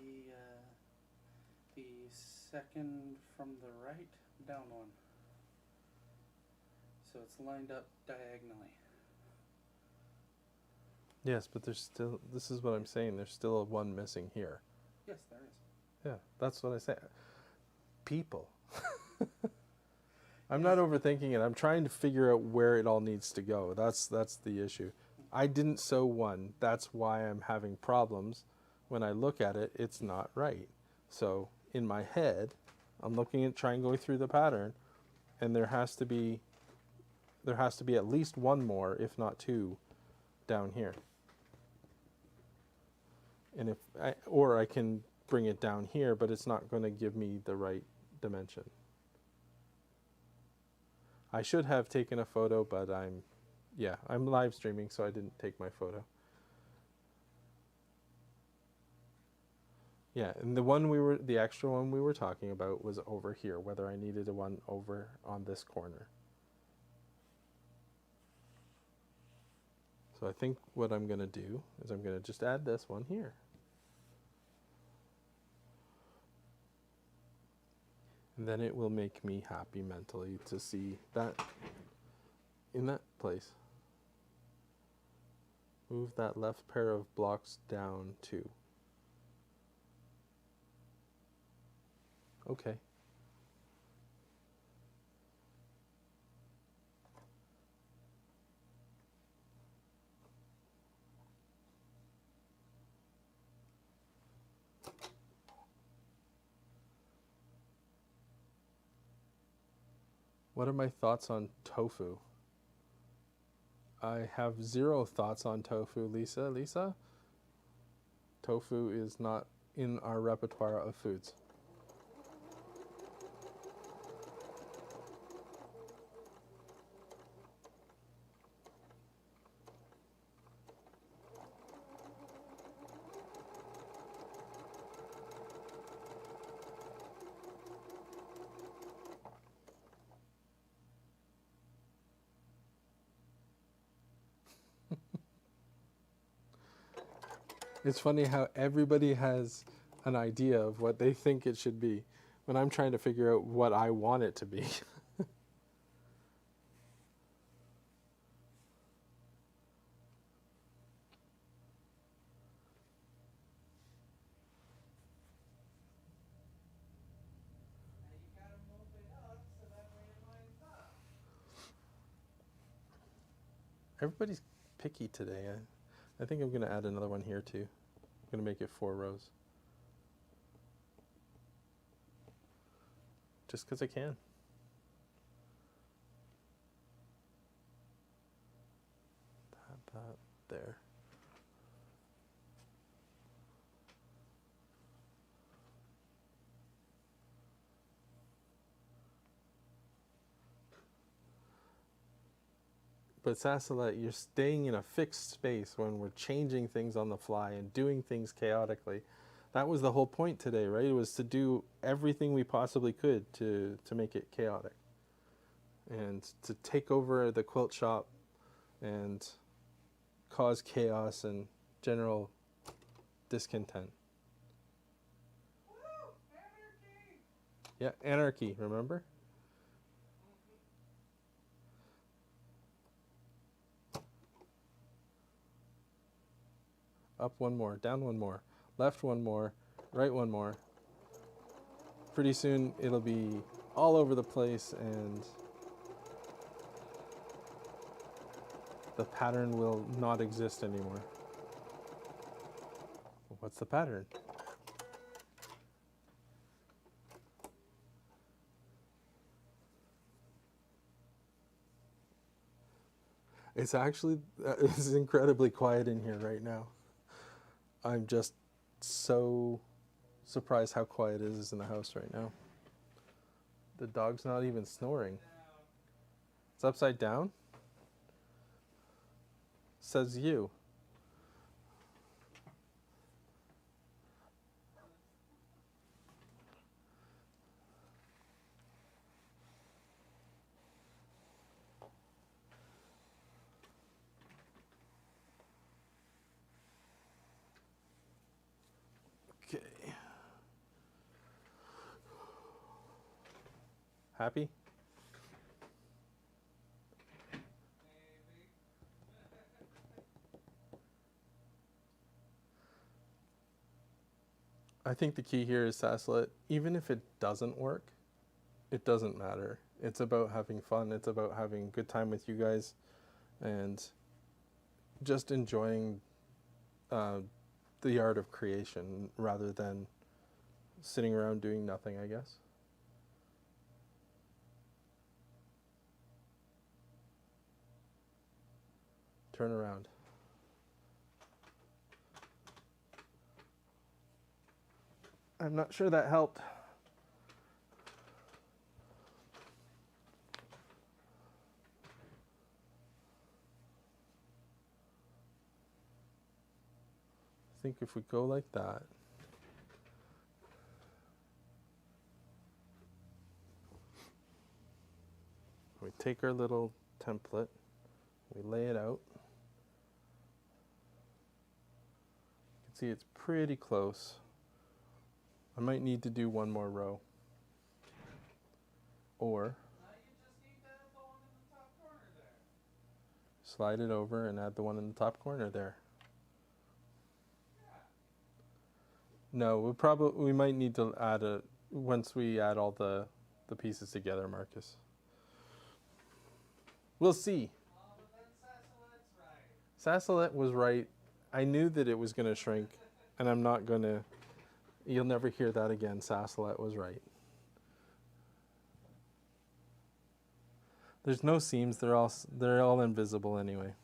second from the right down one. So it's lined up diagonally. Yes, but there's still, this is what I'm saying, there's still a one missing here. Yes, there is. Yeah, that's what I say. People. I'm not overthinking it. I'm trying to figure out where it all needs to go. That's the issue. I didn't sew one. That's why I'm having problems. When I look at it, it's not right. So in my head, I'm looking at trying going through the pattern, and there has to be at least one more, if not two, down here. And or I can bring it down here, but it's not going to give me the right dimension. I should have taken a photo, but I'm live streaming, so I didn't take my photo. Yeah, and the extra one we were talking about was over here, whether I needed a one over on this corner. So I think what I'm going to do is I'm going to just add this one here. And then it will make me happy mentally to see that in that place. Move that left pair of blocks down too. Okay. What are my thoughts on tofu? I have zero thoughts on tofu, Lisa. Lisa? Tofu is not in our repertoire of foods. It's funny how everybody has an idea of what they think it should be when I'm trying to figure out what I want it to be. Now you gotta move it up so that way it lines up. Everybody's picky today. I think I'm going to add another one here too. I'm going to make it 4 rows. Just because I can. That, there. But Sassalet, you're staying in a fixed space when we're changing things on the fly and doing things chaotically. That was the whole point today, right? It was to do everything we possibly could to make it chaotic. And to take over the quilt shop and cause chaos and general discontent. Woo! Anarchy! Yeah, anarchy, remember? Up one more, down one more, left one more, right one more. Pretty soon it'll be all over the place and the pattern will not exist anymore. What's the pattern? It's actually, it's incredibly quiet in here right now. I'm just so surprised how quiet it is in the house right now. The dog's not even snoring. It's upside down. Says you. Okay. Happy? I think the key here is Saslet. Even if it doesn't work, it doesn't matter. It's about having fun. It's about having a good time with you guys and just enjoying the art of creation rather than sitting around doing nothing, I guess. Turn around. I'm not sure that helped. I think if we go like that, we take our little template, we lay it out. You can see it's pretty close. I might need to do one more row. Or Now you just need to add the one in the top corner there. slide it over and add the one in the top corner there. No, we might need to add once we add all the pieces together, Marcus. We'll see. Oh, but then Sassalet's right. Sassalet was right. I knew that it was going to shrink, and I'm not going to. You'll never hear that again. Sassalet was right. There's no seams. They're all invisible anyway.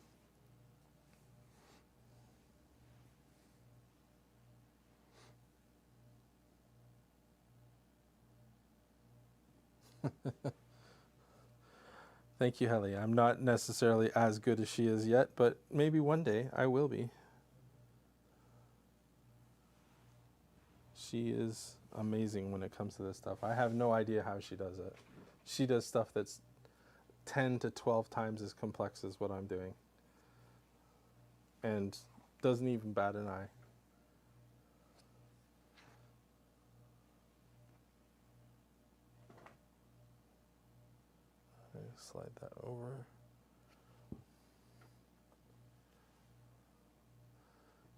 Thank you, Helly. I'm not necessarily as good as she is yet, but maybe one day I will be. She is amazing when it comes to this stuff. I have no idea how she does it. She does stuff that's 10 to 12 times as complex as what I'm doing. And doesn't even bat an eye. Slide that over.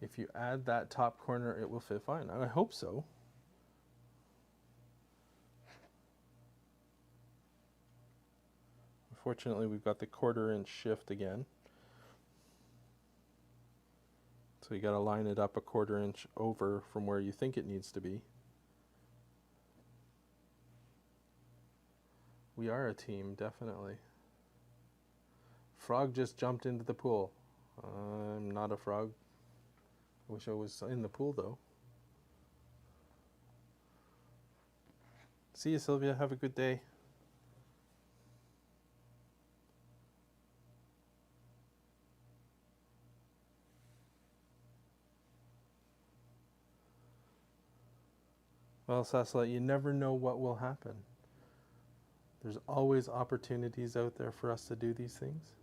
If you add that top corner, it will fit fine. I hope so. Unfortunately, we've got the 1/4 inch shift again. So you got to line it up a 1/4 inch over from where you think it needs to be. We are a team, definitely. Frog just jumped into the pool. I'm not a frog. I wish I was in the pool, though. See you, Sylvia. Have a good day. Well, Sasla, you never know what will happen. There's always opportunities out there for us to do these things.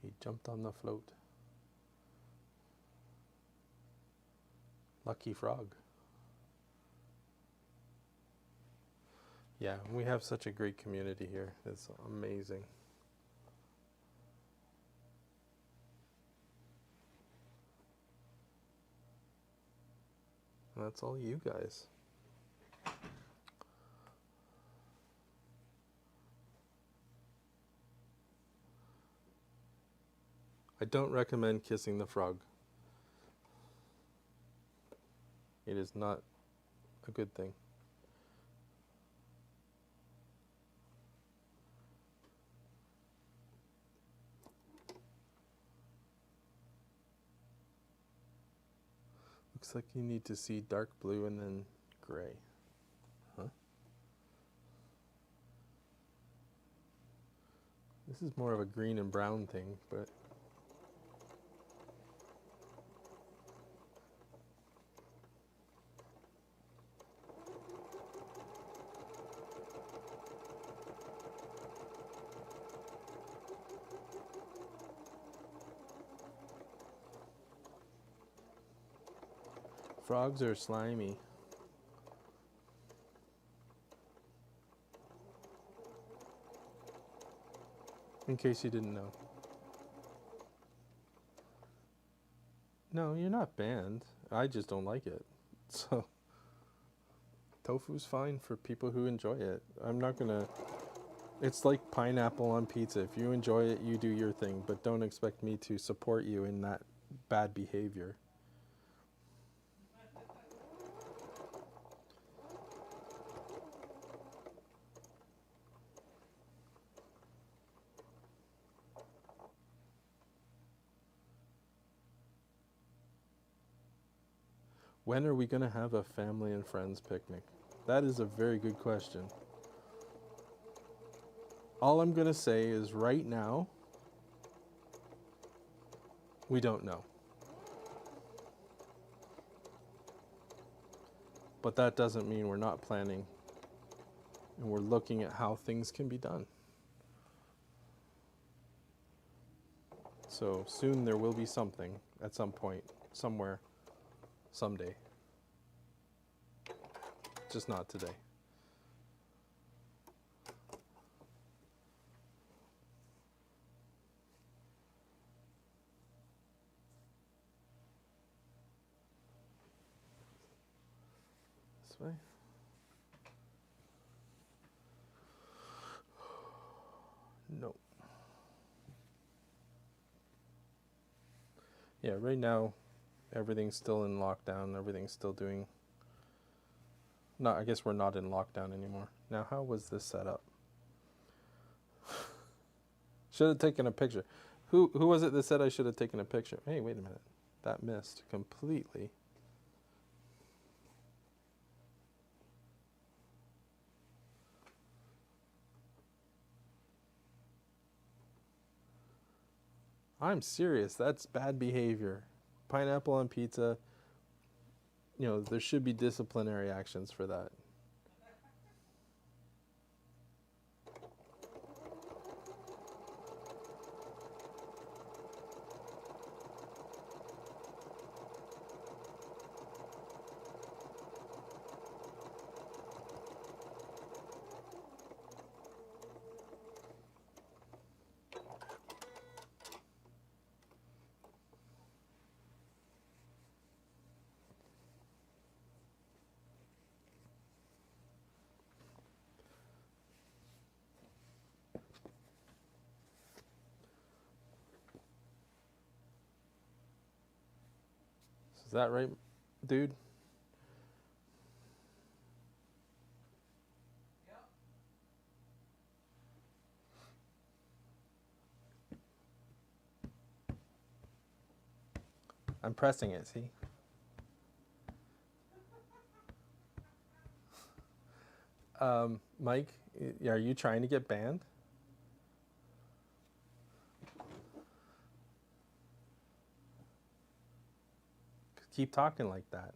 He jumped on the float. Lucky frog. Yeah, we have such a great community here. It's amazing. That's all you guys. I don't recommend kissing the frog. It is not a good thing. Looks like you need to see dark blue and then gray. Huh? This is more of a green and brown thing, but frogs are slimy. In case you didn't know. No, you're not banned. I just don't like it. So, tofu's fine for people who enjoy it. I'm not gonna... It's like pineapple on pizza. If you enjoy it, you do your thing. But don't expect me to support you in that bad behavior. When are we going to have a family and friends picnic? That is a very good question. All I'm going to say is right now, we don't know. But that doesn't mean we're not planning and we're looking at how things can be done. So soon there will be something at some point, somewhere, someday. Just not today. This way. No. Yeah, right now everything's still in lockdown. Everything's still doing... No, I guess we're not in lockdown anymore. Now, how was this set up? Should have taken a picture. Who was it that said I should have taken a picture? Hey, wait a minute. That missed completely. I'm serious. That's bad behavior. Pineapple on pizza. You know, there should be disciplinary actions for that. Is that right, dude? Yep. I'm pressing it, see? Mike, are you trying to get banned? Keep talking like that.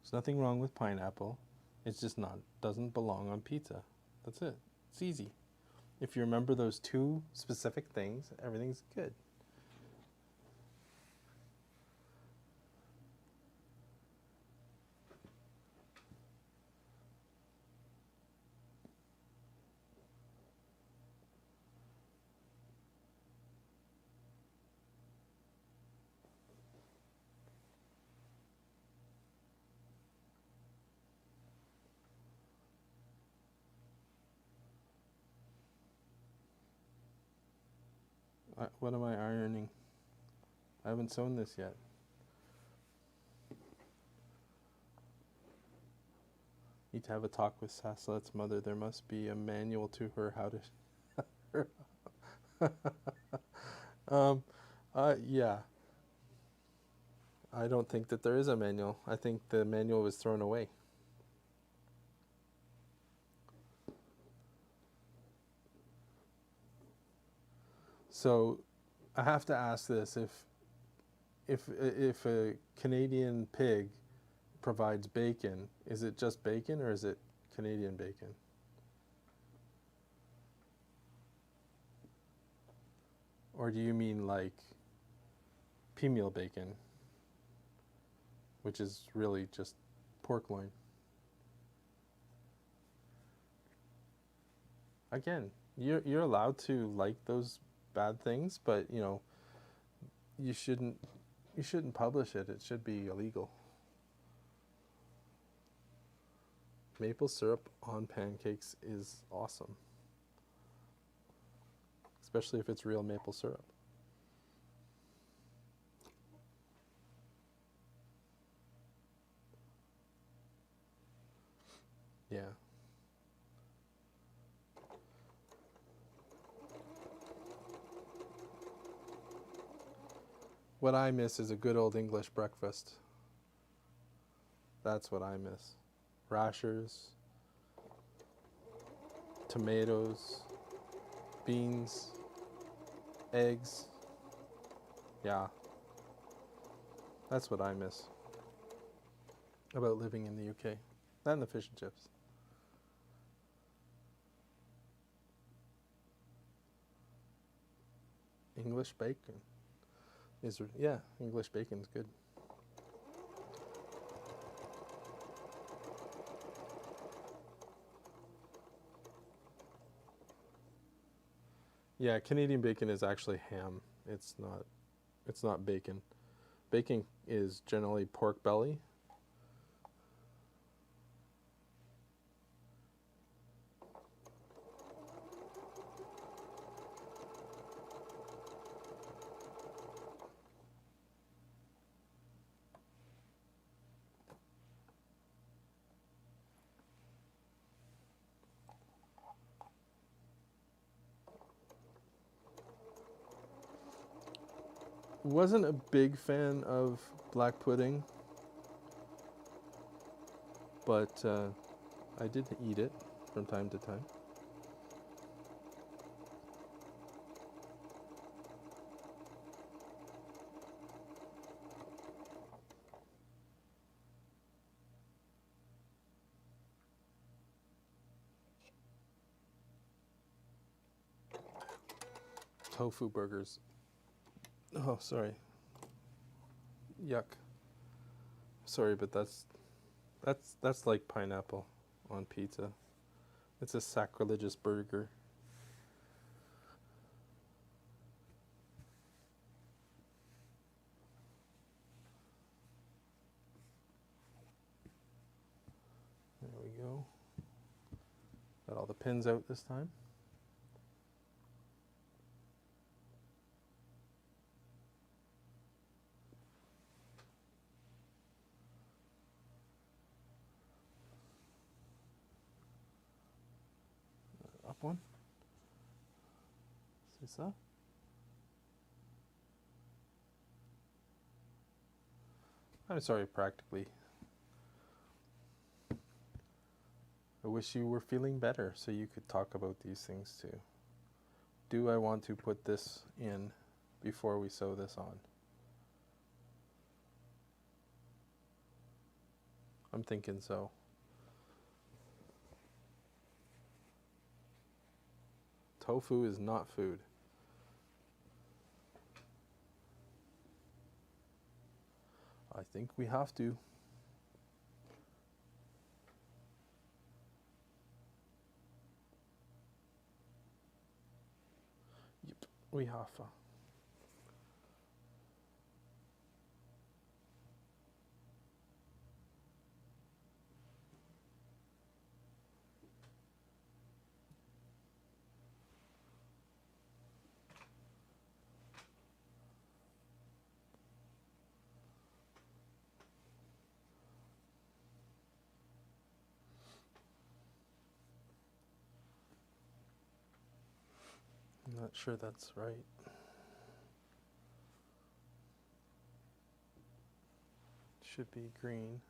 There's nothing wrong with pineapple. It's just doesn't belong on pizza. That's it. It's easy. If you remember those two specific things, everything's good. What am I ironing? I haven't sewn this yet. Need to have a talk with Sasselet's mother. There must be a manual to her how to. Yeah. I don't think that there is a manual. I think the manual was thrown away. So, I have to ask this: if a Canadian pig provides bacon, is it just bacon or is it Canadian bacon? Or do you mean like pea meal bacon, which is really just pork loin? Again, you're allowed to like those bad things, but you know, you shouldn't publish it. It should be illegal. Maple syrup on pancakes is awesome, especially if it's real maple syrup. Yeah. What I miss is a good old English breakfast. That's what I miss. Rashers, tomatoes, beans, eggs. Yeah. That's what I miss about living in the UK. That and the fish and chips. English bacon. Yeah, English bacon's good. Yeah, Canadian bacon is actually ham. It's not bacon. Bacon is generally pork belly. Wasn't a big fan of black pudding, but I did eat it from time to time. Tofu burgers. Oh, sorry. Yuck. Sorry, but that's like pineapple on pizza. It's a sacrilegious burger. There we go. Got all the pins out this time. Up one. C'est ça? I'm sorry, practically. I wish you were feeling better so you could talk about these things too. Do I want to put this in before we sew this on? I'm thinking so. Tofu is not food. I think we have to. Yep, we have to. Not sure that's right. Should be green.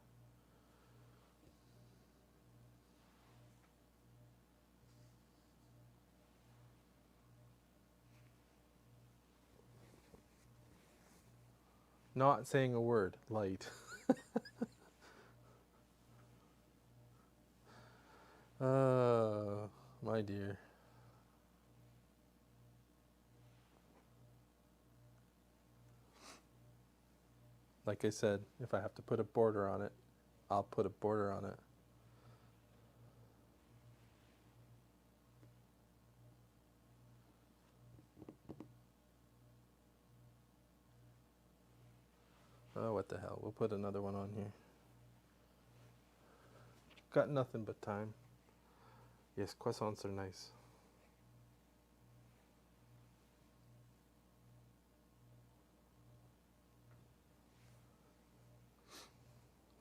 Not saying a word. Light. My dear. Like I said, if I have to put a border on it, I'll put a border on it. Oh, what the hell. We'll put another one on here. Got nothing but time. Yes, croissants are nice.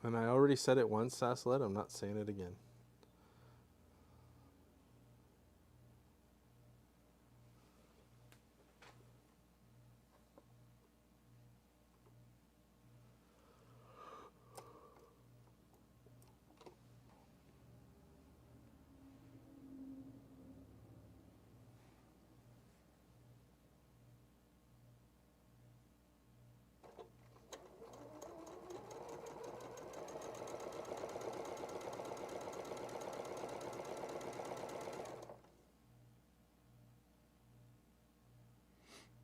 And I already said it once, Saslet. I'm not saying it again.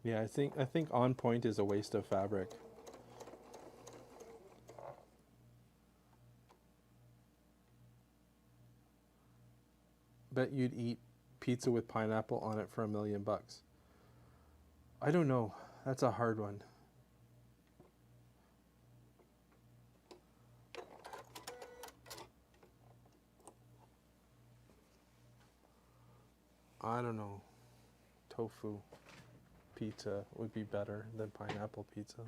Yeah, I think on point is a waste of fabric. Bet you'd eat pizza with pineapple on it for $1 million. I don't know. That's a hard one. I don't know. Tofu pizza would be better than pineapple pizza.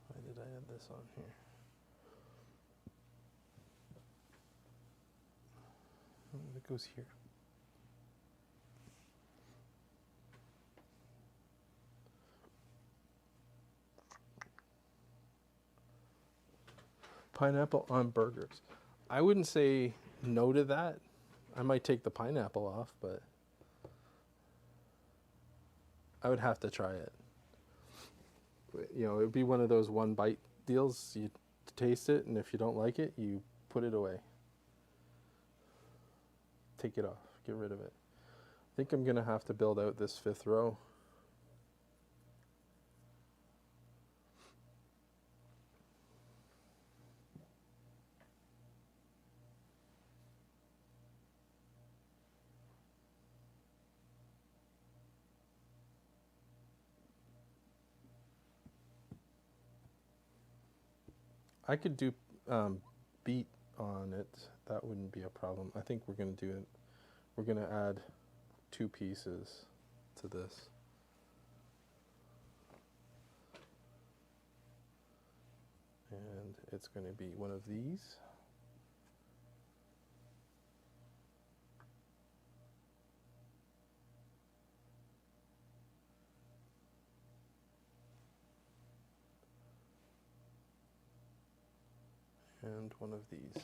Why did I add this on here? It goes here. Pineapple on burgers. I wouldn't say no to that. I might take the pineapple off, but I would have to try it. You know, it would be one of those one bite deals. You taste it, and if you don't like it, you put it away. Take it off. Get rid of it. I think I'm going to have to build out this 5th row. I could do beat on it. That wouldn't be a problem. I think we're going to do it. We're going to add 2 pieces to this. And it's going to be one of these. And one of these.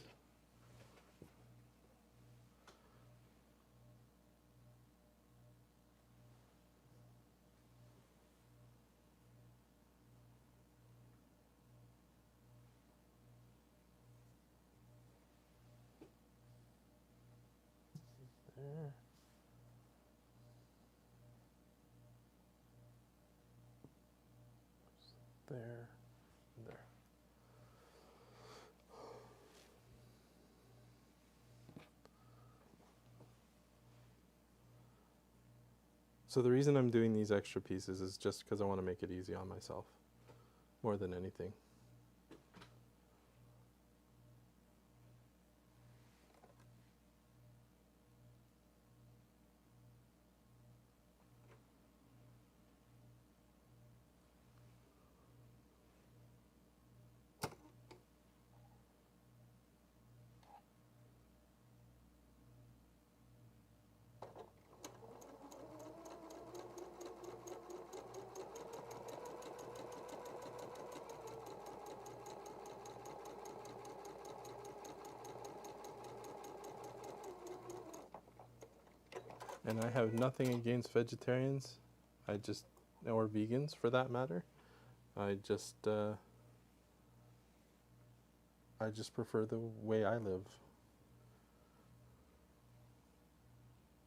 There. There. And there. So the reason I'm doing these extra pieces is just because I want to make it easy on myself, more than anything. And I have nothing against vegetarians, or vegans for that matter. I just prefer the way I live.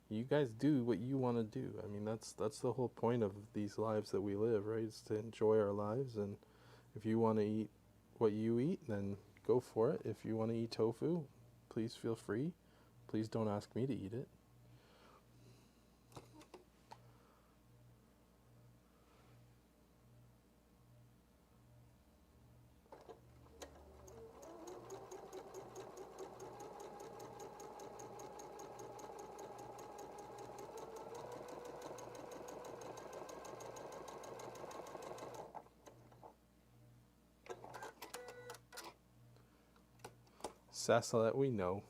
You guys do what you want to do. I mean, that's the whole point of these lives that we live, right? Is to enjoy our lives, and if you want to eat what you eat, then go for it. If you want to eat tofu, please feel free. Please don't ask me to eat it. Sassalette, we know.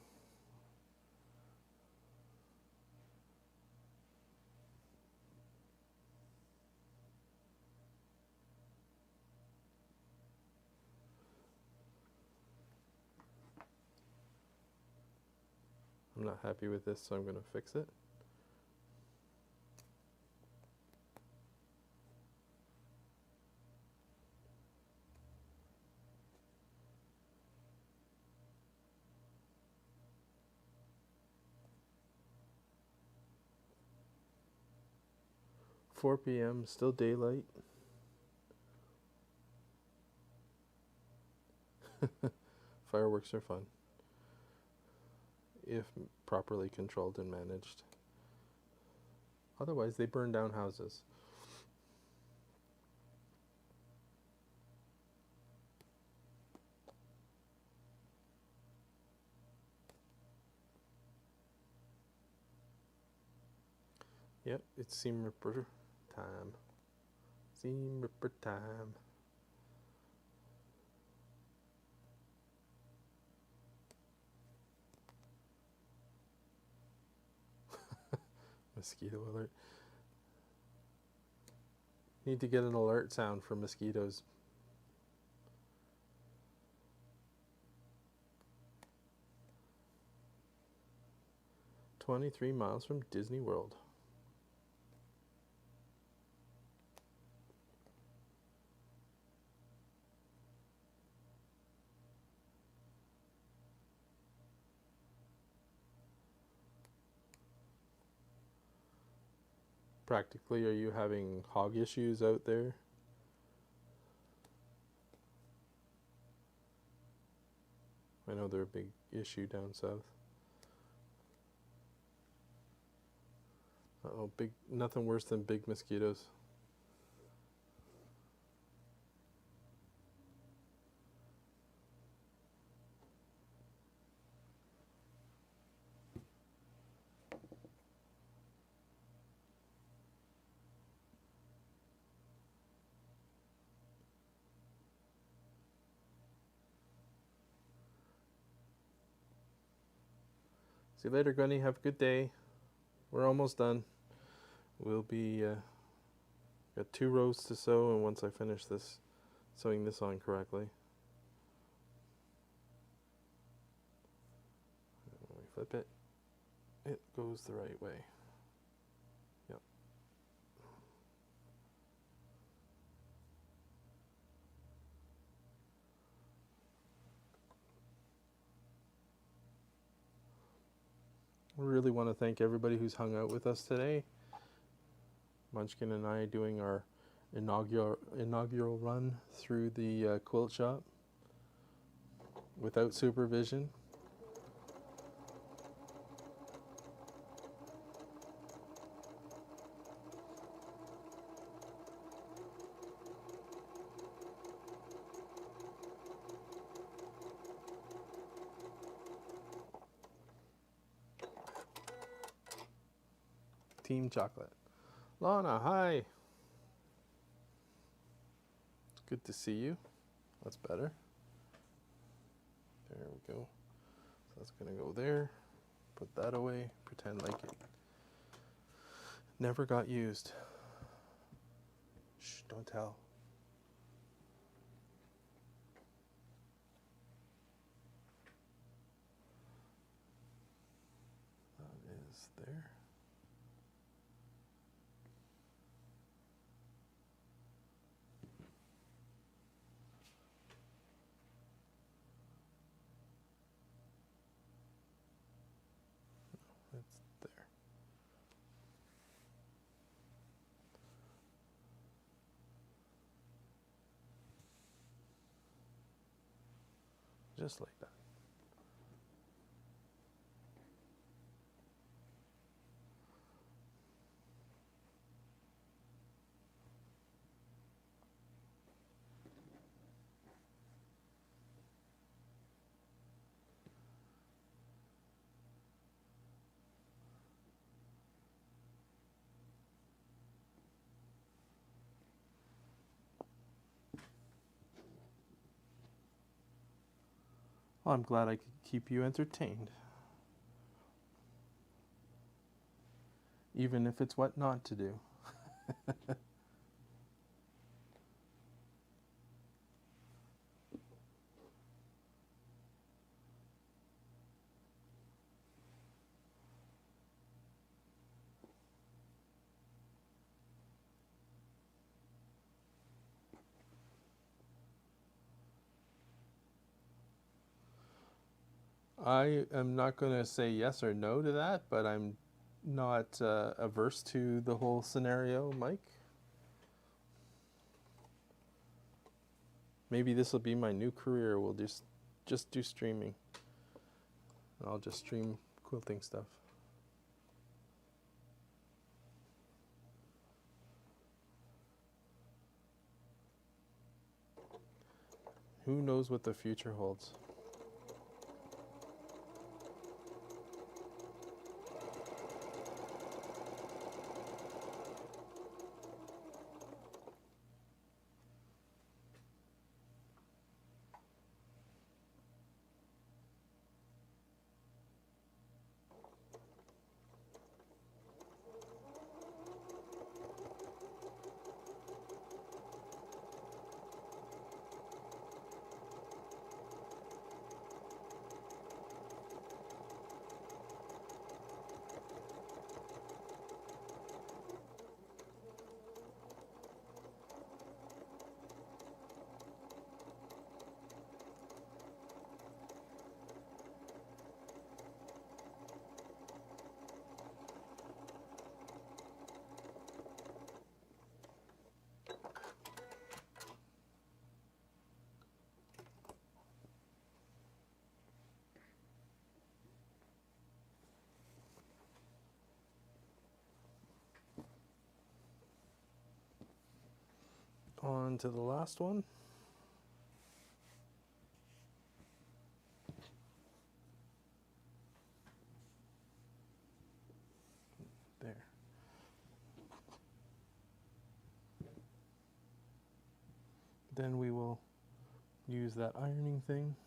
I'm not happy with this, so I'm going to fix it. $4 p.m., still daylight. Fireworks are fun, if properly controlled and managed. Otherwise, they burn down houses. Yep, it's seam ripper time. Seam ripper time. Mosquito alert. Need to get an alert sound for mosquitoes. "23 miles from Disney World." Practically, are you having hog issues out there? I know they're a big issue down south. Uh-oh, nothing worse than big mosquitoes. See you later, Gunny. Have a good day. We're almost done. We'll be got 2 rows to sew, and once I finish this, sewing this on correctly, when we flip it, it goes the right way. Yep. We really want to thank everybody who's hung out with us today. Munchkin and I doing our inaugural run through the quilt shop without supervision. Team Chocolate. Lana, hi. It's good to see you. That's better. There we go. So that's going to go there. Put that away. Pretend like it never got used. Shh, don't tell. That is there. It's there. Just like that. Well, I'm glad I could keep you entertained. Even if it's what not to do. I am not going to say yes or no to that, but I'm not averse to the whole scenario, Mike. Maybe this will be my new career. We'll just do streaming. I'll just stream quilting stuff. Who knows what the future holds? On to the last one. There. Then we will use that ironing thing.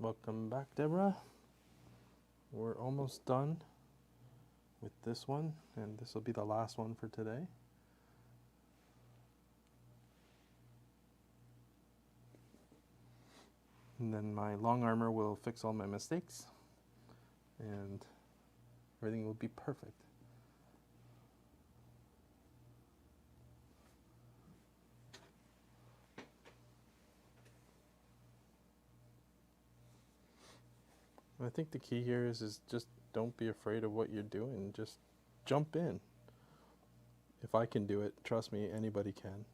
Welcome back, Deborah. We're almost done with this one, and this will be the last one for today. And then my long armor will fix all my mistakes, and everything will be perfect. I think the key here is just don't be afraid of what you're doing. Just jump in. If I can do it, trust me, anybody can.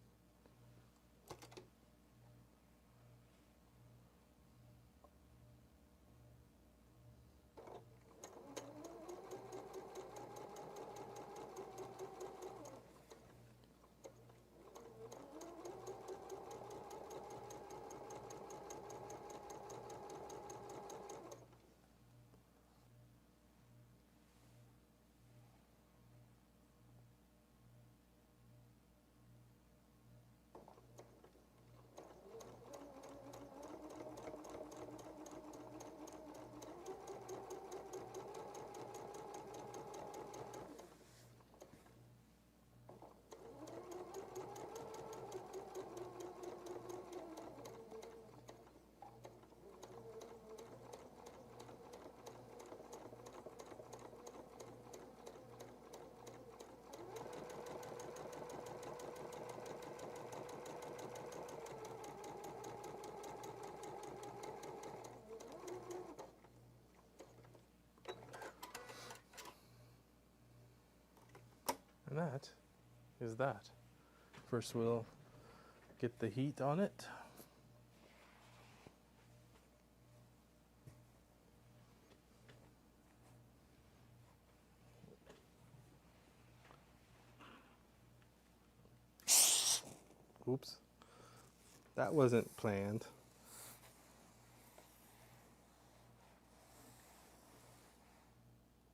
And that is that. First we'll get the heat on it. Oops. That wasn't planned.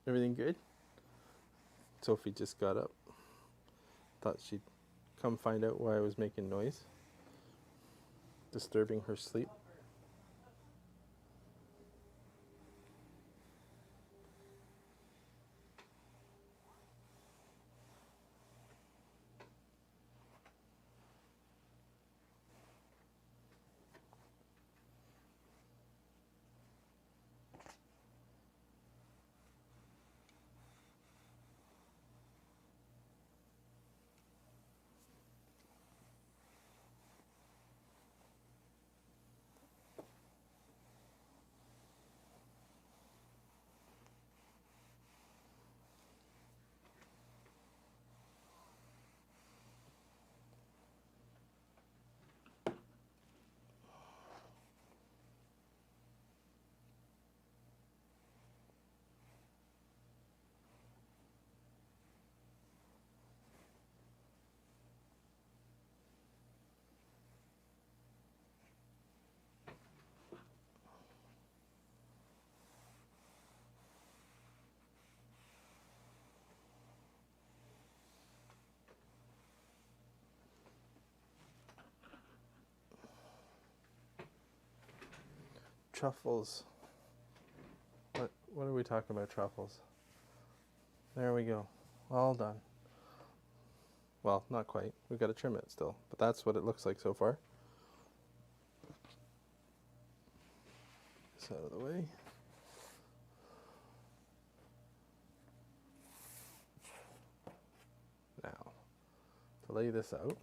Everything good? Sophie just got up. Thought she'd come find out why I was making noise. Disturbing her sleep. Truffles. What are we talking about, truffles? There we go. All done. Well, not quite. We've got to trim it still, but that's what it looks like so far. This out of the way. Now, to lay this out.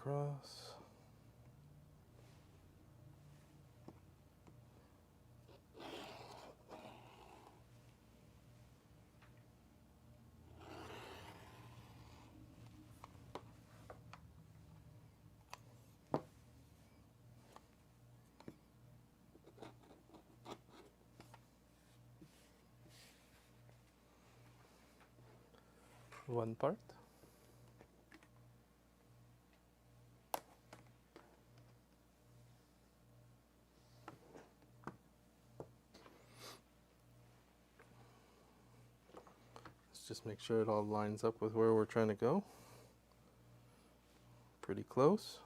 Across. One part. Let's just make sure it all lines up with where we're trying to go. Pretty close.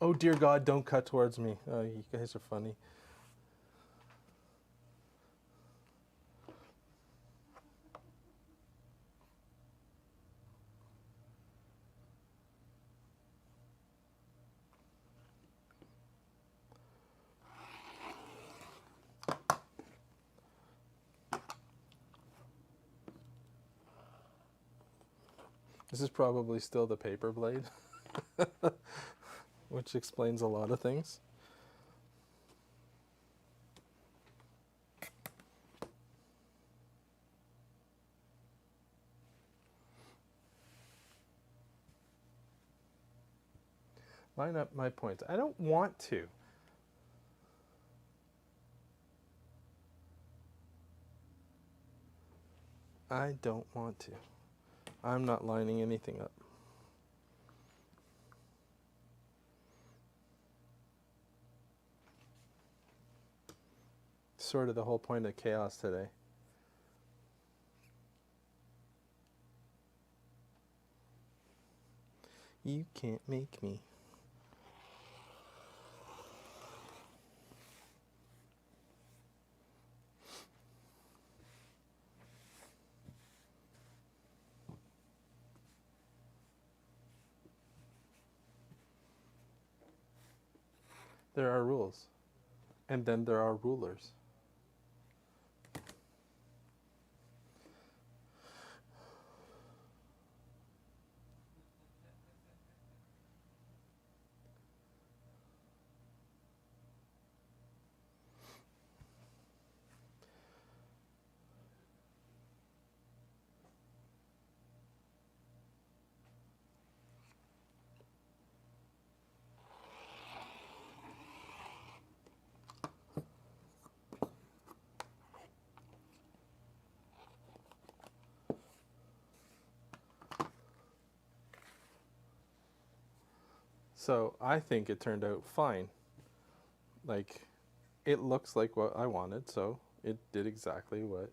Oh dear God, don't cut towards me. Oh, you guys are funny. This is probably still the paper blade, which explains a lot of things. Line up my points. I don't want to. I don't want to. I'm not lining anything up. sort of the whole point of chaos today. You can't make me. There are rules. And then there are rulers. So I think it turned out fine. Like, it looks like what I wanted, so it did exactly what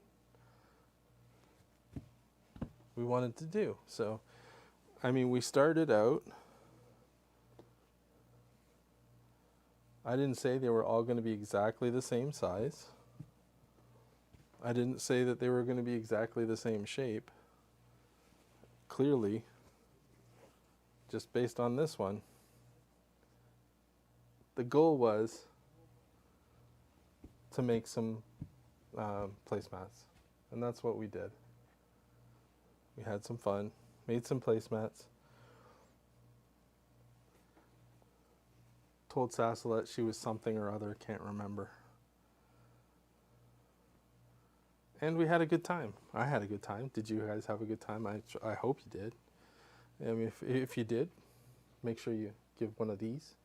we wanted to do. So, I mean, we started out, I didn't say they were all going to be exactly the same size. I didn't say that they were going to be exactly the same shape. Clearly, just based on this one, the goal was to make some placemats, and that's what we did. We had some fun, made some placemats, told Sassalet she was something or other, can't remember. And we had a good time. I had a good time. Did you guys have a good time? I hope you did. I mean, if you did, make sure you give one of these.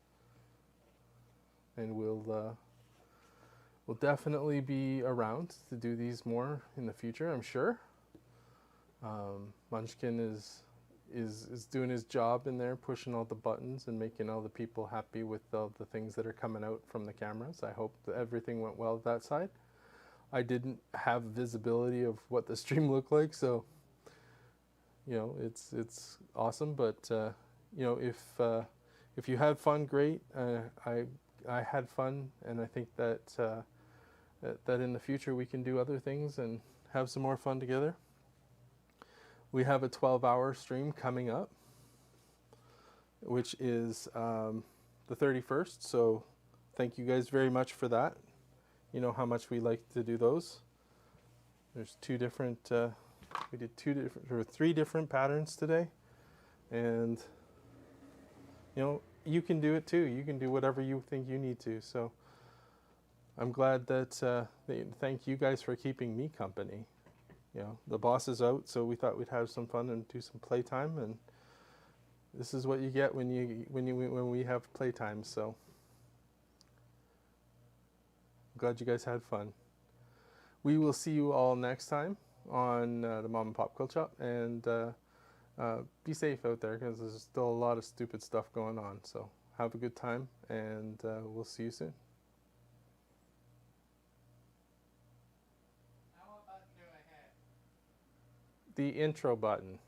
And we'll definitely be around to do these more in the future, I'm sure. Munchkin is doing his job in there, pushing all the buttons and making all the people happy with all the things that are coming out from the cameras. I hope that everything went well that side. I didn't have visibility of what the stream looked like, so you know, it's awesome. But you know, if you had fun, great. I had fun, and I think that that in the future we can do other things and have some more fun together. We have a 12-hour stream coming up, which is the 31st. So thank you guys very much for that. You know how much we like to do those. There's two different, we did three different patterns today, and you know, you can do it too. You can do whatever you think you need to. So I'm glad that thank you guys for keeping me company. You know, the boss is out, so we thought we'd have some fun and do some playtime, and this is what you get when we have playtime. So I'm glad you guys had fun. We will see you all next time on the Mom and Pop Quilt Shop, and be safe out there because there's still a lot of stupid stuff going on. So have a good time, and we'll see you soon. Now what button do I hit? The intro button.